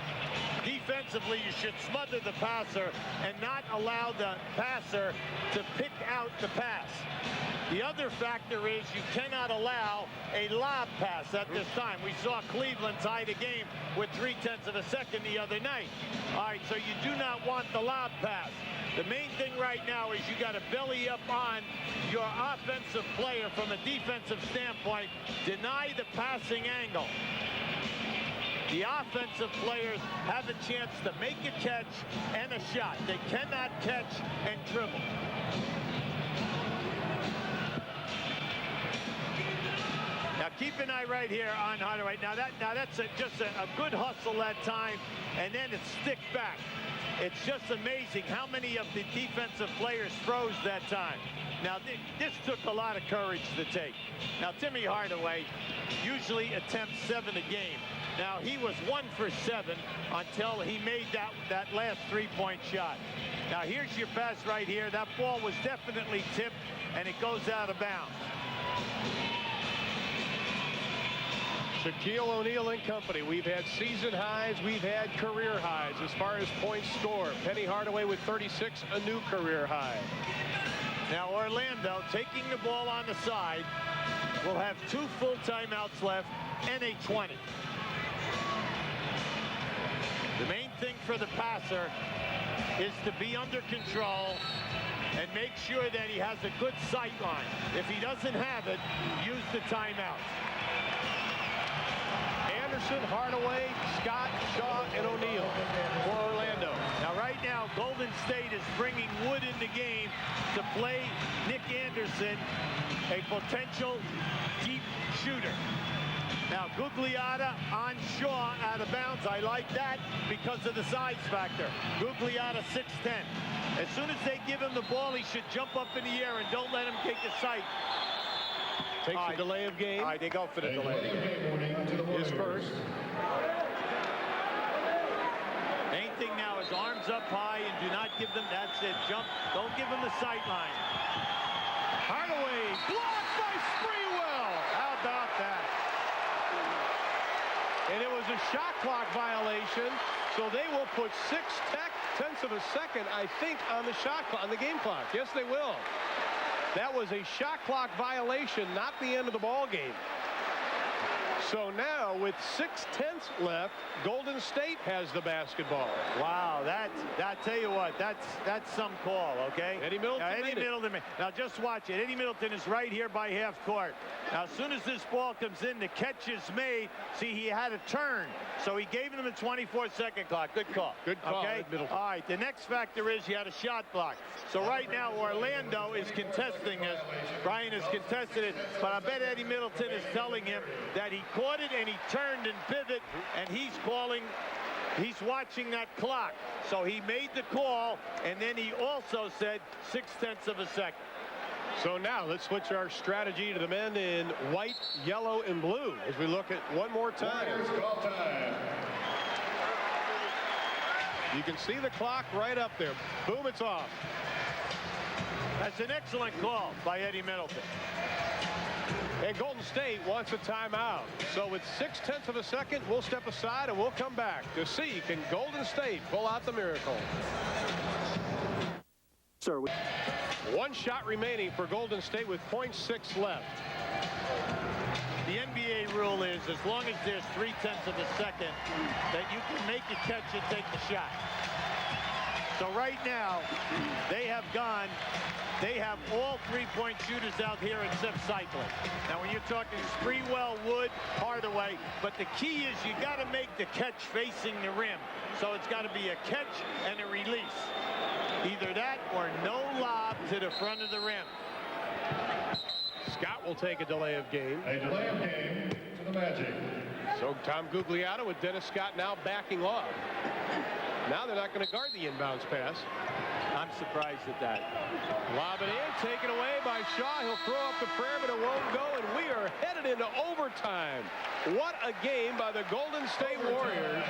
Speaker 2: Defensively, you should smother the passer and not allow the passer to pick out the pass. The other factor is you cannot allow a lob pass at this time. We saw Cleveland tie the game with 3/10 of a second the other night. All right, so you do not want the lob pass. The main thing right now is you got to belly up on your offensive player from a defensive standpoint. Deny the passing angle. The offensive players have a chance to make a catch and a shot. They cannot catch and dribble. Now keep an eye right here on Hardaway. Now that's just a good hustle that time, and then it's stick back. It's just amazing how many of the defensive players froze that time. Now this took a lot of courage to take. Now Timmy Hardaway usually attempts 7 a game. Now, he was 1 for 7 until he made that last three-point shot. Now, here's your pass right here. That ball was definitely tipped, and it goes out of bounds.
Speaker 1: Shaquille O'Neal and company. We've had season highs. We've had career highs as far as points scored. Penny Hardaway with 36, a new career high.
Speaker 2: Now, Orlando taking the ball on the side will have 2 full timeouts left and a 20. The main thing for the passer is to be under control and make sure that he has a good sight line. If he doesn't have it, use the timeout.
Speaker 1: Anderson, Hardaway, Scott, Shaw, and O'Neal for Orlando.
Speaker 2: Now, right now, Golden State is bringing Wood in the game to play Nick Anderson, a potential deep shooter. Now, Gugliotta on Shaw out of bounds. I like that because of the size factor. Gugliotta 6'10". As soon as they give him the ball, he should jump up in the air and don't let him take a sight.
Speaker 1: Takes the delay of game.
Speaker 2: All right, they go for the delay of game.
Speaker 1: His first.
Speaker 2: Main thing now is arms up high and do not give them, that's it, jump. Don't give them the sight line.
Speaker 1: Hardaway blocked by Sprewell.
Speaker 2: How about that?
Speaker 1: And it was a shot clock violation, so they will put 6/10 of a second, I think, on the shot clock, on the game clock. Yes, they will. That was a shot clock violation, not the end of the ball game. So now, with 6/10 left, Golden State has the basketball.
Speaker 2: Wow, I tell you what, that's some call, okay?
Speaker 1: Eddie Middleton.
Speaker 2: Now just watch it. Eddie Middleton is right here by half court. Now, as soon as this ball comes in, the catch is made. See, he had a turn, so he gave him a 24-second clock. Good call.
Speaker 1: Good call,
Speaker 2: okay?
Speaker 1: Middleton.
Speaker 2: All right, the next factor is you had a shot block. So right now, Orlando is contesting this. Brian has contested it, but I bet Eddie Middleton is telling him that he caught it and he turned and pivot, and he's watching that clock. So he made the call, and then he also said 6/10 of a second.
Speaker 1: So now let's switch our strategy to the men in white, yellow, and blue as we look at one more time. You can see the clock right up there. Boom, it's off.
Speaker 2: That's an excellent call by Eddie Middleton.
Speaker 1: And Golden State wants a timeout. So with 6/10 of a second, we'll step aside and we'll come back to see, can Golden State pull out the miracle?
Speaker 5: Sir,
Speaker 1: one shot remaining for Golden State with 0.6 left.
Speaker 2: The NBA rule is as long as there's 3/10 of a second that you can make a catch and take the shot. So right now, they have all three-point shooters out here except Cycling. Now, when you're talking Sprewell, Wood, Hardaway, but the key is you got to make the catch facing the rim. So it's got to be a catch and a release. Either that or no lob to the front of the rim.
Speaker 1: Scott will take a delay of game.
Speaker 4: A delay of game to the Magic.
Speaker 1: So Tom Gugliotta with Dennis Scott now backing off. Now they're not going to guard the inbounds pass.
Speaker 2: I'm surprised at that.
Speaker 1: Lob it in, taken away by Shaw. He'll throw up the prayer, but it won't go, and we are headed into overtime. What a game by the Golden State Warriors.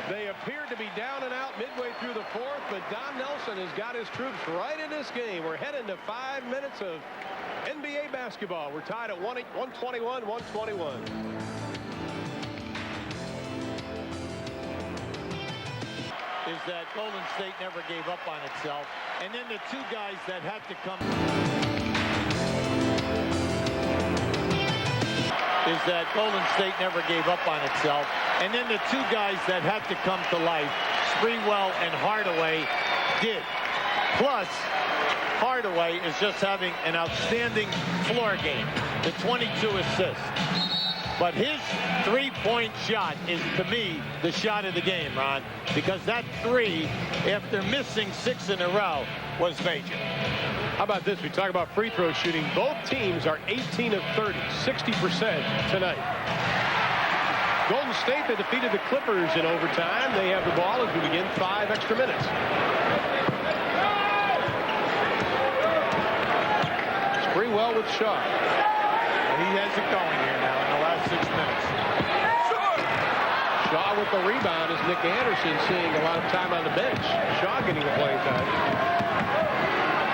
Speaker 1: They appeared to be down and out midway through the fourth, but Don Nelson has got his troops right in this game. We're heading to 5 minutes of NBA basketball. We're tied at 121-121.
Speaker 2: Is that Golden State never gave up on itself. And then the two guys that had to come is that Golden State never gave up on itself. And then the two guys that had to come to life, Sprewell and Hardaway, did. Plus, Hardaway is just having an outstanding floor game. The 22 assists. But his three-point shot is, to me, the shot of the game, Ron, because that three, after missing 6 in a row, was major.
Speaker 1: How about this? We talk about free throw shooting. Both teams are 18 of 30, 60% tonight. Golden State, they defeated the Clippers in overtime. They have the ball as we begin 5 extra minutes. Sprewell with Shaw.
Speaker 2: He has it going here now in the last 6 minutes.
Speaker 1: with the rebound is Nick Anderson, seeing a lot of time on the bench. Shaw getting the playing time.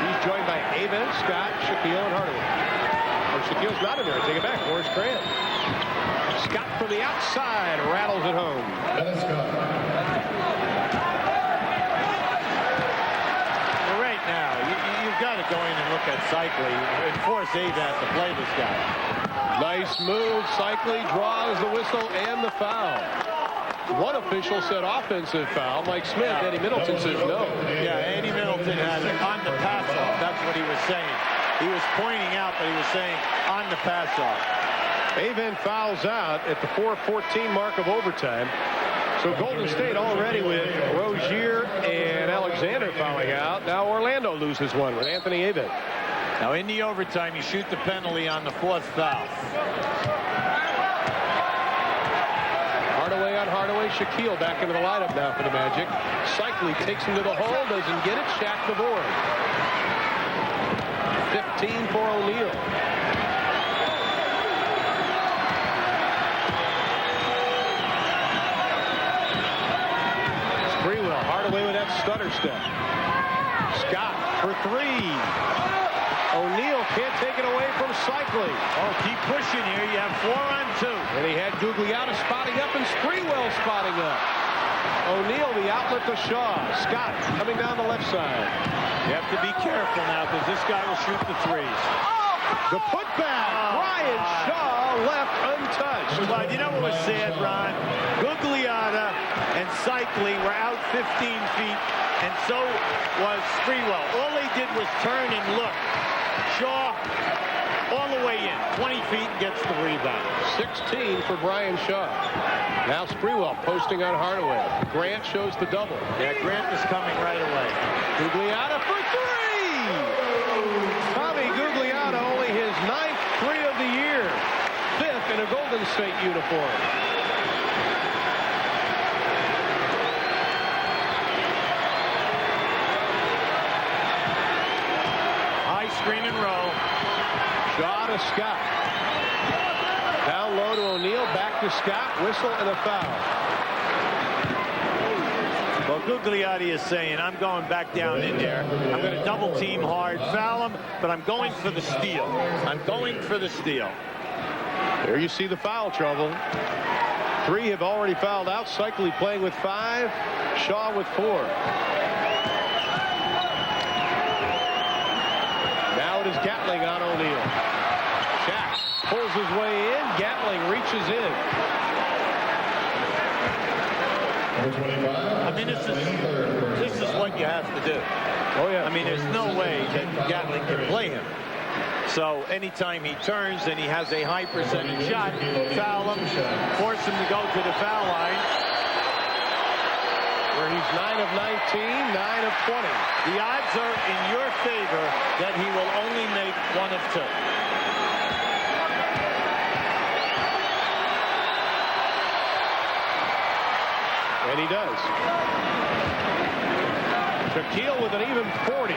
Speaker 1: He's joined by Avon, Scott, Shaquille, and Hardaway. Oh, Shaquille's not in there. Take it back. Horace Grant. Scott from the outside rattles it home.
Speaker 2: Well, right now, you've got to go in and look at Cycli and force Avon to play this guy.
Speaker 1: Nice move. Cycli draws the whistle and the foul. One official said offensive foul. Mike Smith. Eddie Middleton says no.
Speaker 2: Yeah, Eddie Middleton had it on the pass-off. That's what he was saying. He was pointing out, but he was saying on the pass-off.
Speaker 1: Avon fouls out at the 4:14 mark of overtime. So Golden State already with Rozier and Alexander fouling out. Now Orlando loses one with Anthony Avon.
Speaker 2: Now in the overtime, you shoot the penalty on the 4th foul.
Speaker 1: Hardaway on Hardaway. Shaquille back into the lineup now for the Magic. Cycli takes him to the hole, doesn't get it. Shaq the board. 15 for O'Neal. Sprewell, Hardaway with that stutter step. Scott for 3. O'Neal can't take it away from Cycli.
Speaker 2: Oh, keep pushing here. You have 4 on 2.
Speaker 1: And he had Gugliotta spotting up and Sprewell spotting up. O'Neal the outlet to Shaw. Scott coming down the left side.
Speaker 2: You have to be careful now because this guy will shoot the 3s.
Speaker 1: The putback. Brian Shaw left untouched.
Speaker 2: Well, you know what was sad, Ron? Gugliotta and Cycli were out 15 feet, and so was Sprewell. All they did was turn and look. Shaw all the way in, 20 feet, gets the rebound.
Speaker 1: 16 for Brian Shaw. Now Sprewell posting on Hardaway. Grant shows the double.
Speaker 2: Yeah, Grant is coming right away.
Speaker 1: Gugliotta for 3! Tommy Gugliotta, only his 9th 3 of the year. 5th in a Golden State uniform.
Speaker 2: High screen and roll.
Speaker 1: Shaw to Scott. Down low to O'Neal, back to Scott, whistle and a foul.
Speaker 2: Well, Gugliotta is saying, I'm going back down in there. I'm going to double team hard, foul him, but I'm going for the steal. I'm going for the steal.
Speaker 1: There you see the foul trouble. 3 have already fouled out. Cycli playing with 5. Shaw with 4. Now it is Gatling on O'Neal. Shaq pulls his way in. Gatling reaches in.
Speaker 2: I mean, this is what you have to do.
Speaker 1: Oh, yeah.
Speaker 2: I mean, there's no way that Gatling can play him. So anytime he turns and he has a high percentage shot, foul him, force him to go to the foul line.
Speaker 1: Where he's 9 of 19, 9 of 20.
Speaker 2: The odds are in your favor that he will only make 1 of 2.
Speaker 1: And he does. Shaquille with an even 40.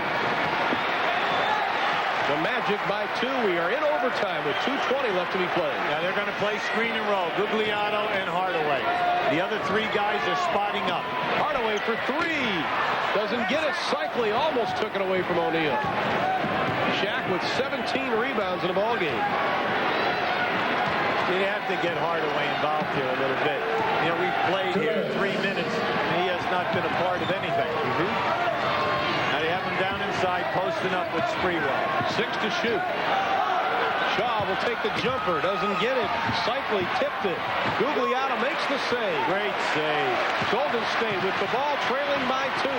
Speaker 1: The Magic by 2. We are in overtime with 2:20 left to be played.
Speaker 2: Now they're going to play screen and roll. Gugliotta and Hardaway. The other 3 guys are spotting up.
Speaker 1: Hardaway for 3. Doesn't get it. Cycli almost took it away from O'Neal. Shaq with 17 rebounds in a ball game.
Speaker 2: You have to get Hardaway involved here a little bit. You know, we've played here 3 minutes, and he has not been a part of anything. Now they have him down inside, posting up with Sprewell.
Speaker 1: 6 to shoot. Shaw will take the jumper. Doesn't get it. Cycli tipped it. Gugliotta makes the save.
Speaker 2: Great save.
Speaker 1: Golden State with the ball trailing by 2.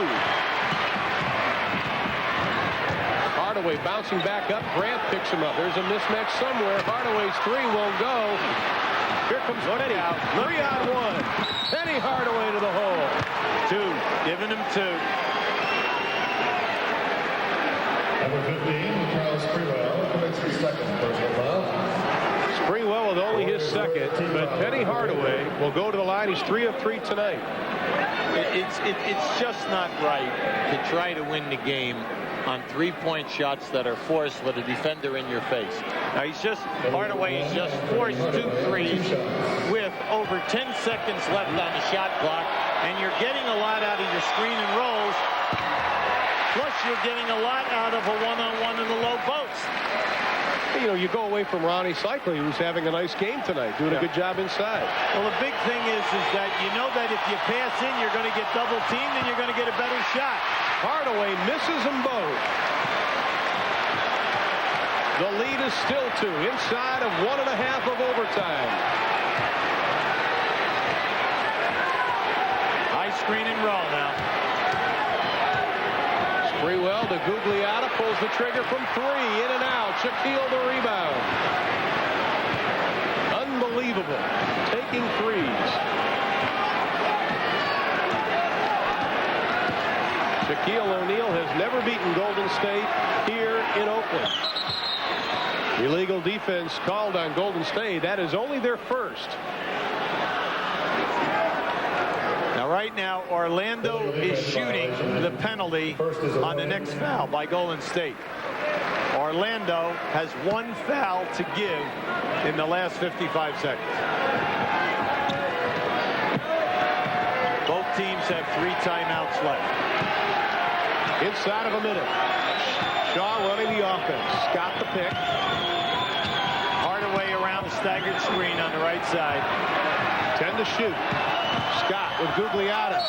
Speaker 1: Hardaway bouncing back up. Grant picks him up. There's a mismatch somewhere. Hardaway's 3 won't go. Here comes Penny. 3 on 1. Penny Hardaway to the hole.
Speaker 2: 2. Giving him 2.
Speaker 4: Number 15, Charles Sprewell, commits his 2nd personal foul.
Speaker 1: Sprewell with only his 2nd, but Penny Hardaway will go to the line. He's 3 of 3 tonight.
Speaker 2: It's just not right to try to win the game on 3-point shots that are forced with a defender in your face. Now Hardaway is just forced 2 threes with over 10 seconds left on the shot clock, and you're getting a lot out of your screen and rolls. Plus, you're getting a lot out of a one-on-one in the low post.
Speaker 1: You know, you go away from Ronnie Cycli, who's having a nice game tonight, doing a good job inside.
Speaker 2: Well, the big thing is that you know that if you pass in, you're going to get double teamed and you're going to get a better shot.
Speaker 1: Hardaway misses them both. The lead is still 2 inside of 1.5 of overtime.
Speaker 2: High screen and roll now.
Speaker 1: Sprewell to Gugliotta, pulls the trigger from 3, in and out. Shaquille the rebound. Unbelievable. Taking threes. Shaquille O'Neal has never beaten Golden State here in Oakland. Illegal defense called on Golden State. That is only their first.
Speaker 2: Now, right now, Orlando is shooting the penalty on the next foul by Golden State. Orlando has 1 foul to give in the last 55 seconds. Both teams have 3 timeouts left.
Speaker 1: Inside of a minute. Shaw running the offense. Got the pick.
Speaker 2: Hardaway around the staggered screen on the right side.
Speaker 1: 10 to shoot. Scott with Gugliotta.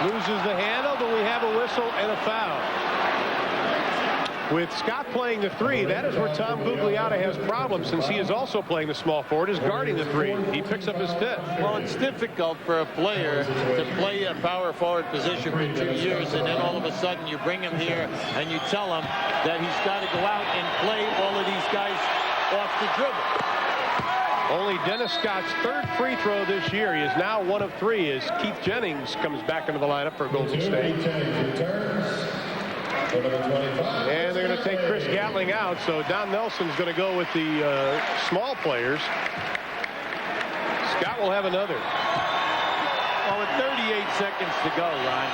Speaker 1: Loses the handle, but we have a whistle and a foul. With Scott playing the 3, that is where Tom Gugliotta has problems, since he is also playing the small forward, is guarding the 3. He picks up his 5th.
Speaker 2: Well, it's difficult for a player to play a power forward position for 2 years, and then all of a sudden you bring him here and you tell him that he's got to go out and play all of these guys off the dribble.
Speaker 1: Only Dennis Scott's 3rd free throw this year. He is now 1 of 3 as Keith Jennings comes back into the lineup for Golden State. And they're going to take Chris Gatling out, so Don Nelson's going to go with the small players. Scott will have another.
Speaker 2: Well, with 38 seconds to go, Ron,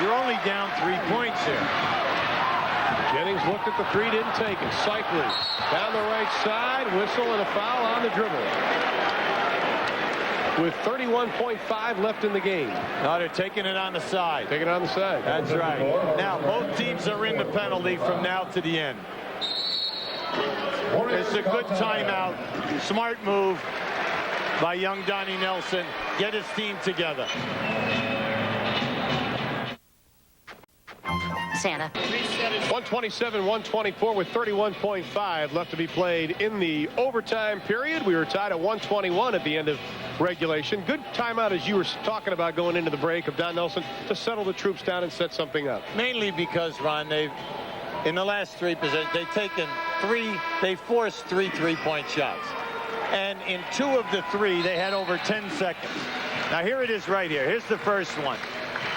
Speaker 2: you're only down 3 points here.
Speaker 1: Jennings looked at the 3, didn't take it. Cycling down the right side, whistle and a foul on the dribble. With 31.5 left in the game.
Speaker 2: Now they're taking it on the side.
Speaker 1: Taking it on the side.
Speaker 2: That's right. Now both teams are in the penalty from now to the end. It's a good timeout. Smart move by young Donnie Nelson. Get his team together.
Speaker 7: Santa.
Speaker 1: 127-124 with 31.5 left to be played in the overtime period. We were tied at 121 at the end of regulation. Good timeout, as you were talking about going into the break, of Don Nelson to settle the troops down and set something up.
Speaker 2: Mainly because, Ron, in the last 3 possessions, they've taken 3, they forced 3 3-point shots. And in 2 of the 3, they had over 10 seconds. Now here it is right here. Here's the first one.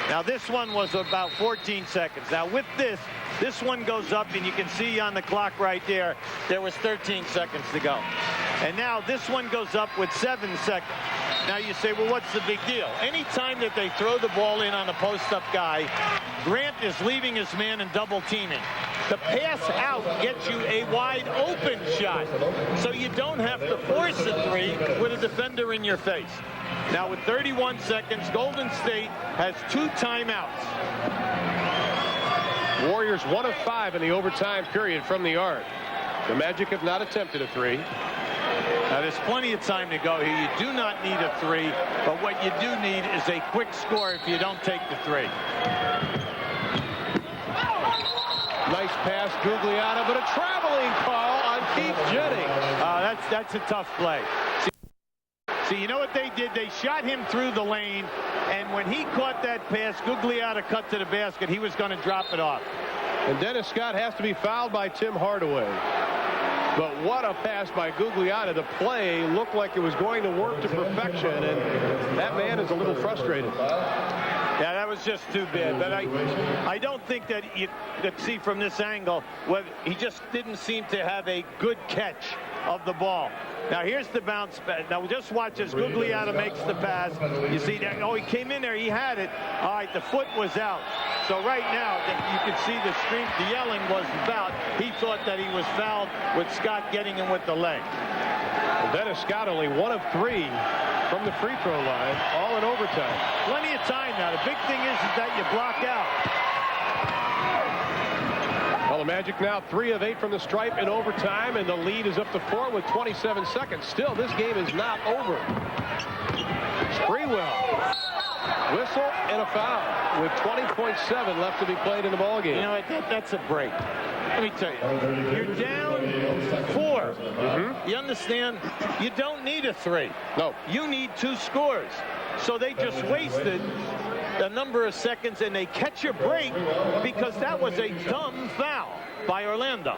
Speaker 2: Now this one was about 14 seconds. Now with this one goes up, and you can see on the clock right there was 13 seconds to go. And now this one goes up with 7 seconds. Now you say, well, what's the big deal? Anytime that they throw the ball in on a post-up guy, Grant is leaving his man and double teaming. The pass out gets you a wide open shot. So you don't have to force a 3 with a defender in your face. Now with 31 seconds, Golden State has 2 timeouts.
Speaker 1: Warriors 1 of 5 in the overtime period from the arc. The Magic have not attempted a 3.
Speaker 2: Now there's plenty of time to go here. You do not need a 3, but what you do need is a quick score if you don't take the 3.
Speaker 1: Nice pass, Gugliotta, but a traveling call on Keith Jennings.
Speaker 2: That's a tough play. See, you know what they did? They shot him through the lane, and when he caught that pass, Gugliotta cut to the basket. He was going to drop it off.
Speaker 1: And Dennis Scott has to be fouled by Tim Hardaway. But what a pass by Gugliotta. The play looked like it was going to work to perfection, and that man is a little frustrated.
Speaker 2: Yeah, that was just too bad. But I don't think that you could see from this angle, he just didn't seem to have a good catch of the ball. Now here's the bounce back. Now just watch as Gugliotta makes the pass. You see that? Oh, he came in there. He had it. All right, the foot was out. So right now, you can see the yelling was about. He thought that he was fouled with Scott getting him with the leg.
Speaker 1: And Dennis Scott only 1 of 3 from the free throw line, all in overtime.
Speaker 2: Plenty of time now. The big thing is that you block out.
Speaker 1: Well, the Magic now 3 of 8 from the stripe in overtime, and the lead is up to 4 with 27 seconds. Still, this game is not over. Sprewell. Whistle and a foul with 20.7 left to be played in the ball game.
Speaker 2: You know, that's a break. Let me tell you, you're down 4. You understand? You don't need a 3.
Speaker 1: No.
Speaker 2: You need 2 scores. So they just wasted a number of seconds, and they catch a break because that was a dumb foul by Orlando.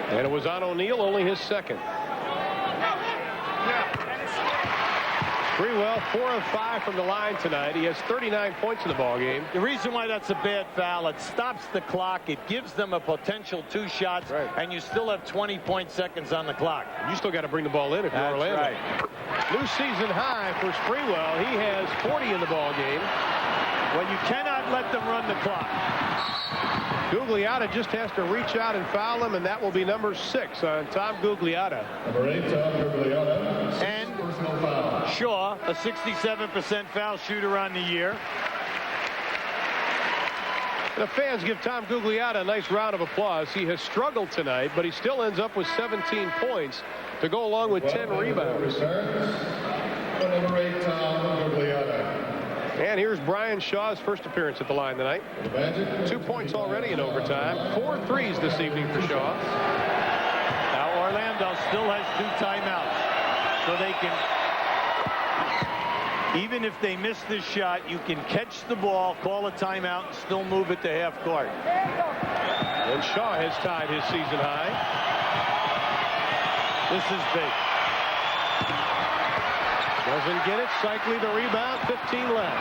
Speaker 1: And it was on O'Neal, only his second. Sprewell 4 of 5 from the line tonight. He has 39 points in the ball game.
Speaker 2: The reason why that's a bad foul, it stops the clock. It gives them a potential 2 shots, and you still have 20 seconds on the clock.
Speaker 1: You still got to bring the ball in if you're Orlando.
Speaker 2: Right.
Speaker 1: New season high for Sprewell. He has 40 in the ball game.
Speaker 2: Well, you cannot let them run the clock.
Speaker 1: Gugliotta just has to reach out and foul him, and that will be number 6 on Tom Gugliotta.
Speaker 4: Number 8, Tom Gugliotta.
Speaker 2: And Shaw, a 67% foul shooter on the year.
Speaker 1: The fans give Tom Gugliotta a nice round of applause. He has struggled tonight, but he still ends up with 17 points to go along with 10 rebounds.
Speaker 4: Number 8, Tom Gugliotta.
Speaker 1: And here's Brian Shaw's first appearance at the line tonight. 2 points already in overtime. 4 threes this evening for Shaw.
Speaker 2: Now Orlando still has 2 timeouts. So they can, even if they miss this shot, you can catch the ball, call a timeout, and still move it to half court.
Speaker 1: And Shaw has tied his season high.
Speaker 2: This is big.
Speaker 1: Doesn't get it. Cycling the rebound. 15 left.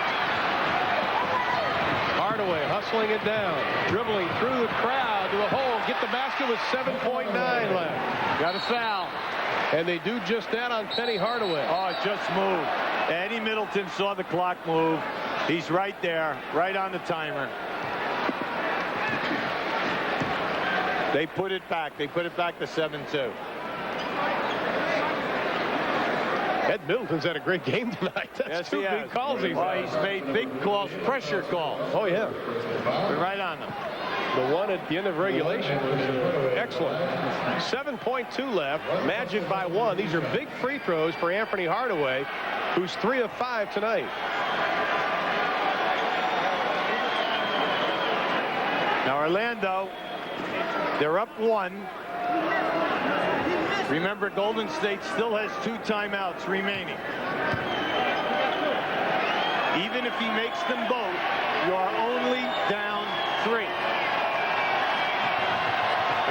Speaker 1: Hardaway hustling it down. Dribbling through the crowd to a hole. Get the basket with 7.9 left.
Speaker 2: Got a foul.
Speaker 1: And they do just that on Penny Hardaway.
Speaker 2: Oh, it just moved. Eddie Middleton saw the clock move. He's right there, right on the timer. They put it back. They put it back to 7-2.
Speaker 1: Ed Middleton's had a great game tonight. That's 2 big calls he's
Speaker 2: made big calls, pressure calls.
Speaker 1: Oh, yeah.
Speaker 2: We're right on them.
Speaker 1: The one at the end of regulation was excellent. 7.2 left. Magic by 1. These are big free throws for Anthony Hardaway, who's 3 of 5 tonight.
Speaker 2: Now Orlando, they're up 1. Remember, Golden State still has 2 timeouts remaining. Even if he makes them both, you are only down 3.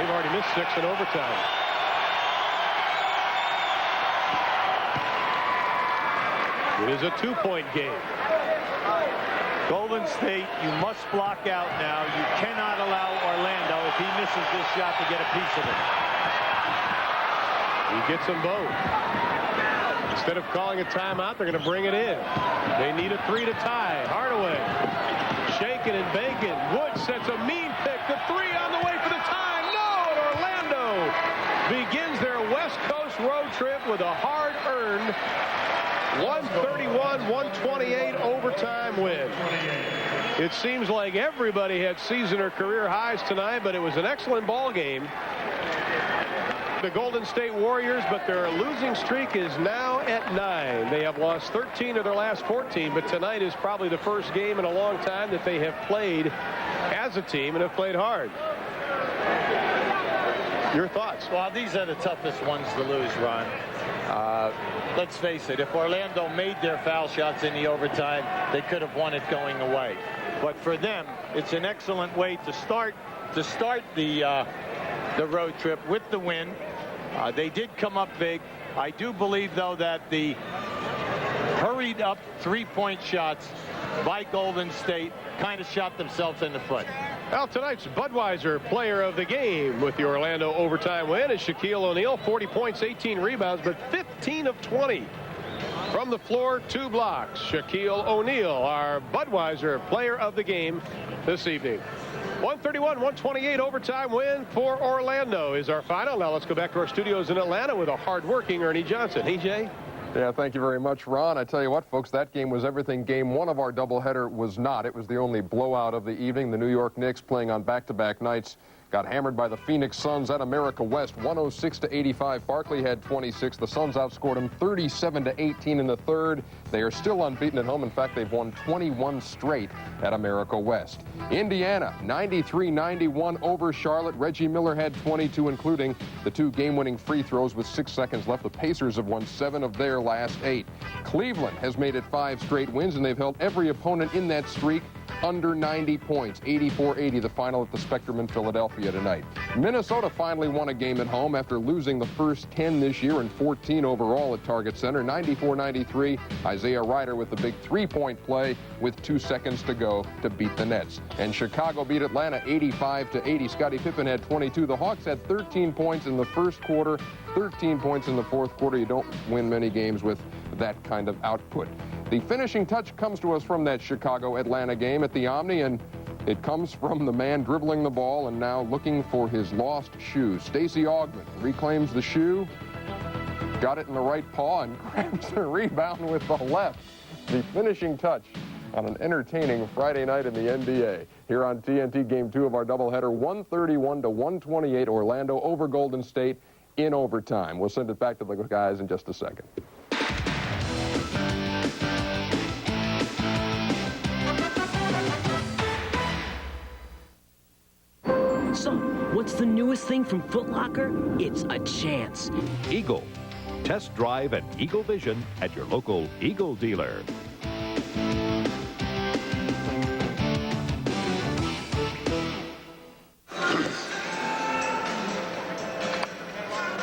Speaker 1: They've already missed 6 in overtime. It is a 2-point game.
Speaker 2: Golden State, you must block out now. You cannot allow Orlando, if he misses this shot, to get a piece of it.
Speaker 1: He gets them both. Instead of calling a timeout, they're going to bring it in. They need a 3 to tie. Hardaway shaking and baking. Wood sets a mean pick. The 3 on the way for the tie. No, and Orlando begins their West Coast road trip with a hard-earned 131-128 overtime win. It seems like everybody had season or career highs tonight, but it was an excellent ball game. The Golden State Warriors, but their losing streak is now at 9. They have lost 13 of their last 14, but tonight is probably the first game in a long time that they have played as a team and have played hard. Your thoughts?
Speaker 2: Well, these are the toughest ones to lose, Ron. Let's face it, if Orlando made their foul shots in the overtime, they could have won it going away. But for them, it's an excellent way to start the road trip with the win. They did come up big. I do believe, though, that the hurried up 3-point shots by Golden State kind of shot themselves in the foot.
Speaker 1: Well, tonight's Budweiser player of the game with the Orlando overtime win is Shaquille O'Neal. 40 points, 18 rebounds, but 15 of 20 From the floor, 2 blocks. Shaquille O'Neal, our Budweiser player of the game this evening. 131-128 overtime win for Orlando is our final. Now let's go back to our studios in Atlanta with a hard-working Ernie Johnson. Hey, Jay.
Speaker 3: Yeah, thank you very much, Ron. I tell you what, folks, that game was everything game one of our doubleheader was not. It was the only blowout of the evening. The New York Knicks, playing on back-to-back nights, got hammered by the Phoenix Suns at America West, 106-85. Barkley had 26. The Suns outscored them 37-18 in the third. They are still unbeaten at home. In fact, they've won 21 straight at America West. Indiana, 93-91 over Charlotte. Reggie Miller had 22, including the 2 game-winning free throws with 6 seconds left. The Pacers have won 7 of their last 8. Cleveland has made it 5 straight wins, and they've held every opponent in that streak under 90 points. 84-80, the final at the Spectrum in Philadelphia tonight. Minnesota finally won a game at home after losing the first 10 this year and 14 overall at Target Center. 94-93, Isaiah Ryder with the big 3-point play with 2 seconds to go to beat the Nets. And Chicago beat Atlanta 85-80. Scottie Pippen had 22. The Hawks had 13 points in the first quarter, 13 points in the fourth quarter. You don't win many games with that kind of output. The finishing touch comes to us from that Chicago-Atlanta game at the Omni, and it comes from the man dribbling the ball and now looking for his lost shoe. Stacey Augmon reclaims the shoe, got it in the right paw, and grabs the rebound with the left. The finishing touch on an entertaining Friday night in the NBA. Here on TNT, Game 2 of our doubleheader, 131-128, Orlando over Golden State in overtime. We'll send it back to the guys in just a second.
Speaker 21: So, what's the newest thing from Foot Locker? It's a chance.
Speaker 8: Eagle. Test drive an Eagle Vision at your local Eagle dealer.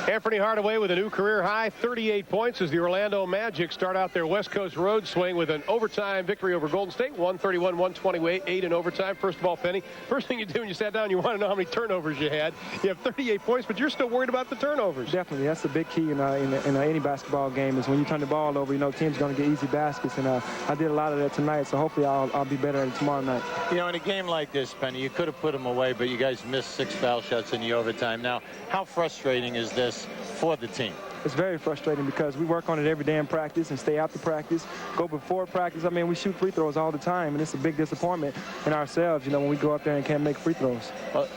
Speaker 1: Anthony Hardaway with a new career high, 38 points as the Orlando Magic start out their West Coast road swing with an overtime victory over Golden State, 131-128 in overtime. First of all, Penny, first thing you do when you sat down, you want to know how many turnovers you had. You have 38 points, but you're still worried about the turnovers.
Speaker 6: Definitely. That's the big key in any basketball game is when you turn the ball over, team's going to get easy baskets, and I did a lot of that tonight, so hopefully I'll be better at it tomorrow night.
Speaker 2: In a game like this, Penny, you could have put them away, but you guys missed 6 foul shots in the overtime. Now, how frustrating is this for the team?
Speaker 6: It's very frustrating because we work on it every day in practice and stay after practice, go before practice. I mean, we shoot free throws all the time, and it's a big disappointment in ourselves, when we go up there and can't make free throws.
Speaker 2: Well,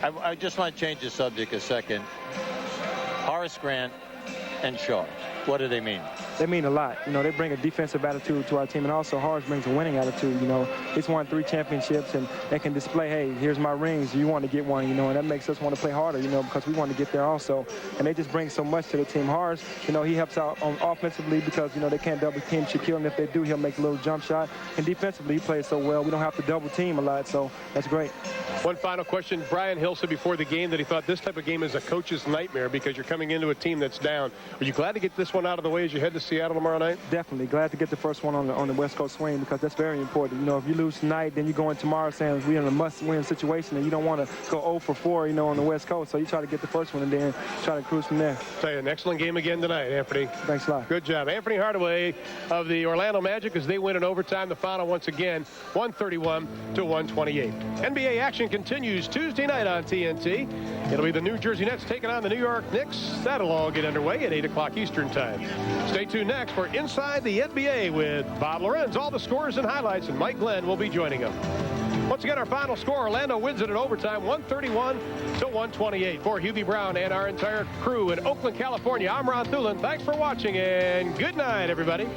Speaker 2: I just want to change the subject a second. Horace Grant and Shaw, what do they mean?
Speaker 6: They mean a lot. They bring a defensive attitude to our team, and also Horace brings a winning attitude. He's won 3 championships, and they can display, hey, here's my rings. You want to get one, and that makes us want to play harder, because we want to get there also. And they just bring so much to the team. Horace, he helps out offensively because, they can't double team Shaquille, and if they do, he'll make a little jump shot. And defensively, he plays so well. We don't have to double team a lot, so that's great.
Speaker 1: One final question. Brian Hill said before the game that he thought this type of game is a coach's nightmare because you're coming into a team that's down. Are you glad to get this one out of the way as you head to Seattle tomorrow night?
Speaker 6: Definitely. Glad to get the first one on the West Coast swing because that's very important. If you lose tonight, then you go in tomorrow saying we're in a must-win situation, and you don't want to go 0 for 4, on the West Coast. So you try to get the first one and then try to cruise from there.
Speaker 1: Tell you, an excellent game again tonight, Anthony.
Speaker 6: Thanks a lot.
Speaker 1: Good job. Anthony Hardaway of the Orlando Magic as they win in overtime. The final once again, 131-128. NBA action continues Tuesday night on TNT. It'll be the New Jersey Nets taking on the New York Knicks. That'll all get underway at 8 o'clock Eastern time. Stay tuned next for Inside the NBA with Bob Lorenz. All the scores and highlights, and Mike Glenn will be joining him. Once again, our final score, Orlando wins it in overtime, 131-128. For Hubie Brown and our entire crew in Oakland, California, I'm Ron Thulin. Thanks for watching, and good night, everybody.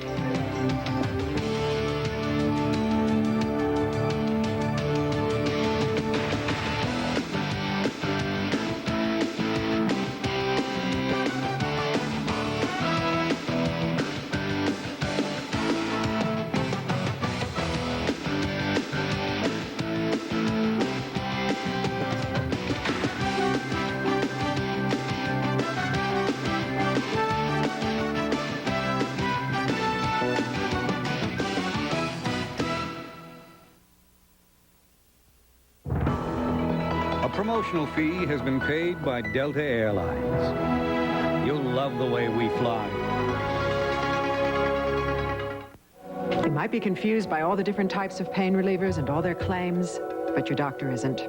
Speaker 7: Promotional fee has been paid by Delta Airlines. You'll love the way we fly.
Speaker 9: might be confused by all the different types of pain relievers and all their claims, but your doctor isn't.